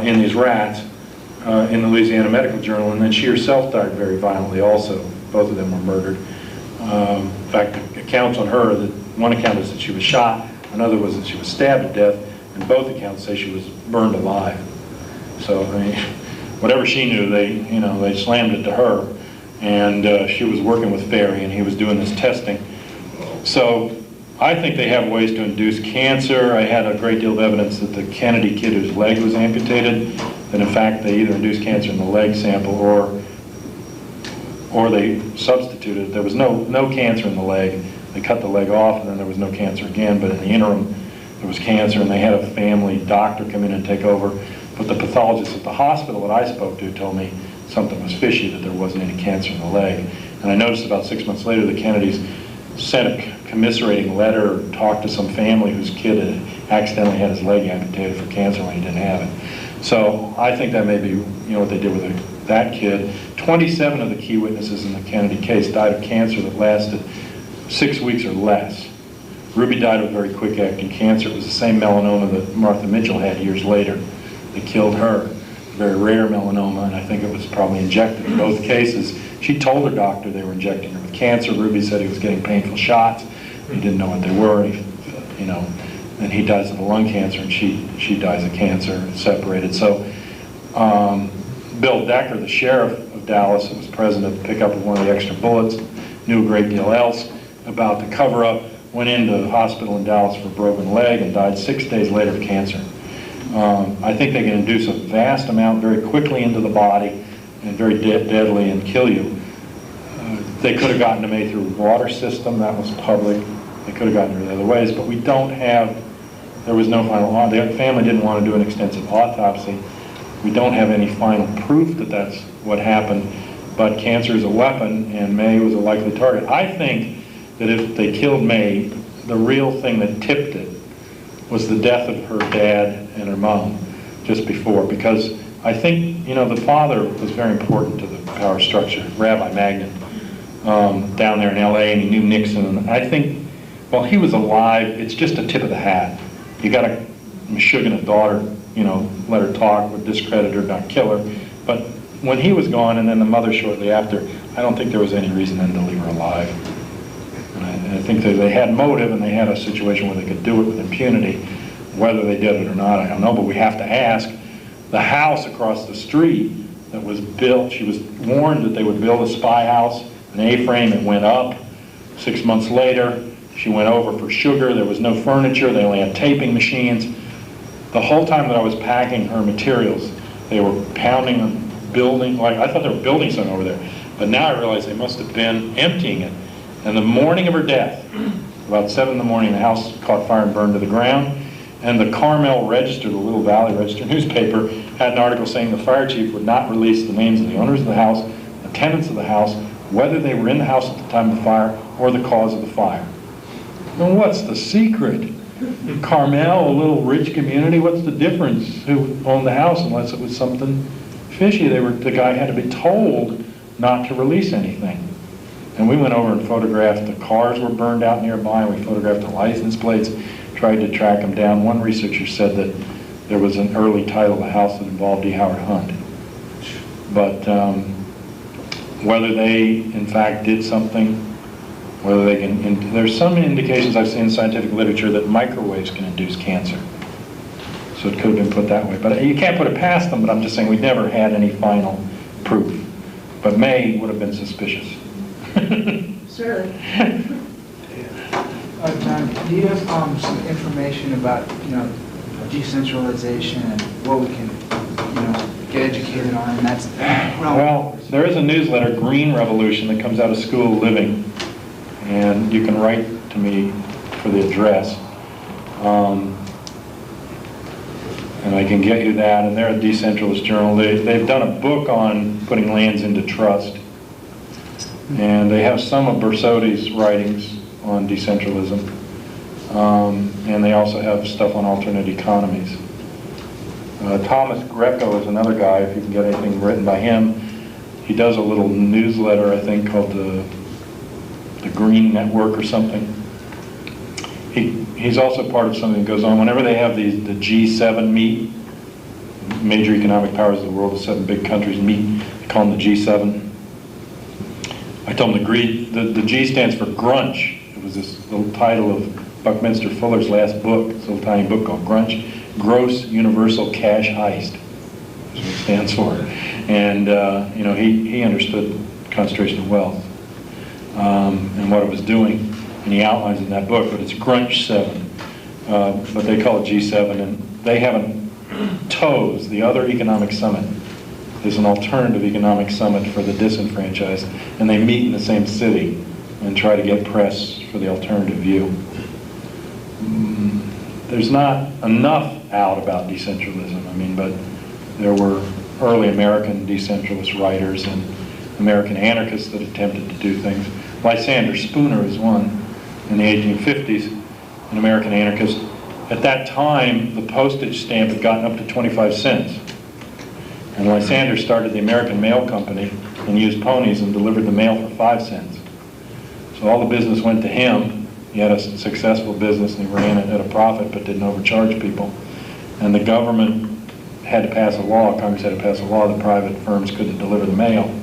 in these rats in the Louisiana Medical Journal, and then she herself died very violently also. Both of them were murdered. In fact, accounts on her, one account is that she was shot, another was that she was stabbed to death, and both accounts say she was burned alive. So, I mean, whatever she knew, they slammed it to her, and she was working with Ferry, and he was doing this testing. So, I think they have ways to induce cancer. I had a great deal of evidence that the Kennedy kid whose leg was amputated, that in fact they either induced cancer in the leg sample or they substituted. There was no cancer in the leg. They cut the leg off and then there was no cancer again, but in the interim there was cancer, and they had a family doctor come in and take over. But the pathologist at the hospital that I spoke to told me something was fishy, that there wasn't any cancer in the leg. And I noticed about 6 months later the Kennedys sent a commiserating letter or talked to some family whose kid had accidentally had his leg amputated for cancer when he didn't have it. So I think that may be what they did with that kid. 27 of the key witnesses in the Kennedy case died of cancer that lasted 6 weeks or less. Ruby died of very quick-acting cancer. It was the same melanoma that Martha Mitchell had years later that killed her. Very rare melanoma, and I think it was probably injected in both cases. She told her doctor they were injecting her with cancer. Ruby said he was getting painful shots. He didn't know what they were. And he dies of a lung cancer, and she dies of cancer, separated. So Bill Decker, the sheriff of Dallas, that was present at the pickup of one of the extra bullets, knew a great deal else about the cover-up, went into the hospital in Dallas for a broken leg and died 6 days later of cancer. I think they can induce a vast amount very quickly into the body and very deadly and kill you. They could have gotten to May through the water system. That was public. They could have gotten to it other ways, but we don't have, there was no final, the family didn't want to do an extensive autopsy. We don't have any final proof that that's what happened, but cancer is a weapon and May was a likely target. I think that if they killed May, the real thing that tipped it was the death of her dad and her mom just before, because I think, the father was very important to the power structure, Rabbi Magnin, down there in LA, and he knew Nixon. And I think, while he was alive, it's just a tip of the hat. You got to Meshuggah a daughter, let her talk, would discredit her, not kill her. But when he was gone, and then the mother shortly after, I don't think there was any reason then to leave her alive. And I think that they had motive, and they had a situation where they could do it with impunity. Whether they did it or not, I don't know, but we have to ask. The house across the street that was built, she was warned that they would build a spy house, an A-frame. It went up. 6 months later, she went over for sugar. There was no furniture. They only had taping machines. The whole time that I was packing her materials, they were pounding and building, like I thought they were building something over there. But now I realize they must have been emptying it. And the morning of her death, about 7 in the morning, the house caught fire and burned to the ground. And the Carmel Register, the Little Valley Register newspaper, had an article saying the fire chief would not release the names of the owners of the house, the tenants of the house, whether they were in the house at the time of the fire or the cause of the fire. Well, what's the secret? Carmel, a little rich community, what's the difference who owned the house unless it was something fishy? The guy had to be told not to release anything. And we went over and photographed the cars were burned out nearby. We photographed the license plates, tried to track them down. One researcher said that there was an early title of the house that involved E. Howard Hunt. But whether they, in fact, did something, whether they can, there's some indications I've seen in scientific literature that microwaves can induce cancer. So it could have been put that way. But you can't put it past them, but I'm just saying we never had any final proof. But May would have been suspicious. Certainly. John, do you have some information about, decentralization and what we can, get educated on? And that's well, there is a newsletter, Green Revolution, that comes out of School of Living, and you can write to me for the address, and I can get you that. And they're a decentralist journal. They've done a book on putting lands into trust, and they have some of Bersodi's writings on decentralism, and they also have stuff on alternate economies. Thomas Greco is another guy, if you can get anything written by him. He does a little newsletter, I think, called the Green Network or something. He's also part of something that goes on. Whenever they have the G7 meet, major economic powers of the world, the 7 big countries meet, they call them the G7. I told him the G stands for Grunch. It was this little title of Buckminster Fuller's last book, this little tiny book called Grunch, Gross Universal Cash Heist. That's what it stands for. And he understood concentration of wealth and what it was doing. and he outlines in that book, but it's Grunch 7, but they call it G7, and they haven't TOES, the Other Economic Summit, is an alternative economic summit for the disenfranchised, and they meet in the same city and try to get press for the alternative view. There's not enough out about decentralism, I mean, but there were early American decentralist writers and American anarchists that attempted to do things. Lysander Spooner is one in the 1850s, an American anarchist. At that time, the postage stamp had gotten up to 25 cents. And Lysander started the American Mail Company and used ponies and delivered the mail for 5 cents. So all the business went to him. He had a successful business and he ran it at a profit but didn't overcharge people. And the government had to pass a law, Congress had to pass a law that private firms couldn't deliver the mail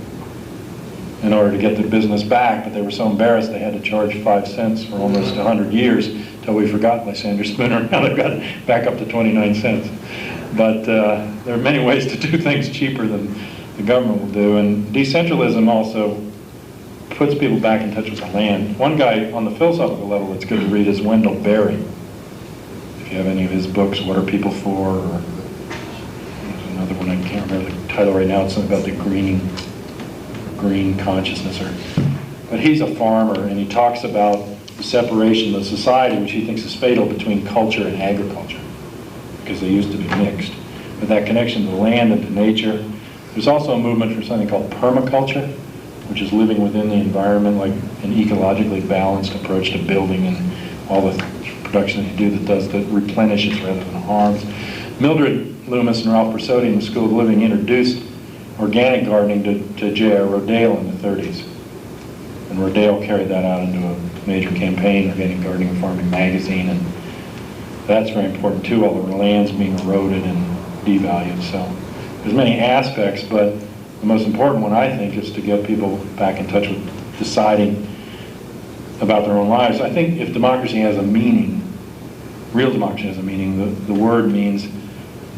in order to get their business back, but they were so embarrassed they had to charge 5 cents for almost 100 years until we forgot Lysander Spooner. Now they've got it back up to 29 cents. But there are many ways to do things cheaper than the government will do, and decentralism also puts people back in touch with the land. One guy on the philosophical level that's good to read is Wendell Berry. If you have any of his books, What Are People For? Or there's another one, I can't remember the title right now, it's something about the green consciousness. But he's a farmer, and he talks about the separation of society, which he thinks is fatal, between culture and agriculture, because they used to be mixed. But that connection to the land and to nature. There's also a movement for something called permaculture, which is living within the environment, like an ecologically balanced approach to building and all the production that you do that replenishes rather than harms. Mildred Loomis and Ralph Persotti in the School of Living introduced organic gardening to J.R. Rodale in the 30s. And Rodale carried that out into a major campaign, Organic Gardening and Farming magazine, and that's very important too, all the land's being eroded and devalued. So there's many aspects, but the most important one, I think, is to get people back in touch with deciding about their own lives. I think if democracy has a meaning, real democracy has a meaning, the word means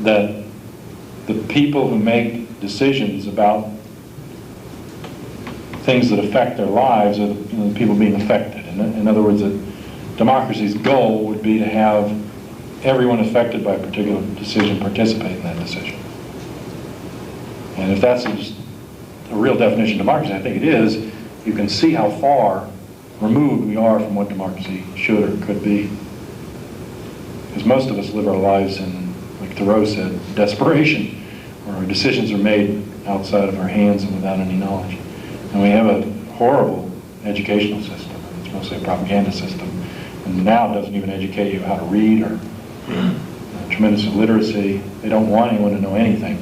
that the people who make decisions about things that affect their lives are the people being affected. In other words, democracy's goal would be to have everyone affected by a particular decision participate in that decision. And if that's a real definition of democracy, I think it is, you can see how far removed we are from what democracy should or could be. Because most of us live our lives in, like Thoreau said, desperation, where our decisions are made outside of our hands and without any knowledge. And we have a horrible educational system. It's mostly a propaganda system. And now it doesn't even educate you how to read or tremendous illiteracy. They don't want anyone to know anything.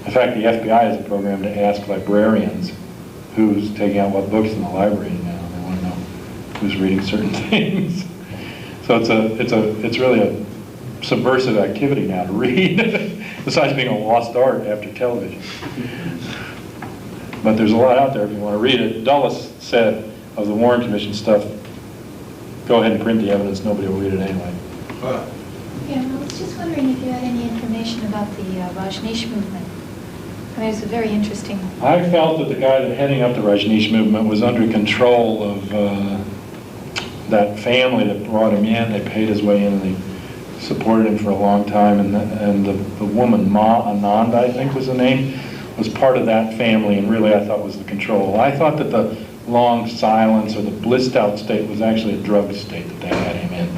In fact, the FBI has a program to ask librarians who's taking out what books in the library now. They want to know who's reading certain things. So it's really a subversive activity now to read, besides being a lost art after television. But there's a lot out there if you want to read it. Dulles said of the Warren Commission stuff, go ahead and print the evidence, nobody will read it anyway. Yeah, I was just wondering if you had any information about the Rajneesh movement. I mean, it's a very interesting... I felt that the guy that heading up the Rajneesh movement was under control of that family that brought him in. They paid his way in and they supported him for a long time. And the woman, Ma Anand, I think was the name, was part of that family, and really I thought was the control. I thought that the long silence or the blissed out state was actually a drug state that they had him in,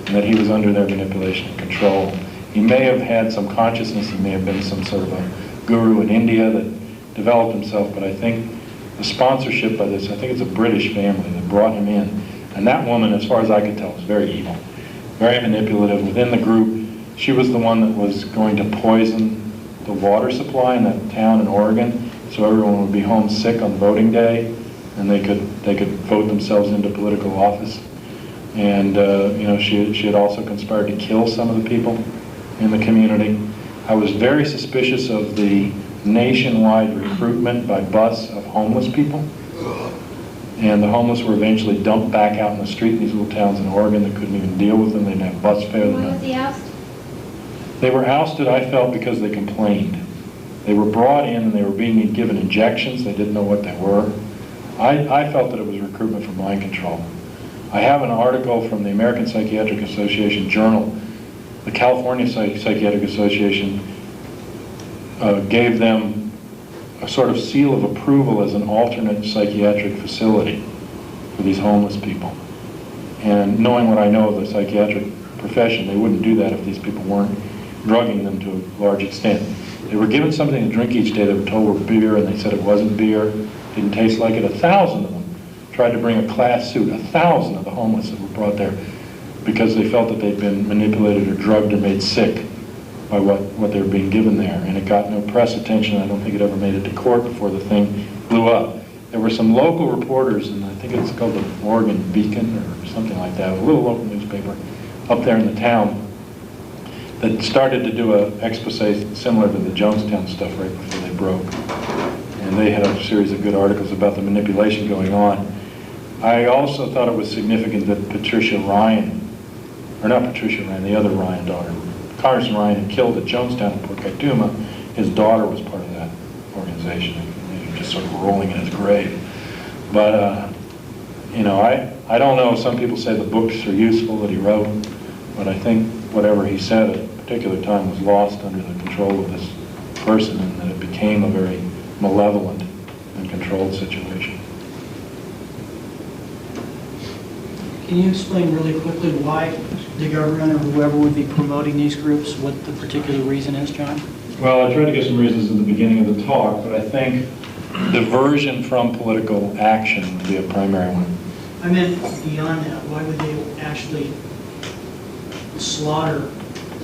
and that he was under their manipulation and control. He may have had some consciousness, he may have been some sort of a guru in India that developed himself, but I think the sponsorship by this, I think it's a British family that brought him in. And that woman, as far as I could tell, was very evil, very manipulative. Within the group, she was the one that was going to poison the water supply in that town in Oregon, so everyone would be homesick on voting day, and they could vote themselves into political office. And she had also conspired to kill some of the people in the community. I was very suspicious of the nationwide recruitment by bus of homeless people. And the homeless were eventually dumped back out in the street in these little towns in Oregon that couldn't even deal with them. They didn't have bus fare. Why was he ousted? They were ousted, I felt, because they complained. They were brought in and they were being given injections. They didn't know what they were. I felt that it was recruitment for mind control. I have an article from the American Psychiatric Association Journal. The California Psychiatric Association gave them a sort of seal of approval as an alternate psychiatric facility for these homeless people. And knowing what I know of the psychiatric profession, they wouldn't do that if these people weren't drugging them to a large extent. They were given something to drink each day. They were told were beer, and they said it wasn't beer, didn't taste like it. 1,000 of them tried to bring a class suit, 1,000 of the homeless that were brought there, because they felt that they'd been manipulated or drugged or made sick by what they were being given there. And it got no press attention. I don't think it ever made it to court before the thing blew up. There were some local reporters, and I think it's called the Oregon Beacon or something like that, a little local newspaper up there in the town, that started to do an expose similar to the Jonestown stuff right before they broke. And they had a series of good articles about the manipulation going on. I also thought it was significant that Patricia Ryan, or not Patricia Ryan, the other Ryan daughter, Congressman Ryan, had killed at Jonestown in Port Kaituma. His daughter was part of that organization. He was just sort of rolling in his grave. But, you know, I don't know. Some people say the books are useful that he wrote, but I think whatever he said at a particular time was lost under the control of this person, and that it became a very malevolent and controlled situation. Can you explain really quickly why the government or whoever would be promoting these groups, what the particular reason is, John? Well, I tried to give some reasons at the beginning of the talk, but I think diversion from political action would be a primary one. I meant beyond that, why would they actually slaughter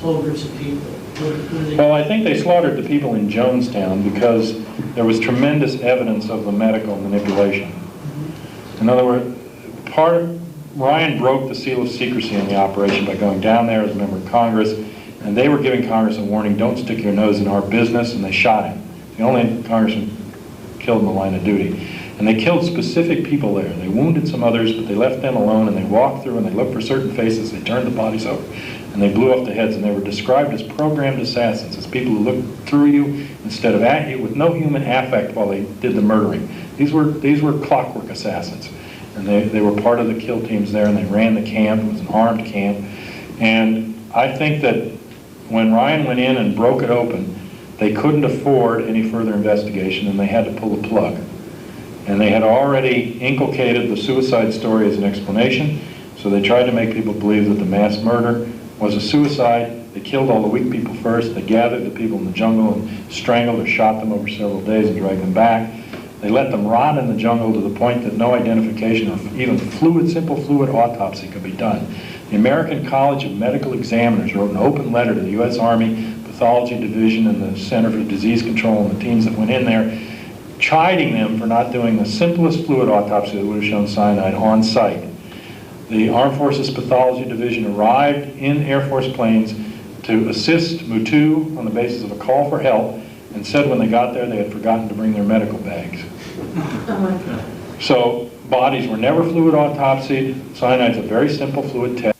whole groups of people? What are they? Well, I think they slaughtered the people in Jonestown because there was tremendous evidence of the medical manipulation. In other words, Ryan broke the seal of secrecy in the operation by going down there as a member of Congress, and they were giving Congress a warning, don't stick your nose in our business, and they shot him. The only congressman killed in the line of duty. And they killed specific people there. They wounded some others, but they left them alone, and they walked through and they looked for certain faces, they turned the bodies over, and they blew off the heads, and they were described as programmed assassins, as people who looked through you instead of at you with no human affect while they did the murdering. These were clockwork assassins. And they were part of the kill teams there, and they ran the camp. It was an armed camp. And I think that when Ryan went in and broke it open, they couldn't afford any further investigation, and they had to pull the plug. And they had already inculcated the suicide story as an explanation, so they tried to make people believe that the mass murder was a suicide. They killed all the weak people first. They gathered the people in the jungle and strangled or shot them over several days and dragged them back. They let them rot in the jungle to the point that no identification or even simple fluid autopsy could be done. The American College of Medical Examiners wrote an open letter to the U.S. Army Pathology Division and the Center for Disease Control and the teams that went in there, chiding them for not doing the simplest fluid autopsy that would have shown cyanide on site. The Armed Forces Pathology Division arrived in Air Force planes to assist Mutu on the basis of a call for help, and said when they got there they had forgotten to bring their medical bags. So bodies were never fluid autopsied. Cyanide's a very simple fluid test.